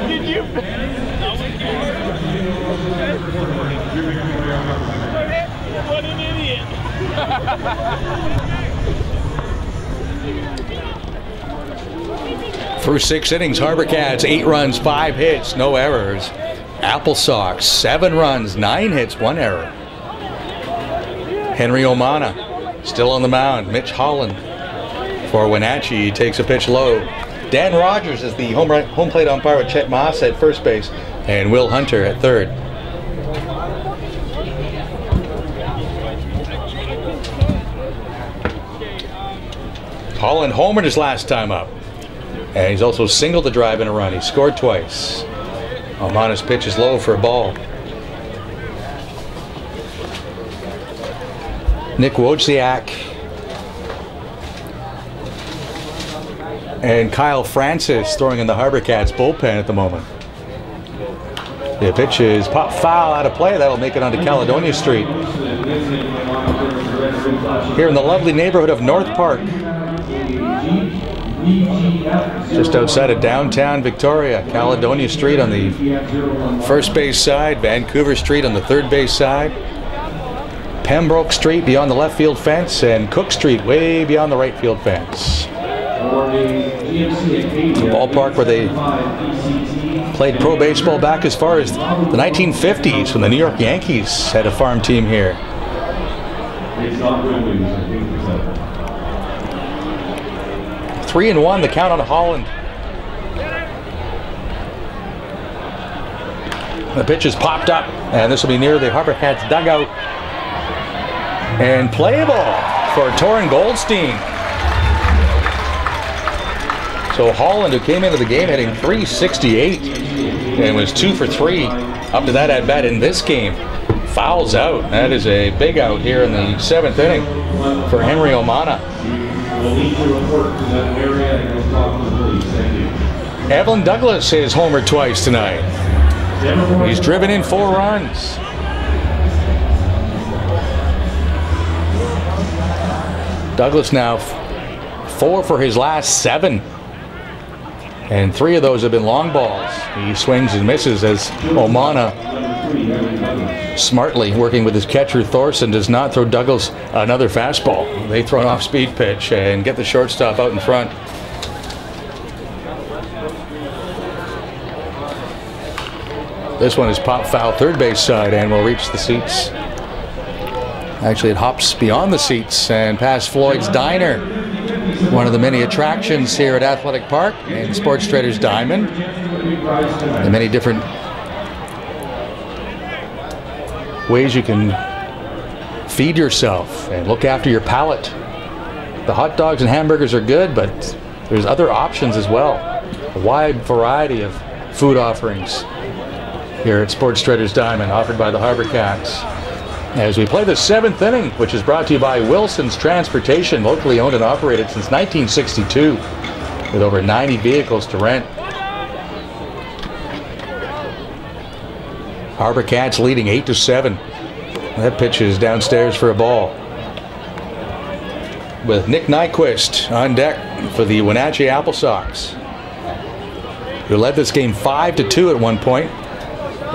[SPEAKER 1] Did you? What an idiot.
[SPEAKER 3] Through 6 innings, HarbourCats 8 runs, 5 hits, no errors. Applesox 7 runs, 9 hits, 1 error. Henry Omana still on the mound. Mitch Holland for Wenatchee. He takes a pitch low. Dan Rogers is the home plate umpire with Chet Moss at first base and Will Hunter at third. Holland homered his last time up. And he's also singled the drive in a run. He scored twice. Omana's pitch is low for a ball. Nick Wojciak and Kyle Francis throwing in the HarbourCats bullpen at the moment. The pitch is pop foul out of play. That'll make it onto Caledonia Street. Here in the lovely neighborhood of North Park, just outside of downtown Victoria. Caledonia Street on the first base side, Vancouver Street on the third base side, Pembroke Street beyond the left field fence, and Cook Street way beyond the right field fence. The ballpark where they played pro baseball back as far as the 1950s when the New York Yankees had a farm team here. 3-1 the count on Holland. The pitch is popped up, and this will be near the HarbourCats dugout. And playable for Torrin Goldstein. So Holland, who came into the game hitting .368 and was 2 for 3 up to that at bat in this game, fouls out. That is a big out here in the 7th inning for Henry Omana. Evelyn Douglas has homered twice tonight. He's driven in 4 runs. Douglas now 4 for his last 7. And 3 of those have been long balls. He swings and misses as Omana, smartly working with his catcher Thorson, does not throw Douglas another fastball. They throw an off-speed pitch and get the shortstop out in front. This one is pop foul third base side and will reach the seats. Actually, it hops beyond the seats and past Floyd's Diner, one of the many attractions here at Athletic Park and Sports Traders Diamond. The many different ways you can feed yourself and look after your palate. The hot dogs and hamburgers are good, but there's other options as well. A wide variety of food offerings here at Sports Traders Diamond, offered by the HarbourCats. As we play the 7th inning, which is brought to you by Wilson's Transportation, locally owned and operated since 1962, with over 90 vehicles to rent. HarbourCats leading 8-7. That pitch is downstairs for a ball. With Nick Nyquist on deck for the Wenatchee Applesox, who led this game 5-2 at one point,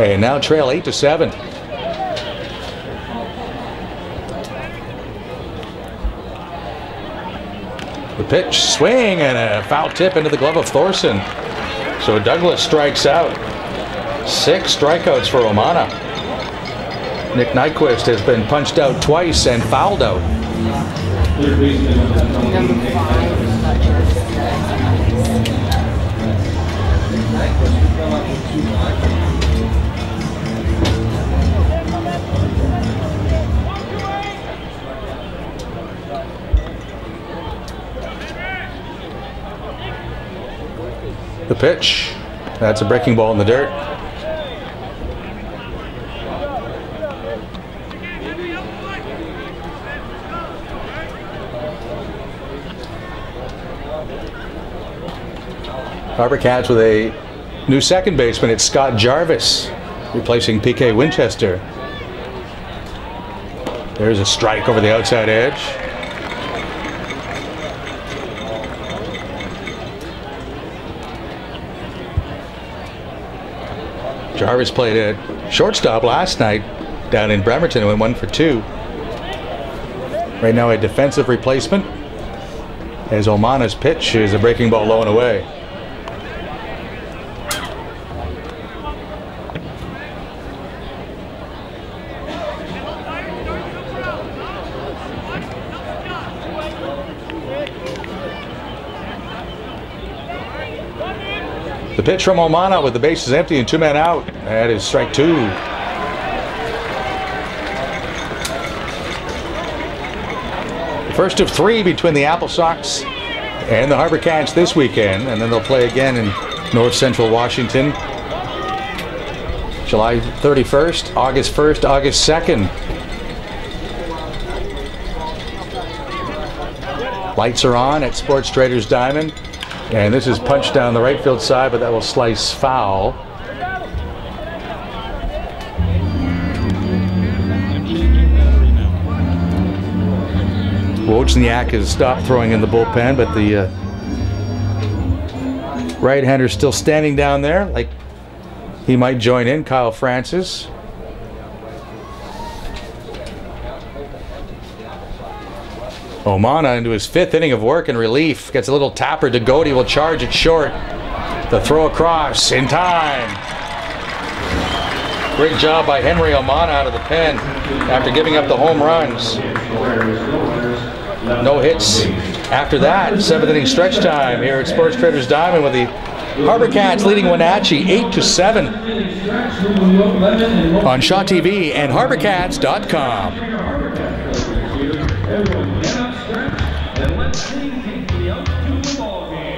[SPEAKER 3] and now trail 8-7. The pitch, swing, and a foul tip into the glove of Thorson. So Douglas strikes out. 6 strikeouts for Omana. Nick Nyquist has been punched out twice and fouled out. The pitch, that's a breaking ball in the dirt. HarbourCats with a new second baseman. It's Scott Jarvis replacing PK Winchester. There's a strike over the outside edge. Jarvis played at shortstop last night down in Bremerton and went 1 for 2. Right now a defensive replacement, as Omana's pitch is a breaking ball low and away. The pitch from Omana with the bases empty and 2 men out. That is strike 2. The first of 3 between the Applesox and the HarbourCats this weekend, and then they'll play again in North Central Washington July 31st, August 1st, August 2nd. Lights are on at Sports Traders Diamond. And this is punched down the right field side, but that will slice foul. Wojniak has stopped throwing in the bullpen, but the right-hander still standing down there, like he might join in, Kyle Francis. Omana into his 5th inning of work and relief. Gets a little tapper. Degodi will charge it short. The throw across in time. Great job by Henry Omana out of the pen after giving up the home runs. No hits after that. 7th inning stretch time here at Sports Traders Diamond with the HarbourCats leading Wenatchee 8-7 on Shaw TV and HarbourCats.com.
[SPEAKER 4] Everyone get up, stretch, and let's see take you out to the ball game.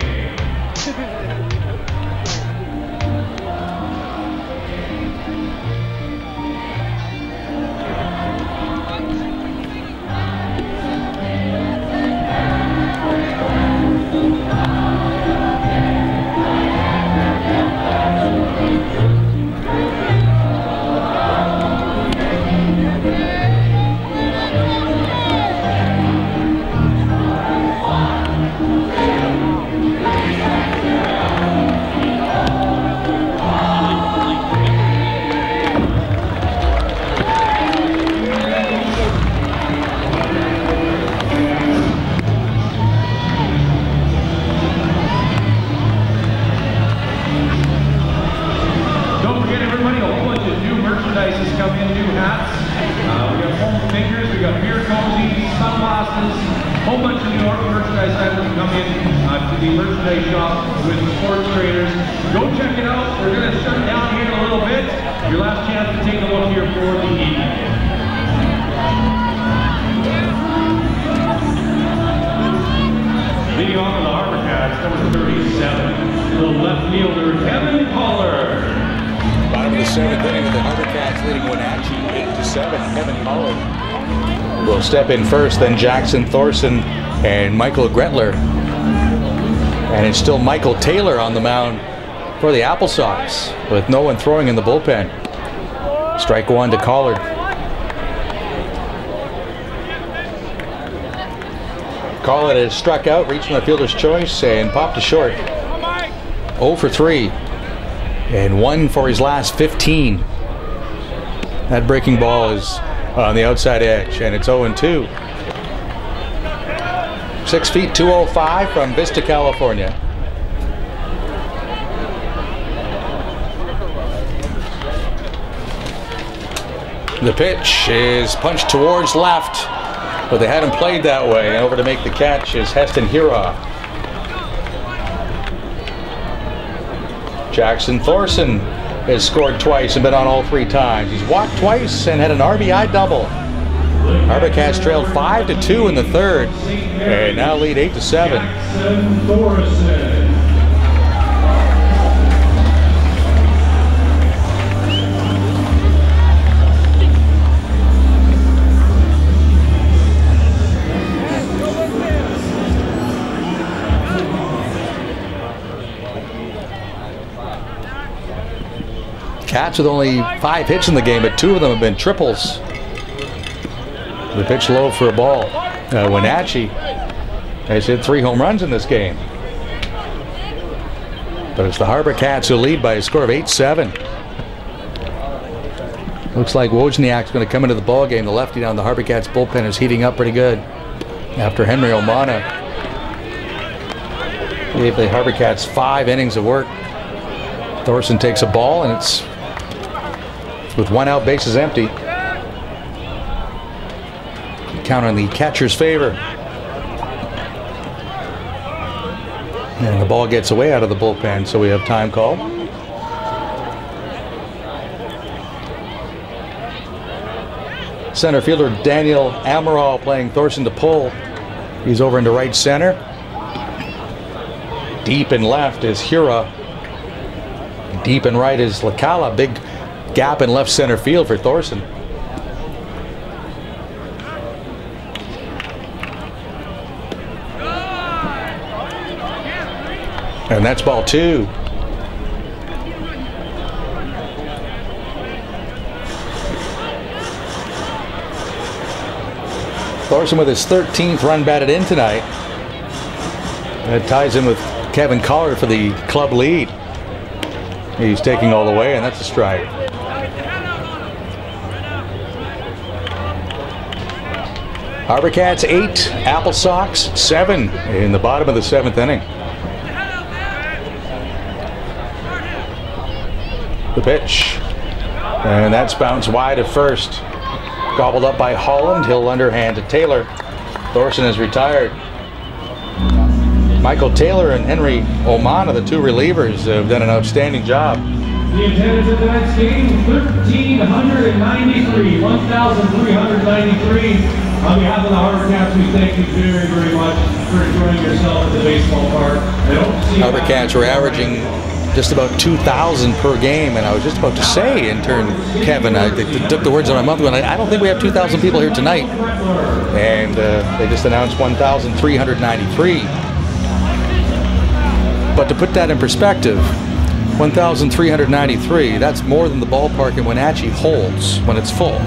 [SPEAKER 4] Whole bunch of new merchandise items come in to the merchandise shop with the sports traders. Go check it out. We're going to shut down here in a little bit. Your last chance to take a look here for the evening. Leading off with the HarbourCats, number 37, the left fielder, Kevin Pollard.
[SPEAKER 3] Bottom of the 7th inning with the HarbourCats leading Wenatchee 8-7. Kevin Pollard will step in first, then Jackson Thorson and Michael Gretler. And it's still Michael Taylor on the mound for the Applesox with no one throwing in the bullpen. Strike one to Collard. Collard has struck out, reaching the fielder's choice, and popped to short. 0 for 3. And 1 for his last 15. That breaking ball is on the outside edge, and it's 0-2. 6 feet 205 from Vista, California. The pitch is punched towards left, but they hadn't played that way. And over to make the catch is Heston Hira. Jackson Thorson has scored twice and been on all 3 times. He's walked twice and had an RBI double. HarbourCats trailed 5-2 in the 3rd and now lead 8-7. Cats with only 5 hits in the game, but 2 of them have been triples. The pitch low for a ball. Wenatchee has hit 3 home runs in this game. But it's the HarbourCats who lead by a score of 8-7. Looks like Wozniak's going to come into the ball game. The lefty down the HarbourCats bullpen is heating up pretty good after Henry Omana gave the HarbourCats 5 innings of work. Thorson takes a ball, and it's with 1 out, bases empty. Count on the catcher's favor. And the ball gets away out of the bullpen, so we have time called. Center fielder Daniel Amaral playing Thorson to pull. He's over into right center. Deep in left is Hira. Deep in right is Lacala. Big gap in left center field for Thorson. And that's ball 2. Thorson with his 13th run batted in tonight. That ties him with Kevin Collard for the club lead. He's taking all the way, and that's a strike. HarbourCats 8, Applesox 7 in the bottom of the 7th inning. The pitch, and that's bounced wide at first. Gobbled up by Holland. He'll underhand to Taylor. Thorson is retired. Michael Taylor and Henry Oman are the two relievers who have done an outstanding job.
[SPEAKER 4] The attendance at tonight's game, 1,393, 1,393. On behalf of the HarbourCats, we thank you very, very much for enjoying yourself at the baseball park.
[SPEAKER 3] HarbourCats were averaging just about 2,000 per game, and I was just about to say, in turn, Kevin, I took the words out of my mouth, when I don't think we have 2,000 people here tonight. And they just announced 1,393. But to put that in perspective, 1,393, that's more than the ballpark in Wenatchee holds when it's full.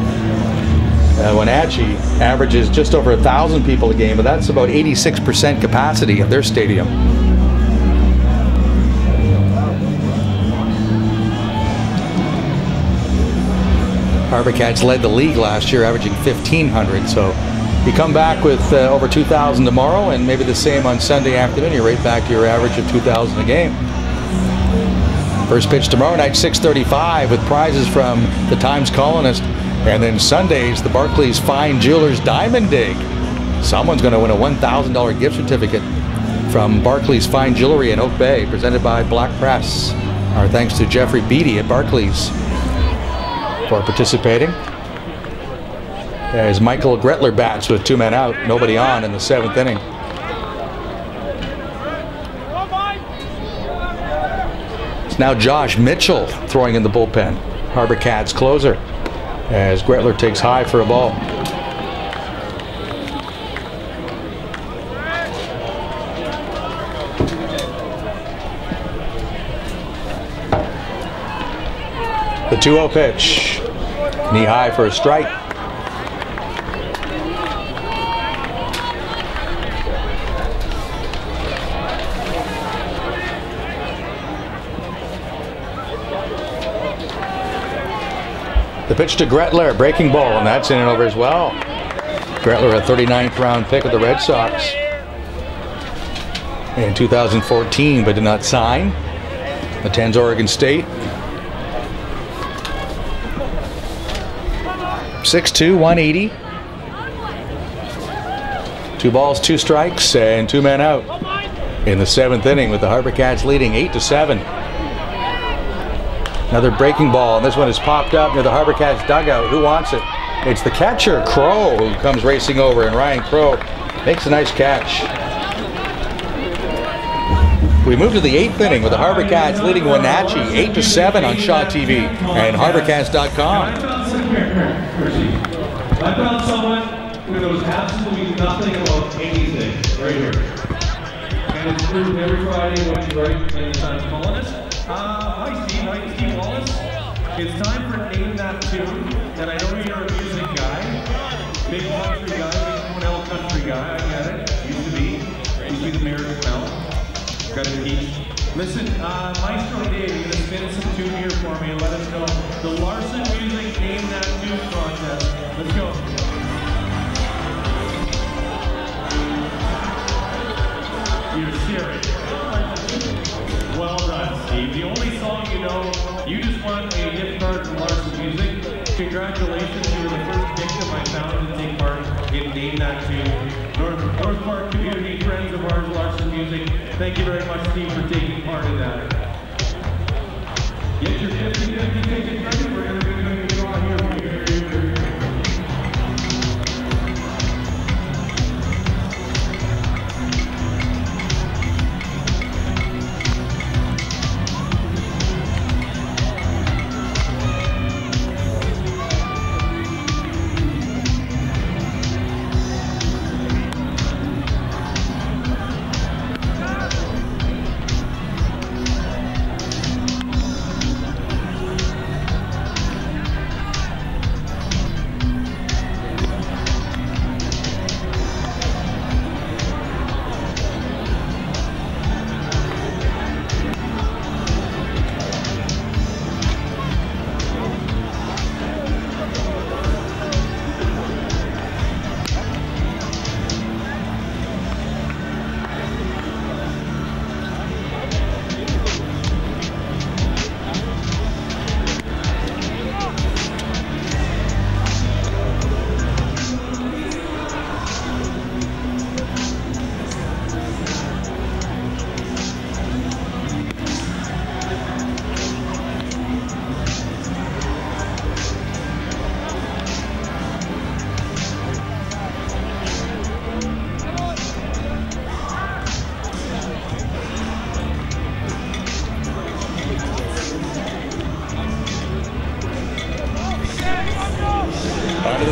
[SPEAKER 3] Wenatchee averages just over 1,000 people a game, but that's about 86% capacity of their stadium. HarbourCats led the league last year, averaging 1,500, so you come back with over 2,000 tomorrow, and maybe the same on Sunday afternoon, you're right back to your average of 2,000 a game. First pitch tomorrow night, 6:35, with prizes from the Times Colonist. And then Sundays, the Barclays Fine Jewelers Diamond Dig. Someone's going to win a $1,000 gift certificate from Barclays Fine Jewelry in Oak Bay, presented by Black Press. Our thanks to Jeffrey Beatty at Barclays for participating. As Michael Gretler bats with 2 men out, nobody on in the 7th inning. Now Josh Mitchell throwing in the bullpen, HarbourCats closer, as Gretler takes high for a ball. The 2-0 pitch, knee high for a strike. The pitch to Gretler, breaking ball, and that's in and over as well. Gretler, a 39th round pick of the Red Sox in 2014, but did not sign. Attends Oregon State. 6'2", 180. 2 balls, 2 strikes, and 2 men out in the 7th inning, with the HarbourCats leading 8-7. Another breaking ball, and this one has popped up near the HarbourCats dugout. Who wants it? It's the catcher, Crow, who comes racing over, and Ryan Crow makes a nice catch. We move to the 8th inning with the HarbourCats leading Wenatchee 8-7 on Shaw TV and HarbourCats.com.
[SPEAKER 4] I found someone who knows absolutely nothing about anything right here. And it's proved every Friday when you write in the Times Colonist. Hi Steve Wallace. It's time for Name That Tune, and I know you're a music guy, big country guy, big Cornell country guy, I get it, used to be the mayor of Mel, got to teach. Listen, Maestro Dave, you're going to spin some tune here for me and let us know the Larson Music Name That Tune contest. Let's go. You're serious. Well done, Steve. The only song you know, you just won a gift card from Larson Music. Congratulations, you were the first victim I found to take part in Name That Tune. North Park community friends of ours, Larson Music. Thank you very much, Steve, for taking part in that. Get your 50-50 ticket ready. We're going to do a draw here for you.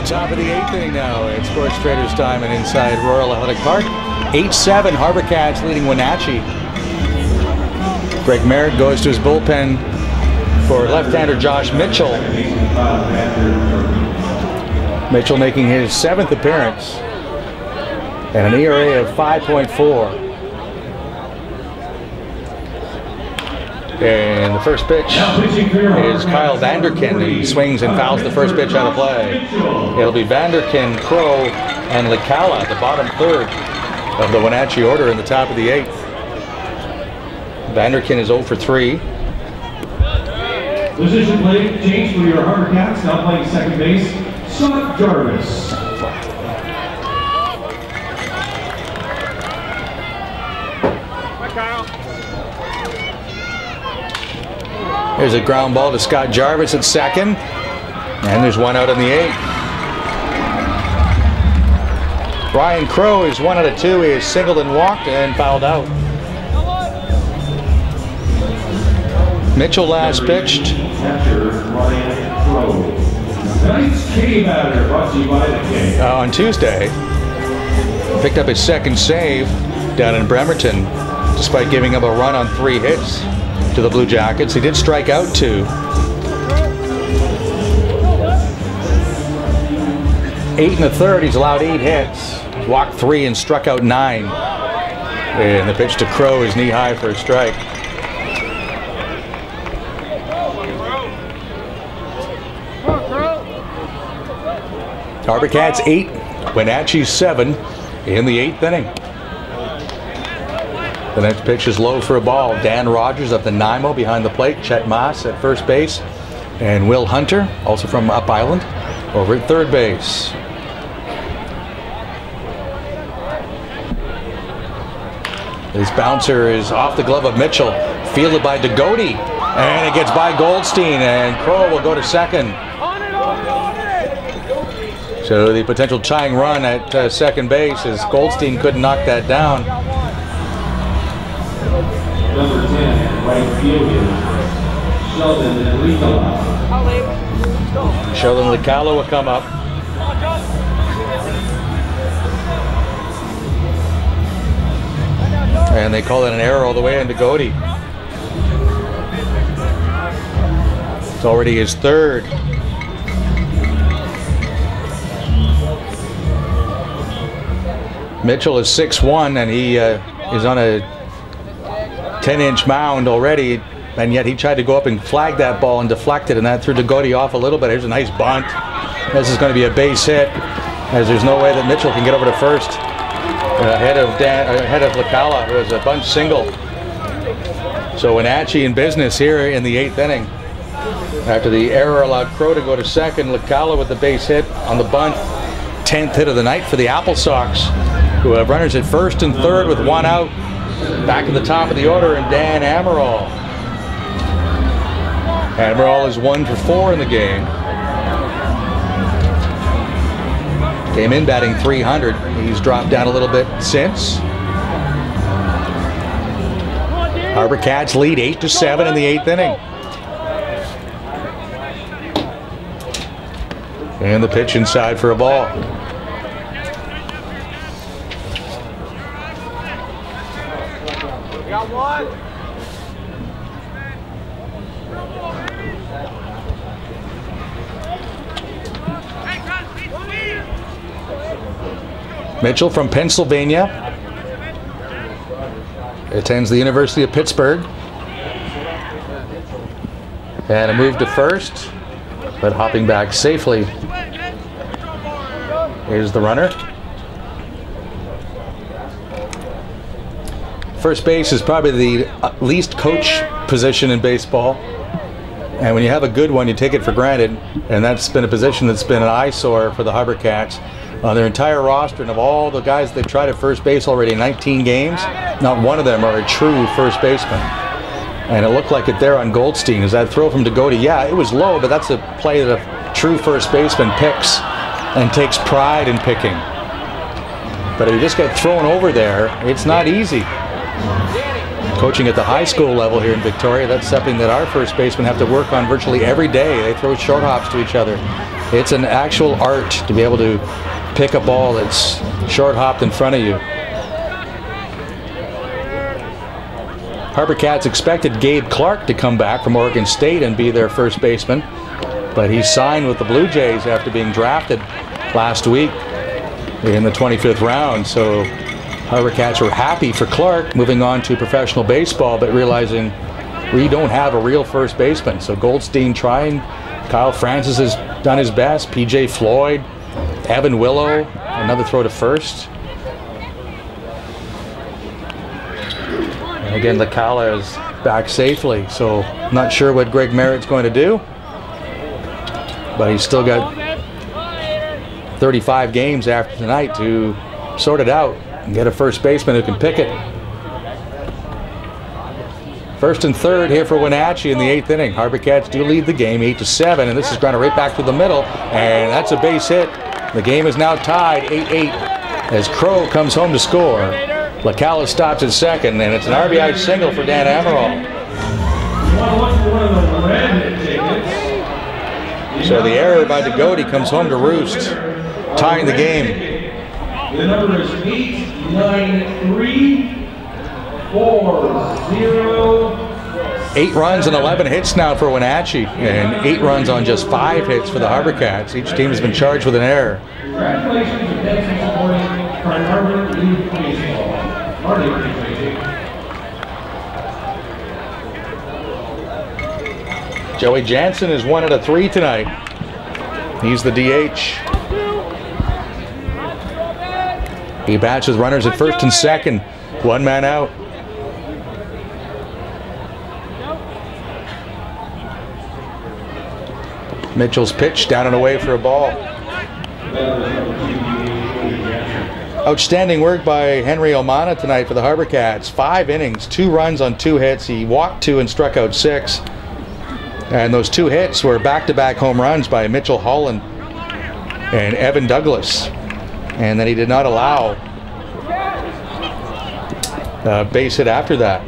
[SPEAKER 3] Top of the 8th inning now. It's Sports Traders time and inside Royal Athletic Park. 8-7, HarbourCats leading Wenatchee. Greg Merritt goes to his bullpen for left-hander Josh Mitchell. Mitchell making his 7th appearance and an ERA of 5.4. And the first pitch is Kyle Vanderkin. He swings and fouls the first pitch out of play. It'll be Vanderkin, Crow, and Licala, the bottom third of the Wenatchee order in the top of the 8th. Vanderkin is 0 for 3.
[SPEAKER 4] Position play change for your HarbourCats. Now playing second base, Scott Jarvis.
[SPEAKER 1] Hi, Kyle.
[SPEAKER 3] There's a ground ball to Scott Jarvis at second. And there's one out in the 8th. Ryan Crow is 1 out of 2. He is singled and walked and fouled out. Mitchell last pitched.
[SPEAKER 4] Catcher Ryan Crow. Tonight's K batter brought to you by the K.
[SPEAKER 3] On Tuesday, picked up his second save down in Bremerton, despite giving up a run on 3 hits to the Blue Jackets. He did strike out 2. 8 1/3, he's allowed 8 hits. Walked 3 and struck out 9. And the pitch to Crow is knee high for a strike. HarbourCats 8, Wenatchee 7 in the 8th inning. The next pitch is low for a ball. Dan Rogers of the Nanaimo behind the plate. Chet Maas at first base. And Will Hunter, also from Up Island, over at third base. This bouncer is off the glove of Mitchell. Fielded by Degody. And it gets by Goldstein. And Crow will go to second. So the potential tying run at second base as Goldstein couldn't knock that down.
[SPEAKER 4] Number 10, right fielder, Sheldon Licala.
[SPEAKER 3] Sheldon Licala will come up. And they call it an error all the way into Degody. It's already his 3rd. Mitchell is 6'1", and he is on a 10-inch mound already, and yet he tried to go up and flag that ball and deflect it, and that threw Degody off a little bit. Here's a nice bunt. This is going to be a base hit, as there's no way that Mitchell can get over to first ahead of Licala, who has a bunch single. So Wenatchee in business here in the 8th inning. After the error allowed Crow to go to second, Licala with the base hit on the bunt. 10th hit of the night for the Applesox, who have runners at first and third with 1 out. Back at the top of the order, and Dan Amaral. Amaral is 1 for 4 in the game. Came in batting .300. He's dropped down a little bit since. HarbourCats lead 8-7 in the 8th inning. And the pitch inside for a ball.
[SPEAKER 1] Got one.
[SPEAKER 3] Mitchell from Pennsylvania. Attends the University of Pittsburgh. And a move to first, but hopping back safely is the runner. First base is probably the least coach position in baseball. And when you have a good one, you take it for granted. And that's been a position that's been an eyesore for the HarbourCats. On their entire roster, and of all the guys they've tried at first base already in 19 games, not one of them are a true first baseman. And it looked like it there on Goldstein. As that throw from Degody, yeah, it was low, but that's a play that a true first baseman picks and takes pride in picking. But if you just get thrown over there, it's not easy. Coaching at the high school level here in Victoria, that's something that our first basemen have to work on virtually every day. They throw short hops to each other. It's an actual art to be able to pick a ball that's short hopped in front of you. HarbourCats expected Gabe Clark to come back from Oregon State and be their first baseman, but he signed with the Blue Jays after being drafted last week in the 25th round. So HarbourCats were happy for Clark moving on to professional baseball, but realizing we don't have a real first baseman. So Goldstein trying, Kyle Francis has done his best, PJ Floyd, Evan Willow, another throw to first. And again, Lacala is back safely, so not sure what Greg Merritt's going to do, but he's still got 35 games after tonight to sort it out and get a first baseman who can pick it. First and third here for Wenatchee in the 8th inning. HarbourCats do lead the game 8-7, and this is grounded right back to the middle, and that's a base hit. The game is now tied 8-8 as Crow comes home to score. Lacala stops at second, and it's an RBI single for Dan Amaral. So the error by DeGote comes home to roost, tying the game.
[SPEAKER 4] The number is 89340.
[SPEAKER 3] 8 runs and 11 hits now for Wenatchee, and 8 runs on just 5 hits for the HarbourCats. Each team has been charged with an error.
[SPEAKER 4] Congratulations and thanks for supporting our Harvard League Baseball.
[SPEAKER 3] Joey Jansen is 1 out of 3 tonight. He's the DH. He bats with runners at first and second. 1 man out. Mitchell's pitch down and away for a ball. Outstanding work by Henry Omana tonight for the HarbourCats. 5 innings, 2 runs on 2 hits. He walked 2 and struck out 6. And those 2 hits were back-to-back home runs by Mitchell Holland and Evan Douglas. And then he did not allow a base hit after that.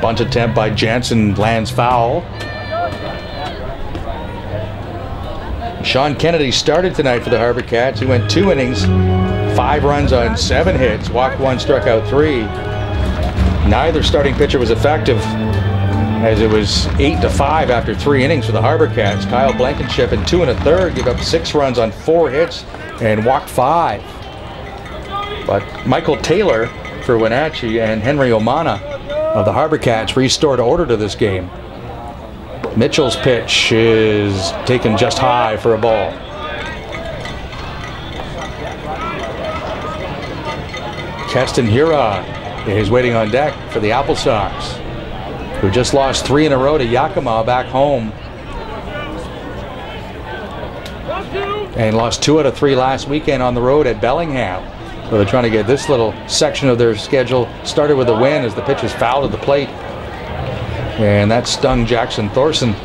[SPEAKER 3] Bunt attempt by Jansen lands foul. Sean Kennedy started tonight for the HarbourCats. He went 2 innings, 5 runs on 7 hits, walked 1, struck out 3. Neither starting pitcher was effective, as it was 8-5 after 3 innings for the HarbourCats. Kyle Blankenship in 2 1/3 gave up 6 runs on 4 hits and walked 5. But Michael Taylor for Wenatchee and Henry Omana of the HarbourCats restored order to this game. Mitchell's pitch is taken just high for a ball. Keston Hira is waiting on deck for the Applesox, who just lost 3 in a row to Yakima back home, and lost 2 out of 3 last weekend on the road at Bellingham. So they're trying to get this little section of their schedule started with a win as the pitch is fouled at the plate. And that stung Jackson Thorson.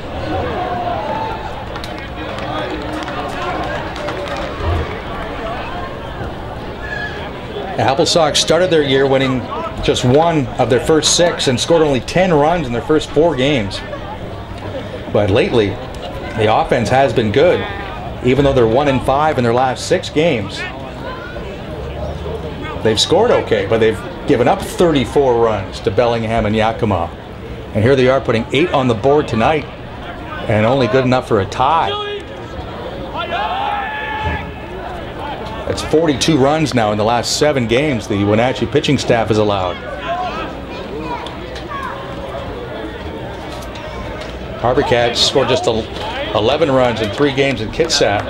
[SPEAKER 3] The Applesox started their year winning just 1 of their first 6 and scored only 10 runs in their first 4 games. But lately, the offense has been good, even though they're 1-5 in their last 6 games. They've scored okay, but they've given up 34 runs to Bellingham and Yakima. And here they are putting 8 on the board tonight, and only good enough for a tie. That's 42 runs now in the last 7 games the Wenatchee pitching staff has allowed. HarbourCats scored just 11 runs in 3 games in Kitsap,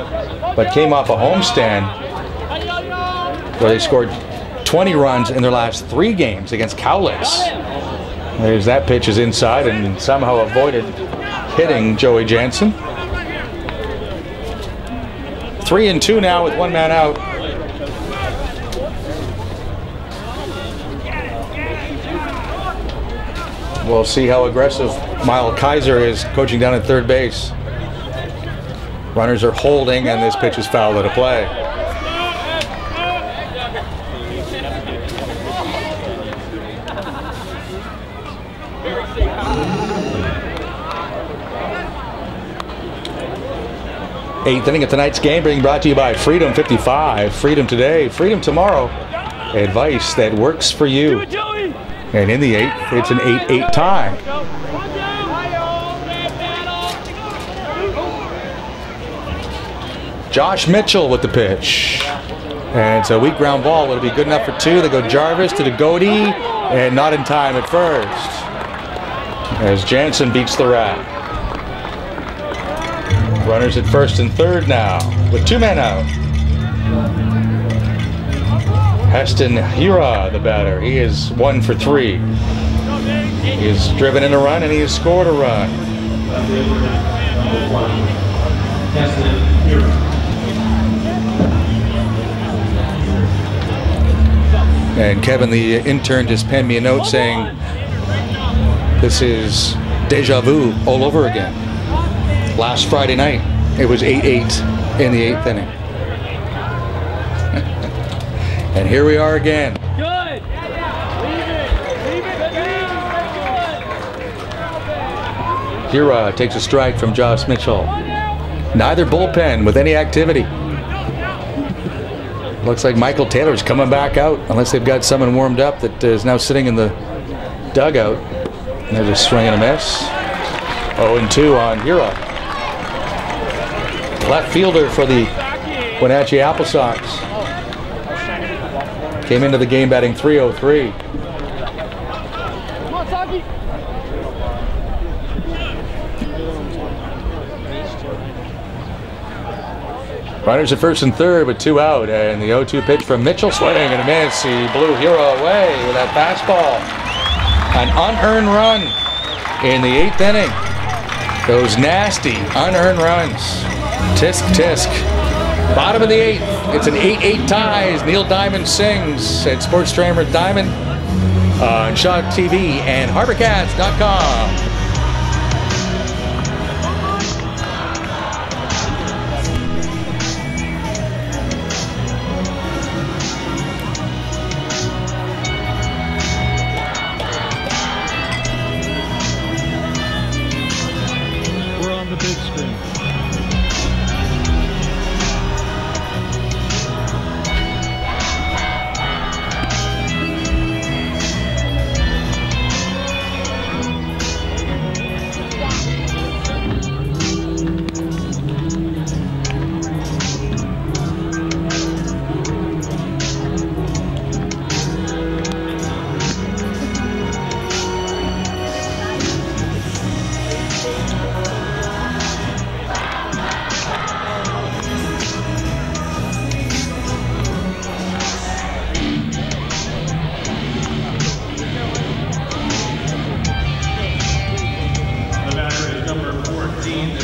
[SPEAKER 3] but came off a homestand where they scored 20 runs in their last 3 games against Cowlitz. There's that pitch is inside and somehow avoided hitting Joey Jansen. 3-2 now with 1 man out. We'll see how aggressive Mile Kaiser is coaching down at third base. Runners are holding, and this pitch is fouled out of play. Eighth inning of tonight's game being brought to you by Freedom 55. Freedom today, freedom tomorrow. Advice that works for you. And in the eighth, it's an 8-8 tie. Josh Mitchell with the pitch. And it's a weak ground ball. Will it be good enough for two? They go Jarvis to the Goatee, and not in time at first. As Jansen beats the Rat. Runners at first and third now, with two men out. Heston Hira, the batter. He is 1 for 3. He has driven in a run and he has scored a run. And Kevin, the intern, just penned me a note saying this is deja vu all over again. Last Friday night, it was 8-8 in the 8th inning. And here we are again.
[SPEAKER 1] Good.
[SPEAKER 3] Hira takes a strike from Josh Mitchell. Neither bullpen with any activity. Looks like Michael Taylor's coming back out, unless they've got someone warmed up that is now sitting in the dugout. And they're just swinging a miss. 0-2 on Hira. Left fielder for the Wenatchee Applesox. Came into the game batting .303. Runners at first and third with 2 out, and the 0-2 pitch from Mitchell, swing and a miss. He blew Hira away with that fastball. An unearned run in the 8th inning. Those nasty unearned runs. Tisk, tisk. Bottom of the 8th. It's an 8-8 tie as Neil Diamond sings at Sports Trainer Diamond on Shaw TV and HarbourCats.com.
[SPEAKER 6] We're on the big screen.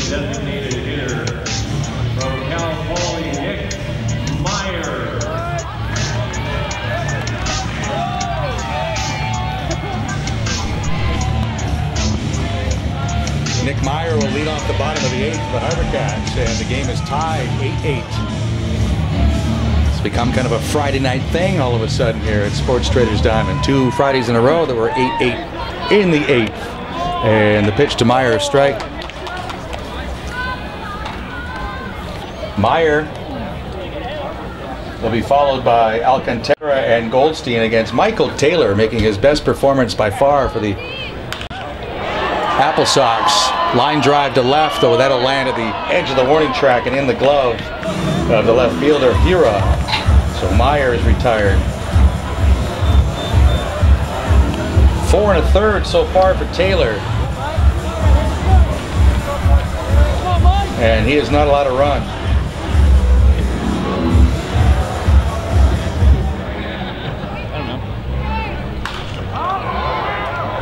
[SPEAKER 4] Designated hitter from Cal Poly, Nick Meyer.
[SPEAKER 3] Nick Meyer will lead off the bottom of the 8th for the HarbourCats, and the game is tied 8-8. It's become kind of a Friday night thing all of a sudden here at Sports Traders Diamond. 2 Fridays in a row that were 8-8 in the 8th. And the pitch to Meyer, a strike. Meyer will be followed by Alcantara and Goldstein against Michael Taylor, making his best performance by far for the Applesox. Line drive to left, though that'll land at the edge of the warning track and in the glove of the left fielder, Hira. So Meyer is retired. 4 1/3 so far for Taylor. And he has not allowed a run.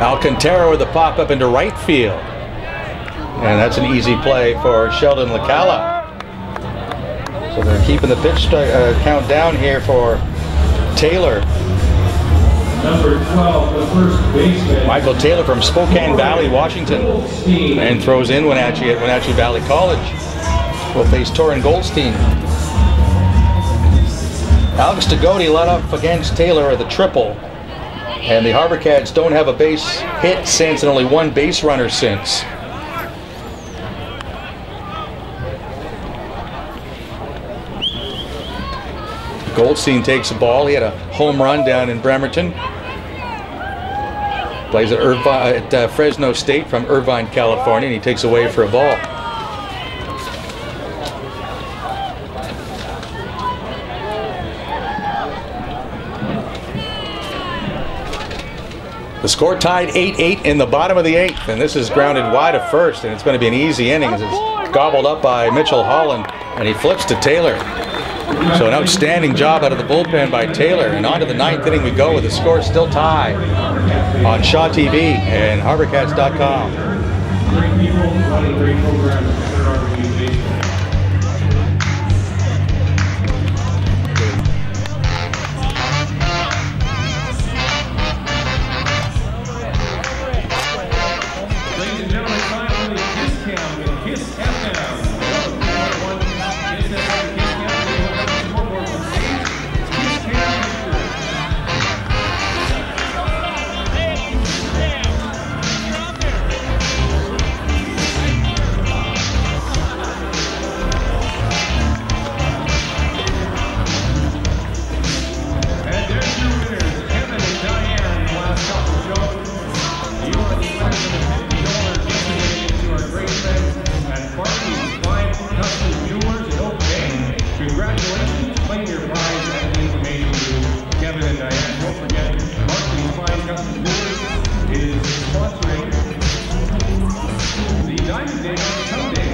[SPEAKER 3] Alcantara with a pop-up into right field. And that's an easy play for Sheldon Lacala. So they're keeping the pitch count down here for Taylor.
[SPEAKER 4] Number 12, the first baseman.
[SPEAKER 3] Michael Taylor from Spokane Valley, Washington. And throws in Wenatchee at Wenatchee Valley College. Will face Torrin Goldstein. Alex DeGote led up against Taylor at the triple. And the HarbourCats don't have a base hit since and only 1 base runner since. Goldstein takes the ball. He had a home run down in Bremerton. Plays at Fresno State from Irvine, California, and he takes away for a ball. The score tied 8-8 in the bottom of the 8th, and this is grounded wide of first, and it's going to be an easy inning as it's gobbled up by Mitchell Holland, and he flips to Taylor. So an outstanding job out of the bullpen by Taylor, and on to the 9th inning we go with the score still tied on Shaw TV and HarbourCats.com.
[SPEAKER 4] Great people running great programs at our organization. Ladies and gentlemen, finally, Kiss Cam with Kiss FM. Congratulations, claim your prize and the information to Kevin and Diane. Don't forget, Marketing's Fine Custom Jewelers is sponsoring the Diamond Day someday.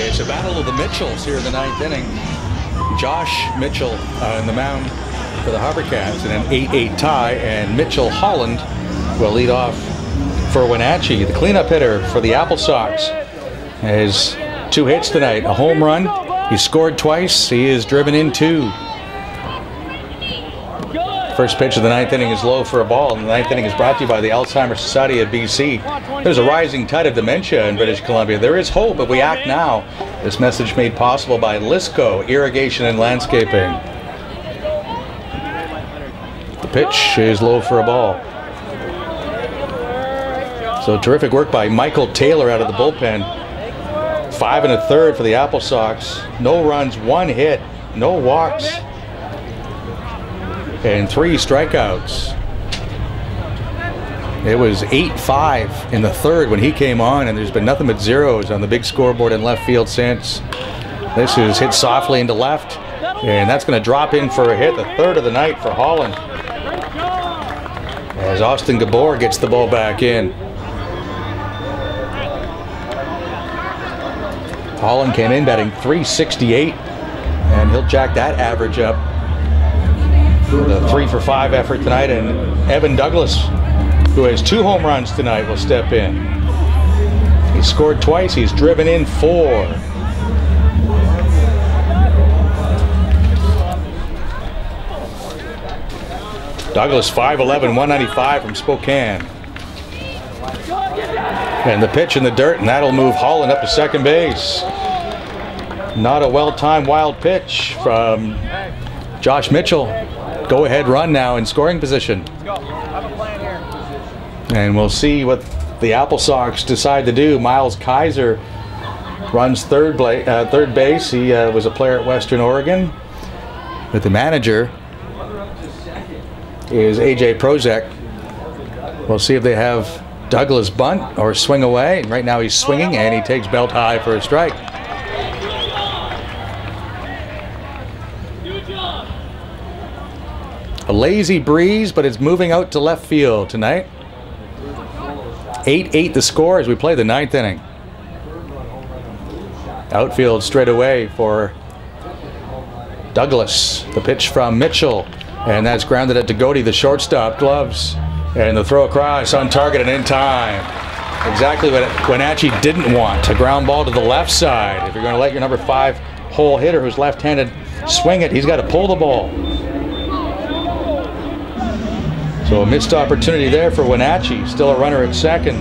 [SPEAKER 3] It's a battle of the Mitchells here in the 9th inning. Josh Mitchell in the mound for the HarbourCats in an 8-8 tie, and Mitchell Holland will lead off for Wenatchee. The cleanup hitter for the Applesox has 2 hits tonight, a home run. He scored twice. He is driven in 2. First pitch of the 9th inning is low for a ball, and the 9th inning is brought to you by the Alzheimer's Society of BC. There's a rising tide of dementia in British Columbia. There is hope if we act now. This message made possible by Lisco Irrigation and Landscaping. The pitch is low for a ball. So terrific work by Michael Taylor out of the bullpen. 5 1/3 for the Applesox. No runs, 1 hit, no walks, and 3 strikeouts. It was 8-5 in the 3rd when he came on, and there's been nothing but zeros on the big scoreboard in left field since. This is hit softly into left, and that's going to drop in for a hit, the 3rd of the night for Holland, as Austin Gabor gets the ball back in. Holland came in batting .368, and he'll jack that average up. The 3-for-5 effort tonight, and Evan Douglas, who has 2 home runs tonight, will step in. He scored twice. He's driven in 4. Douglas 5'11", 195 from Spokane. And the pitch in the dirt, and that'll move Holland up to second base. Not a well-timed wild pitch from Josh Mitchell. Go-ahead run now in scoring position. And we'll see what the Applesox decide to do. Miles Kaiser runs third base. He was a player at Western Oregon. But the manager is A.J. Prozek. We'll see if they have Douglas bunt or swing away. Right now he's swinging, and he takes belt high for a strike. A lazy breeze, but it's moving out to left field tonight. 8-8 the score as we play the 9th inning. Outfield straight away for Douglas. The pitch from Mitchell, and that's grounded at Degody, the shortstop. Gloves And the throw across on target and in time. Exactly what Wenatchee didn't want. A ground ball to the left side. If you're going to let your number 5 hole hitter who's left-handed swing it, he's got to pull the ball. So a missed opportunity there for Wenatchee. Still a runner at second.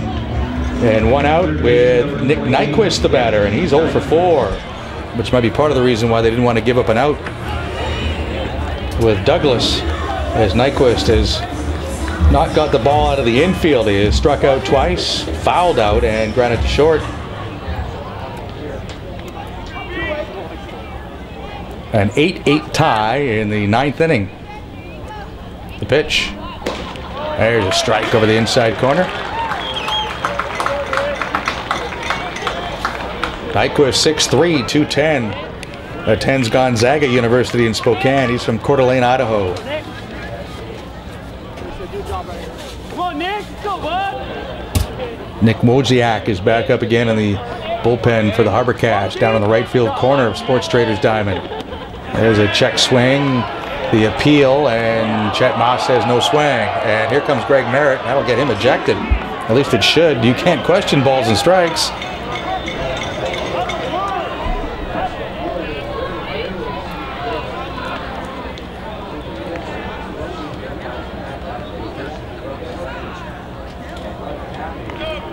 [SPEAKER 3] And one out with Nick Nyquist, the batter, and he's 0 for 4, which might be part of the reason why they didn't want to give up an out with Douglas, as Nyquist has not got the ball out of the infield. He has struck out twice, fouled out, and grounded to short. An 8-8 tie in the 9th inning. The pitch. There's a strike over the inside corner. Nyquist 6'3", 210. Attends Gonzaga University in Spokane. He's from Coeur d'Alene, Idaho.
[SPEAKER 1] Come on, Nick. Go, bud.
[SPEAKER 3] Nick Wojciak is back up again in the bullpen for the HarbourCats down in the right field corner of Sports Traders Diamond. There's a check swing, the appeal, and Chet Moss says no swing. And here comes Greg Merritt. That'll get him ejected. At least it should. You can't question balls and strikes.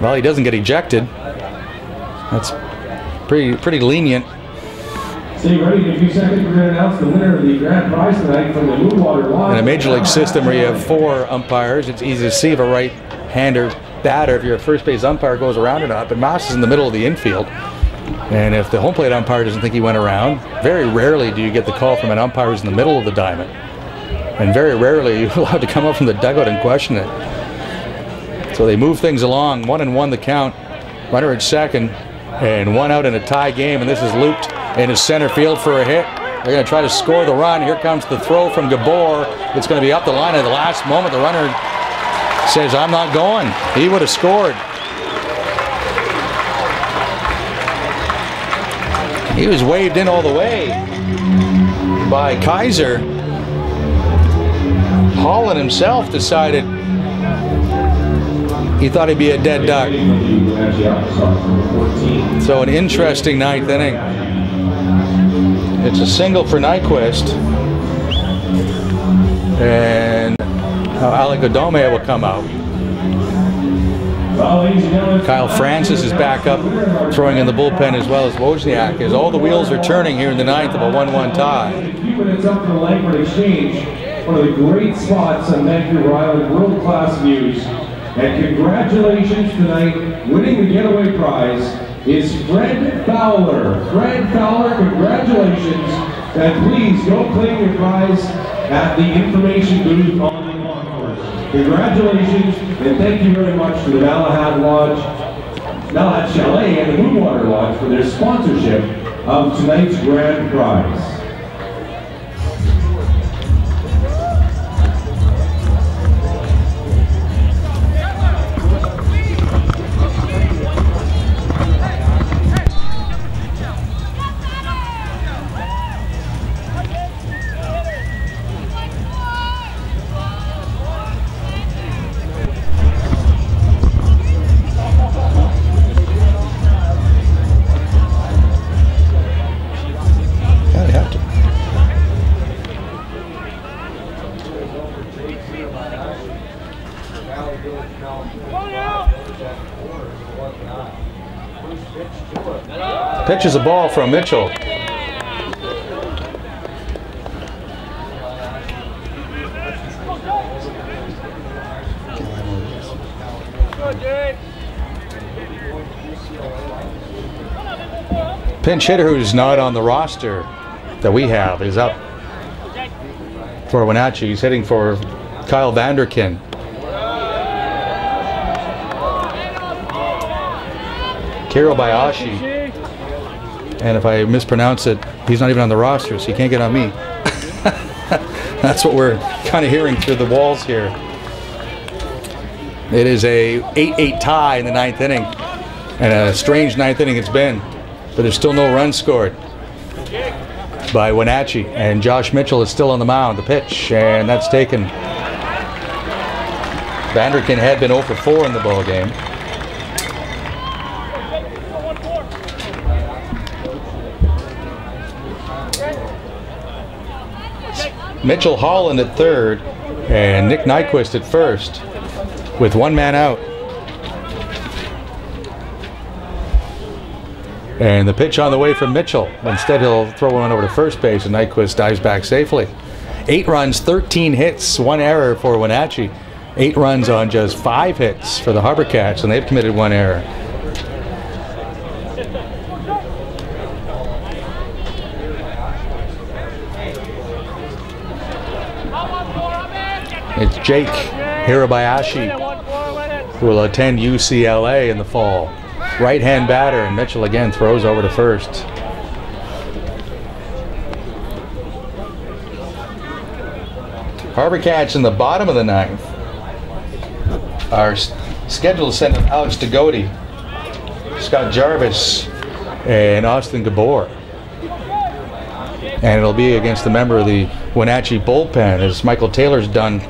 [SPEAKER 3] Well, he doesn't get ejected. That's pretty lenient.
[SPEAKER 4] Stay ready in a few seconds. We're going to announce the winner of the grand prize tonight from the Moonwater Lodge.
[SPEAKER 3] In a major league system where you have 4 umpires, it's easy to see if a right-hander batter, if your first base umpire goes around or not. But Moss is in the middle of the infield. And if the home plate umpire doesn't think he went around, very rarely do you get the call from an umpire who's in the middle of the diamond. And very rarely you're allowed to come up from the dugout and question it. So they move things along. 1-1 the count. Runner at second. And 1 out in a tie game. And this is looped into center field for a hit. They're going to try to score the run. Here comes the throw from Gabor. It's going to be up the line at the last moment. The runner says, I'm not going. He would have scored. He was waved in all the way by Kaiser. Holland himself decided he thought he'd be a dead duck. So an interesting 9th inning. It's a single for Nyquist. And Alec Odome will come out. Kyle Francis is back up, throwing in the bullpen as well as Wojciak, as all the wheels are turning here in the 9th of a 1-1 tie.
[SPEAKER 4] A few minutes up for the Langford Exchange. One of the great spots on Vancouver Island, world-class views. And congratulations tonight, winning the getaway prize is Fred Fowler. Fred Fowler, congratulations. And please go claim your prize at the information booth on the concourse. Congratulations, and thank you very much to the Malahat Lodge, Malahat Chalet, and the Moonwater Lodge for their sponsorship of tonight's grand prize.
[SPEAKER 3] Pitches a ball from Mitchell. Pinch hitter who's not on the roster that we have is up for Wenatchee. He's hitting for Kyle Vanderkin. Kiro Bayashi. And if I mispronounce it, he's not even on the roster, so he can't get on me. That's what we're kind of hearing through the walls here. It is a 8-8 tie in the 9th inning. And a strange 9th inning it's been. But there's still no runs scored by Wenatchee. And Josh Mitchell is still on the mound. The pitch, and that's taken. Vanderkin had been 0 for 4 in the ball game. Mitchell Holland at third and Nick Nyquist at first with one man out. And the pitch on the way from Mitchell. Instead, he'll throw one over to first base, and Nyquist dives back safely. 8 runs, 13 hits, 1 error for Wenatchee. 8 runs on just 5 hits for the HarbourCats, and they've committed 1 error. It's Jake Hirabayashi, who will attend UCLA in the fall. Right-hand batter, and Mitchell again throws over to first. HarbourCats in the bottom of the 9th are scheduled to send Alex Degody, Scott Jarvis, and Austin Gabor. And it'll be against a member of the Wenatchee bullpen, as Michael Taylor's done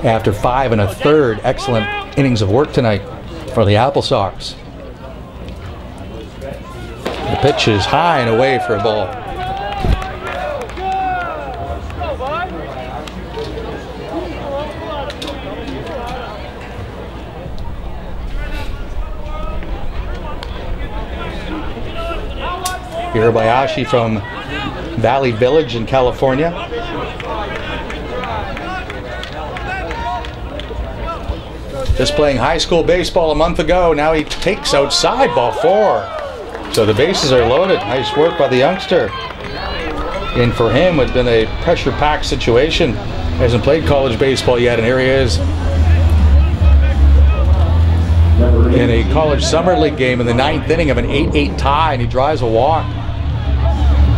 [SPEAKER 3] after 5 1/3 excellent innings of work tonight for the Applesox. The pitch is high and away for a ball. Hirabayashi from Valley Village in California. Just playing high school baseball a month ago. Now he takes outside, ball 4. So the bases are loaded. Nice work by the youngster. And for him, it's been a pressure-packed situation. Hasn't played college baseball yet, and here he is in a college summer league game in the 9th inning of an 8-8 tie, and he drives a walk.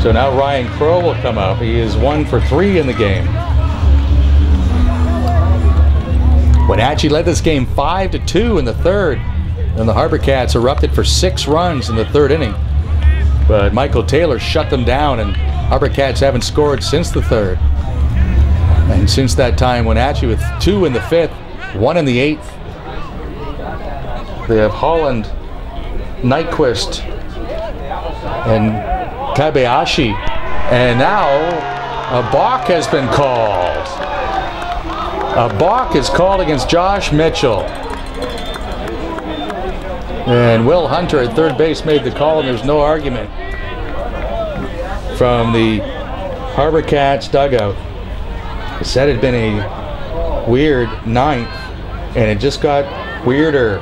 [SPEAKER 3] So now Ryan Crow will come up. He is 1 for 3 in the game. Wenatchee led this game 5-2 in the 3rd. And the HarbourCats erupted for 6 runs in the 3rd inning. But Michael Taylor shut them down, and HarbourCats haven't scored since the 3rd. And since that time, Wenatchee with 2 in the 5th, 1 in the 8th. They have Holland, Nyquist, and Kabayashi. And now a balk has been called. A balk is called against Josh Mitchell. And Will Hunter at third base made the call, and there's no argument from the HarbourCats dugout. It said it had been a weird 9th, and it just got weirder.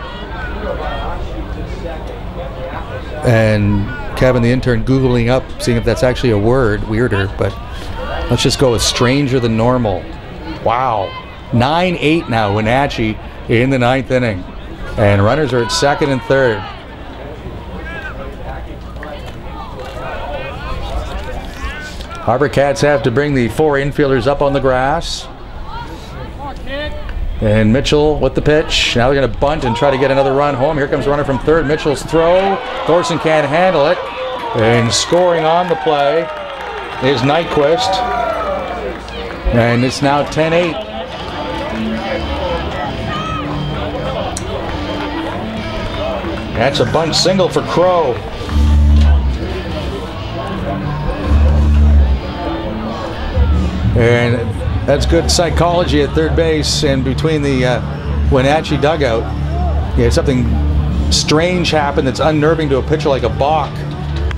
[SPEAKER 3] And Kevin, the intern, Googling up, seeing if that's actually a word, weirder, but let's just go with stranger than normal. Wow. 9-8 now, Wenatchee in the 9th inning. And runners are at 2nd and 3rd. HarbourCats have to bring the 4 infielders up on the grass. And Mitchell with the pitch. Now they're going to bunt and try to get another run home. Here comes a runner from third. Mitchell's throw. Thorson can't handle it. And scoring on the play is Nyquist. And it's now 10-8. That's a bunt single for Crow. And that's good psychology at third base and between the Wenatchee dugout. Yeah, something strange happened that's unnerving to a pitcher like a balk.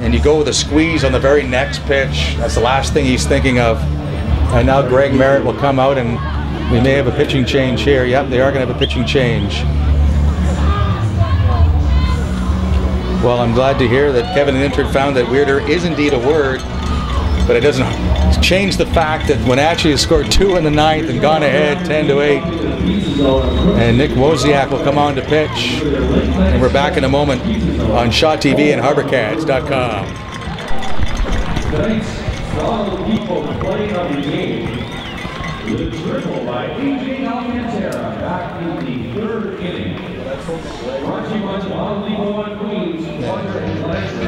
[SPEAKER 3] And you go with a squeeze on the very next pitch. That's the last thing he's thinking of. And now Greg Merritt will come out, and we may have a pitching change here. Yep, they are going to have a pitching change. Well, I'm glad to hear that Kevin and Intern found that weirder is indeed a word, but it doesn't change the fact that Wenatchee has scored 2 in the 9th and gone ahead 10-8. And Nick Wozniak will come on to pitch. And we're back in a moment on Shaw TV and HarbourCats.com.
[SPEAKER 4] Tonight's Follow People play of the game. The triple by A.J. Alcantara back in the 3rd inning. Brought to you by Wild Legal One Queens, Water and Pleasure.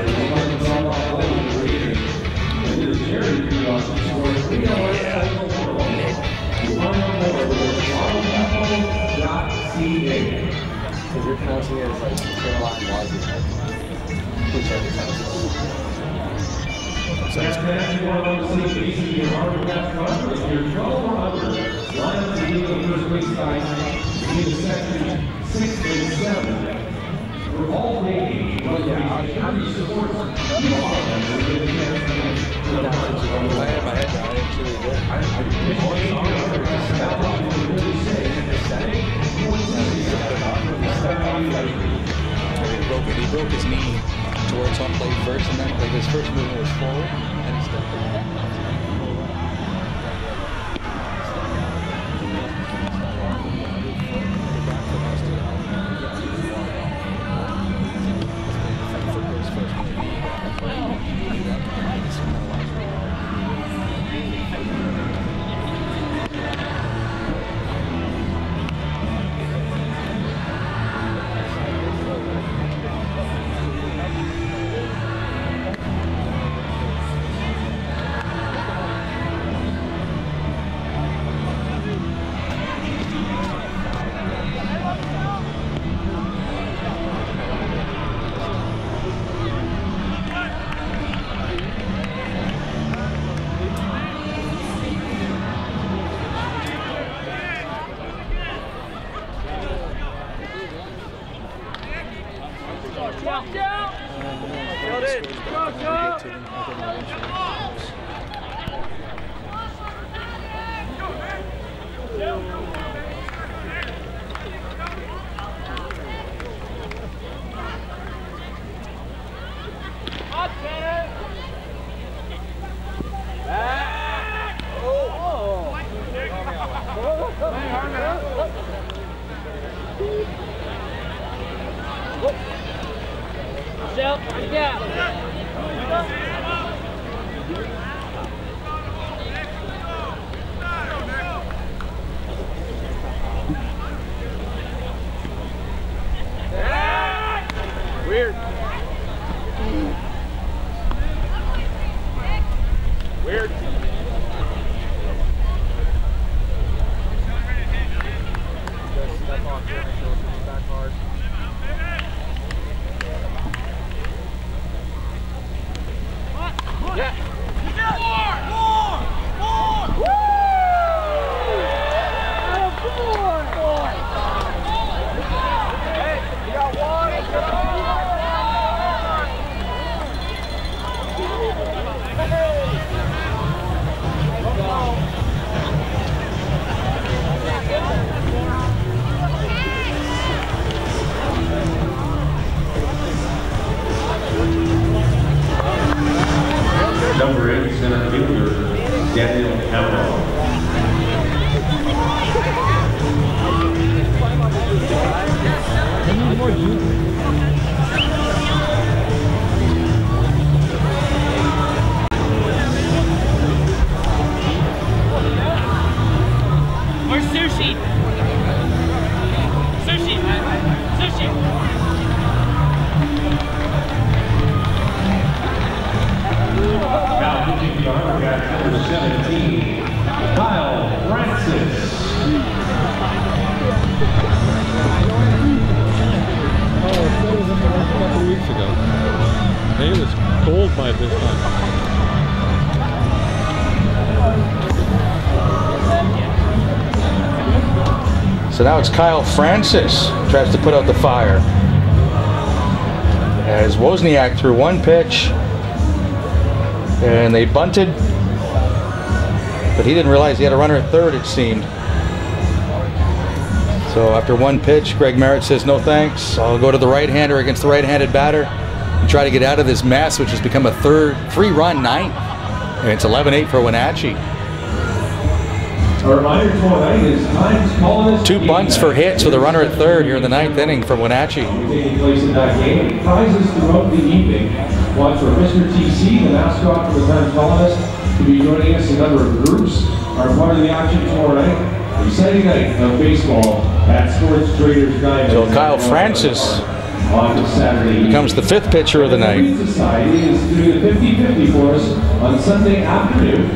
[SPEAKER 4] It is Jerry Curiosity scores 3 hours. You find out more at wildlegal.com.
[SPEAKER 5] you're pronouncing it as like Caroline Wazzy. Which I pronounce it.
[SPEAKER 4] Sounds good. We're all waiting.
[SPEAKER 5] I had my head down. I actually did. He broke his knee towards home plate first, and then like his first movement was forward, and he stepped back.
[SPEAKER 1] Weird. Weird.
[SPEAKER 4] Number 8 center fielder, Daniel Cameron.
[SPEAKER 1] Where's sushi? Sushi! Sushi!
[SPEAKER 4] Now pitching the HarbourCats number 17, Kyle Francis.
[SPEAKER 6] Oh, it was in the last couple of weeks ago. It was cold by this time.
[SPEAKER 3] So now it's Kyle Francis tries to put out the fire. As Wozniak threw one pitch, and they bunted, but he didn't realize he had a runner at third, it seemed. So after one pitch, Greg Merritt says, no thanks, I'll go to the right-hander against the right-handed batter and try to get out of this mess, which has become a three-run ninth. And it's 11-8 for Wenatchee. Two bunts for hits with a runner at third here in the ninth inning from Wenatchee.
[SPEAKER 4] Taking place in that game. Prizes throughout the evening. One for Mr. TC, the mascot for the Times Colonist, to be joining us. A number of groups are part of the action tomorrow night. Exciting night of baseball at Sports Traders Diamond.
[SPEAKER 3] So Kyle Francis
[SPEAKER 4] on Saturday
[SPEAKER 3] becomes the fifth pitcher of the night.
[SPEAKER 4] The Society is doing the 50-50 for us on Sunday afternoon.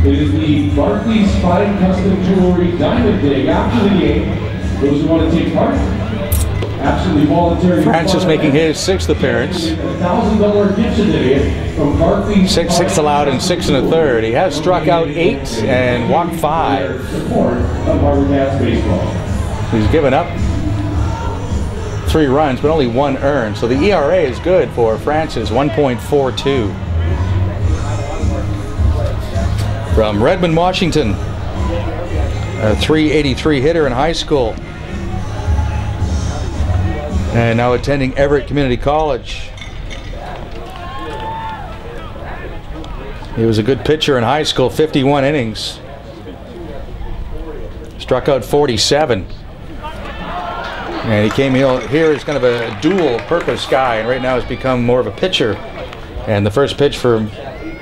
[SPEAKER 4] It is the Barclays Fine Custom Jewelry Diamond Day after the game. Those who want to take part, Absolutely voluntary.
[SPEAKER 3] Francis making his 6th appearance.
[SPEAKER 4] $1,000 gift certificate from Barclays.
[SPEAKER 3] 6 allowed and 6 1/3. He has struck out 8 and walked 5.
[SPEAKER 4] Support of HarbourCats baseball.
[SPEAKER 3] He's given up 3 runs, but only 1 earned. So the ERA is good for Francis, 1.42. From Redmond, Washington, a .383 hitter in high school, and now attending Everett Community College. He was a good pitcher in high school, 51 innings. Struck out 47. And he came here as kind of a dual-purpose guy, and right now has become more of a pitcher. And the first pitch for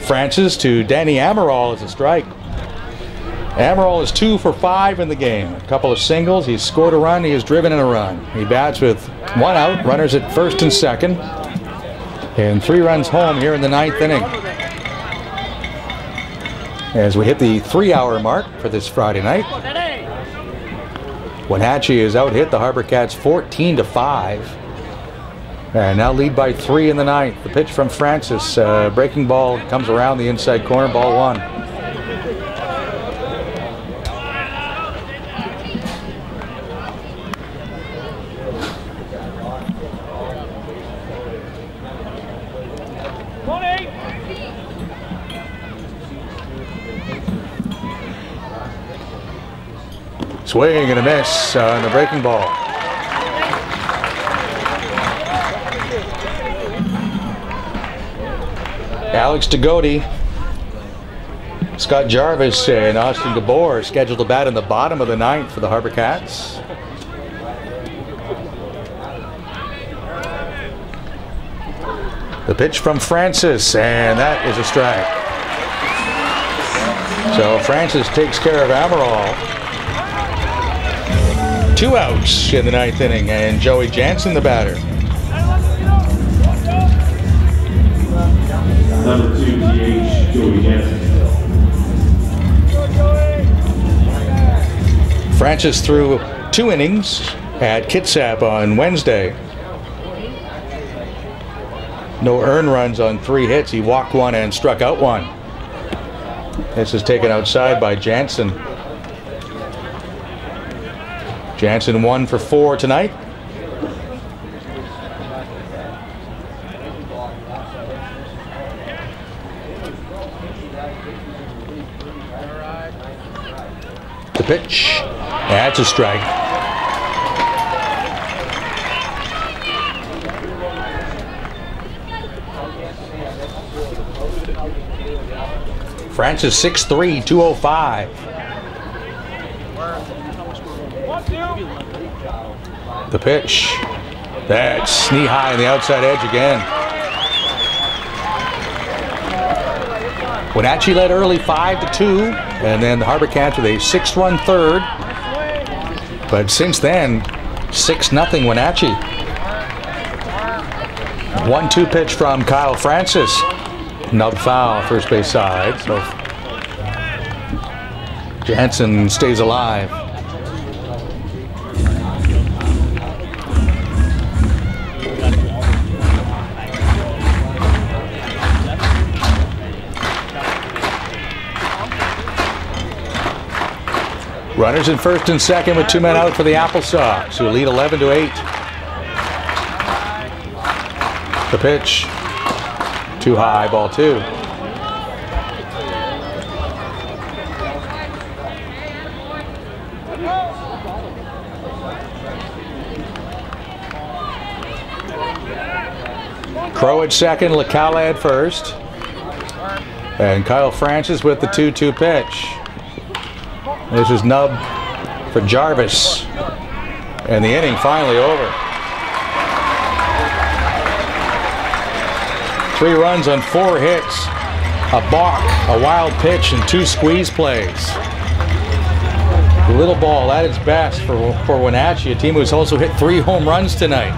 [SPEAKER 3] Francis to Danny Amaral is a strike. Amaral is 2 for 5 in the game. A couple of singles. He's scored a run. He has driven in a run. He bats with 1 out, runners at 1st and 2nd, and 3 runs home here in the 9th inning. As we hit the 3-hour mark for this Friday night, Wenatchee has out-hit the HarbourCats 14-5, and now lead by 3 in the 9th. The pitch from Francis, breaking ball, comes around the inside corner, ball 1. Swing and a miss on the breaking ball. Alex DeGote, Scott Jarvis, and Austin Gabor scheduled to bat in the bottom of the 9th for the HarbourCats. The pitch from Francis, and that is a strike. So Francis takes care of Amaral. 2 outs in the 9th inning, and Joey Jansen the batter.
[SPEAKER 4] Number 2 DH, Joey Jansen.
[SPEAKER 3] Francis threw 2 innings at Kitsap on Wednesday. No earned runs on 3 hits. He walked 1 and struck out 1. This is taken outside by Jansen. Jansen 1 for 4 tonight. The pitch. That's a strike. Francis 6'3", 205. The pitch. That's knee high on the outside edge again. Wenatchee led early 5-2, and then the HarbourCats with a 6-run 3rd. But since then, 6-0 Wenatchee. 1-2 pitch from Kyle Francis. Nub foul, first base side. So Jansen stays alive. Runners in 1st and 2nd with 2 men out for the Applesox, who lead 11-8. The pitch. Too high, ball 2. Crow at 2nd, LaCala at 1st. And Kyle Francis with the 2-2 pitch. This is nub for Jarvis. And the inning finally over. 3 runs on 4 hits. A balk, a wild pitch, and 2 squeeze plays. Little ball at its best for Wenatchee, a team who's also hit 3 home runs tonight.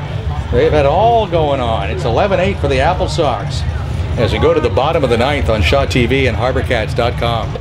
[SPEAKER 3] They've had it all going on. It's 11-8 for the Applesox as we go to the bottom of the 9th on Shaw TV and HarbourCats.com.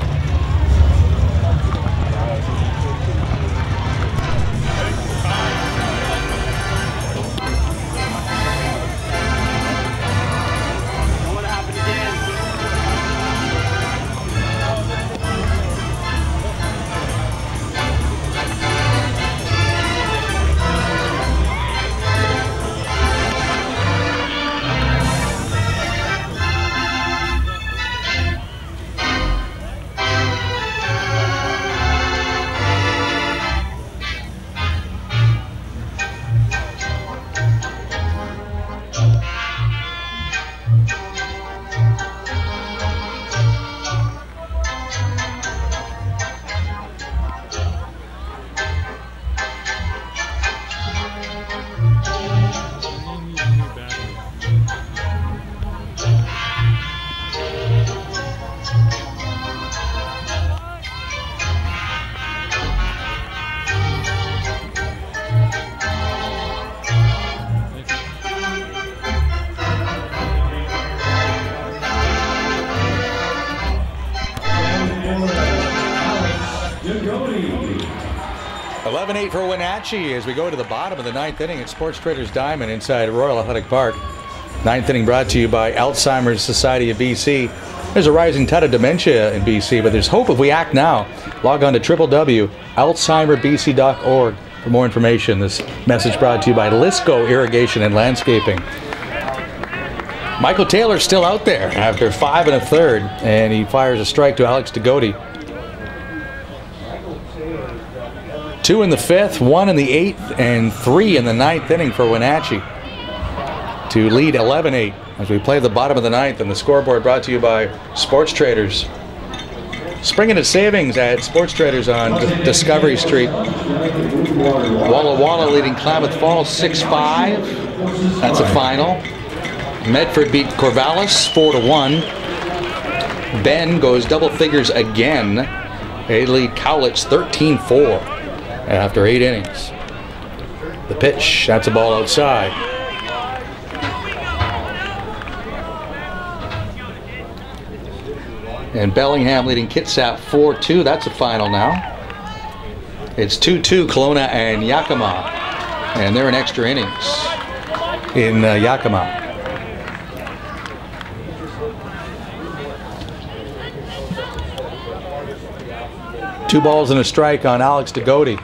[SPEAKER 3] 11-8 for Wenatchee as we go to the bottom of the 9th inning at Sports Traders Diamond inside Royal Athletic Park. 9th inning brought to you by Alzheimer's Society of BC. There's a rising tide of dementia in BC, but there's hope if we act now. Log on to www.alzheimerbc.org for more information. This message brought to you by Lisco Irrigation and Landscaping. Michael Taylor's still out there after 5 1/3, and he fires a strike to Alex Degody. 2 in the 5th, 1 in the 8th, and 3 in the 9th inning for Wenatchee to lead 11-8 as we play the bottom of the 9th, and the scoreboard brought to you by Sports Traders. Spring into savings at Sports Traders on Discovery Street. Walla Walla leading Klamath Falls 6-5. That's a final. Medford beat Corvallis 4-1. Ben goes double figures again. They lead Cowlitz 13-4 after 8 innings. The pitch, that's a ball outside. And Bellingham leading Kitsap 4-2. That's a final now. It's 2-2 Kelowna and Yakima. And they're in extra innings in Yakima. Two balls and a strike on Alex Degody.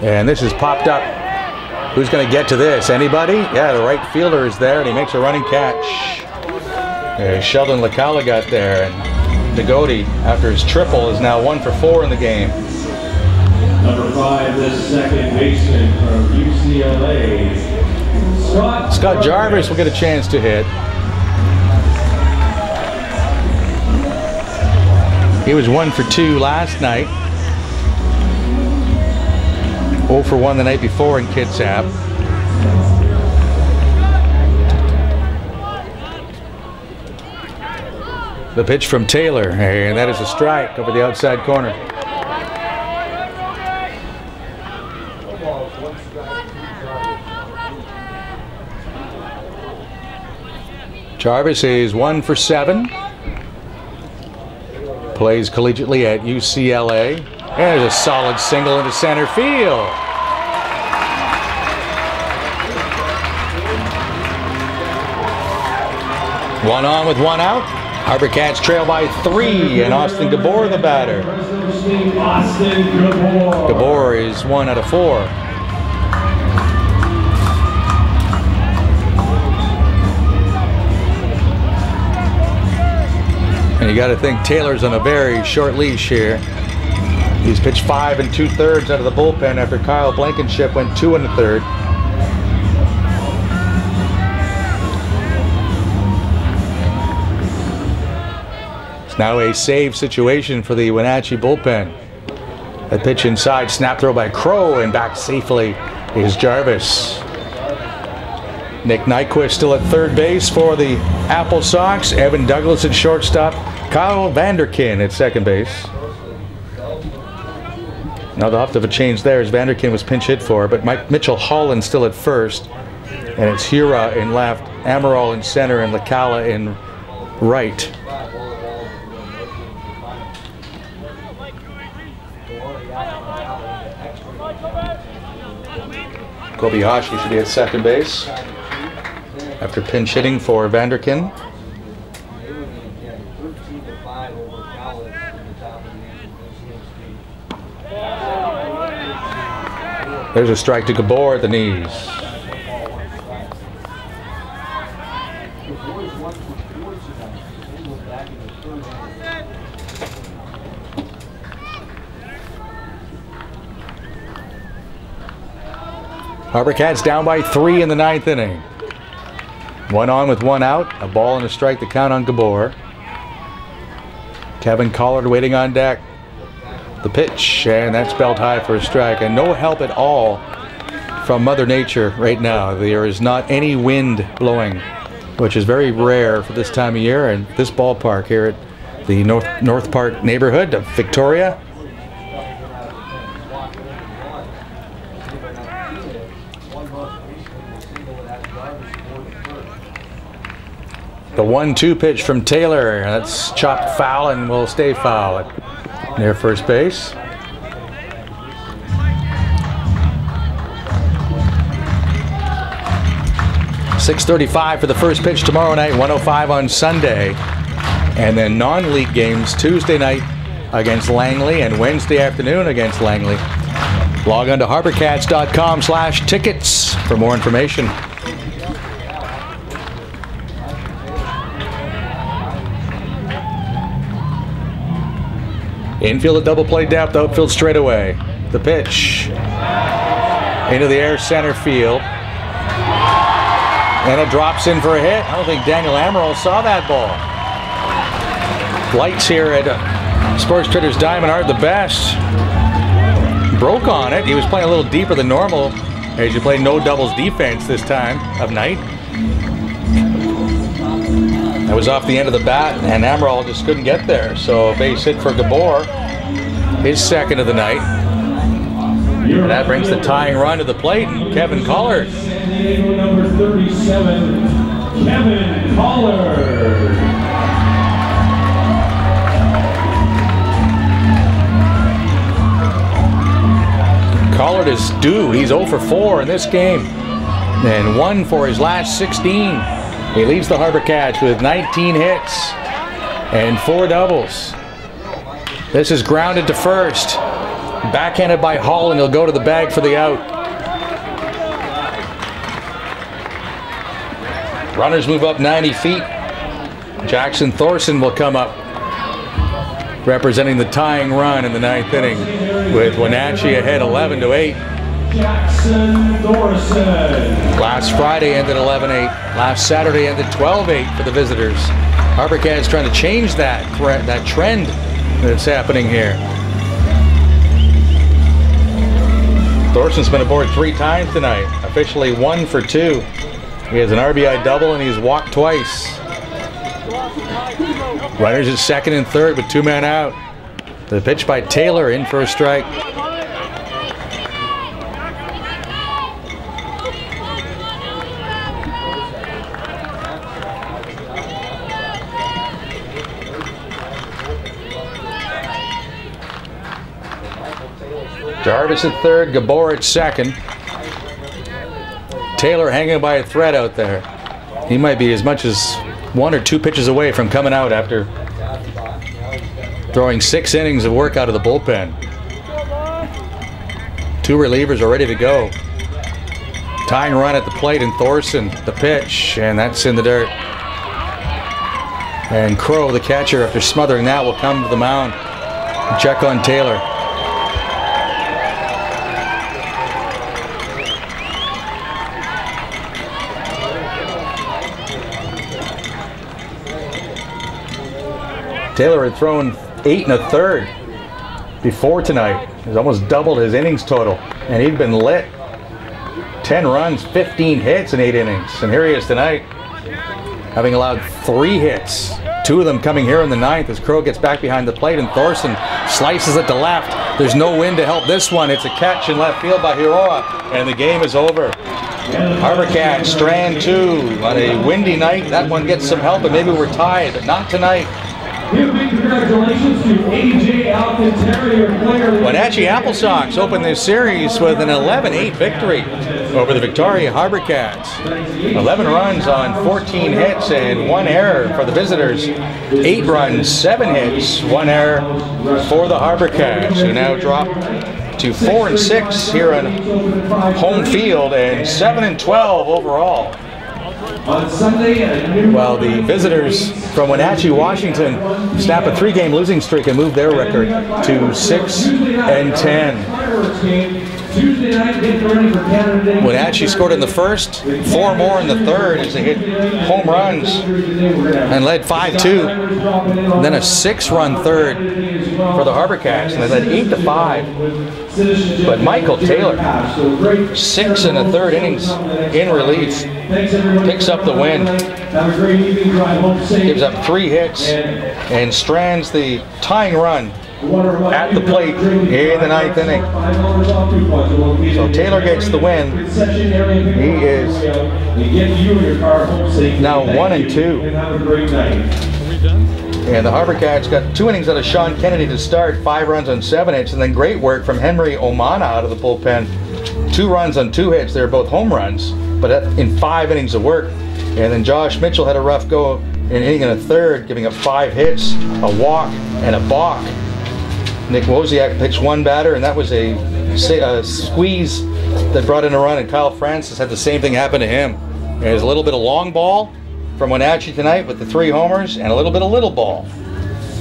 [SPEAKER 3] And this is popped up. Who's going to get to this? Anybody? Yeah, the right fielder is there, and he makes a running catch. Sheldon Lacala got there, and Degody, after his triple, is now 1 for 4 in the game.
[SPEAKER 4] Number 5, the second baseman from UCLA,
[SPEAKER 3] Scott Jarvis will get a chance to hit. He was 1 for 2 last night. 0 for 1 the night before in Kitsap. The pitch from Taylor, and that is a strike over the outside corner. Jarvis is 1 for 7. Plays collegiately at UCLA. There's a solid single into center field. One on with 1 out. HarbourCats trail by 3, and Austin Gabor the batter. Gabor is 1 out of 4. And you got to think Taylor's on a very short leash here. He's pitched 5 2/3 out of the bullpen after Kyle Blankenship went 2 1/3. It's now a save situation for the Wenatchee bullpen. A pitch inside, snap throw by Crow, and back safely is Jarvis. Nick Nyquist still at third base for the Applesox. Evan Douglas at shortstop. Kyle Vanderkin at second base. Now they'll have to have a change there as Vanderkin was pinch hit for, but Mike Mitchell Holland still at first. And it's Hira in left, Amaral in center, and Lacala in right. Kobayashi should be at second base after pinch hitting for Vanderkin. There's a strike to Gabor at the knees. HarbourCats down by 3 in the 9th inning. 1 on with 1 out. A ball and a strike to count on Gabor. Kevin Collard waiting on deck. The pitch, and that's belt high for a strike, and no help at all from Mother Nature right now. There is not any wind blowing, which is very rare for this time of year and this ballpark here at the North Park neighborhood of Victoria. The 1-2 pitch from Taylor, that's chopped foul and will stay foul at near first base. 6:35 for the first pitch tomorrow night, 1:05 on Sunday. And then non-league games Tuesday night against Langley and Wednesday afternoon against Langley. Log on to HarbourCats.com/tickets for more information. Infield a double play depth, outfield straightaway. The pitch into the air center field. And it drops in for a hit. I don't think Daniel Amaral saw that ball. Lights here at Sports Traders Diamond aren't the best. Broke on it. He was playing a little deeper than normal as you play no doubles defense this time of night. That was off the end of the bat, and Amaral just couldn't get there. So a base hit for Gabor, his second of the night. And that brings the tying run to the plate, and Kevin Collard.
[SPEAKER 4] Number 37, Kevin Collard.
[SPEAKER 3] Collard is due. He's 0 for 4 in this game and 1 for his last 16. He leads the HarbourCats with 19 hits and 4 doubles. This is grounded to first. Backhanded by Hall, and he'll go to the bag for the out. Runners move up 90 feet. Jackson Thorson will come up, representing the tying run in the 9th inning, with Wenatchee ahead 11-8.
[SPEAKER 4] Jackson Thorson.
[SPEAKER 3] Last Friday ended 11-8. Last Saturday ended 12-8 for the visitors. HarbourCats trying to change that trend that's happening here. Thorson's been aboard 3 times tonight, officially 1 for 2. He has an RBI double and he's walked twice. Runners at second and third with 2 men out. The pitch by Taylor in for a strike. Jarvis at third, Gabor at second. Taylor hanging by a thread out there. He might be as much as 1 or 2 pitches away from coming out after throwing 6 innings of work out of the bullpen. 2 relievers are ready to go. Tying run at the plate, and Thorson, the pitch, and that's in the dirt. And Crow, the catcher, after smothering that, will come to the mound and check on Taylor. Taylor had thrown 8 1/3 before tonight. He's almost doubled his innings total, and he'd been lit. 10 runs, 15 hits in 8 innings, and here he is tonight, having allowed 3 hits. 2 of them coming here in the 9th as Crow gets back behind the plate, and Thorson slices it to left. There's no wind to help this one. It's a catch in left field by Hiroa, and the game is over. HarbourCats strand 2 on a windy night. That one gets some help, and maybe we're tied, but not tonight.
[SPEAKER 4] Congratulations to AJ Alcantara, player.
[SPEAKER 3] Wenatchee Applesox opened this series with an 11-8 victory over the Victoria HarbourCats. 11 runs on 14 hits and 1 error for the visitors. 8 runs, 7 hits, 1 error for the HarbourCats, who now drop to 4-6 here on home field and 7-12 overall.
[SPEAKER 4] On Sunday,
[SPEAKER 3] Well, the visitors from Wenatchee, Washington, snap a 3-game losing streak and move their record to 6-10. Wenatchee scored in the first, 4 more in the third as they hit home runs and led 5-2. And then a 6-run third for the HarbourCats, and they led 8-5. But Michael Taylor, 6 1/3 innings in relief, picks up the win, gives up 3 hits, and strands the tying run at the plate in the 9th inning. So Taylor gets the win. He is now 1-2. And the HarbourCats got 2 innings out of Sean Kennedy to start, 5 runs on 7 hits, and then great work from Henry Omana out of the bullpen 2 runs on 2 hits. They were both home runs, but in 5 innings of work. And then Josh Mitchell had a rough go in an inning and a third, giving up 5 hits, a walk, and a balk. Nick Wozniak pitched 1 batter, and that was a squeeze that brought in a run, and Kyle Francis had the same thing happen to him. There's a little bit of long ball from Wenatchee tonight with the 3 homers, and a little bit of little ball.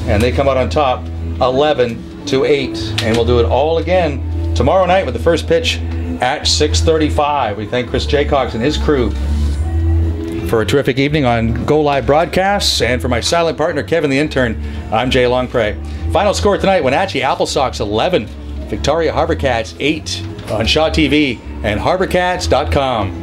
[SPEAKER 3] And they come out on top 11-8, and we'll do it all again tomorrow night with the first pitch at 6:35. We thank Chris Jaycox and his crew for a terrific evening on Go Live Broadcasts, and for my silent partner Kevin the intern, I'm Jay Longpre. Final score tonight: Wenatchee Applesox 11, Victoria HarbourCats 8 on Shaw TV and HarbourCats.com.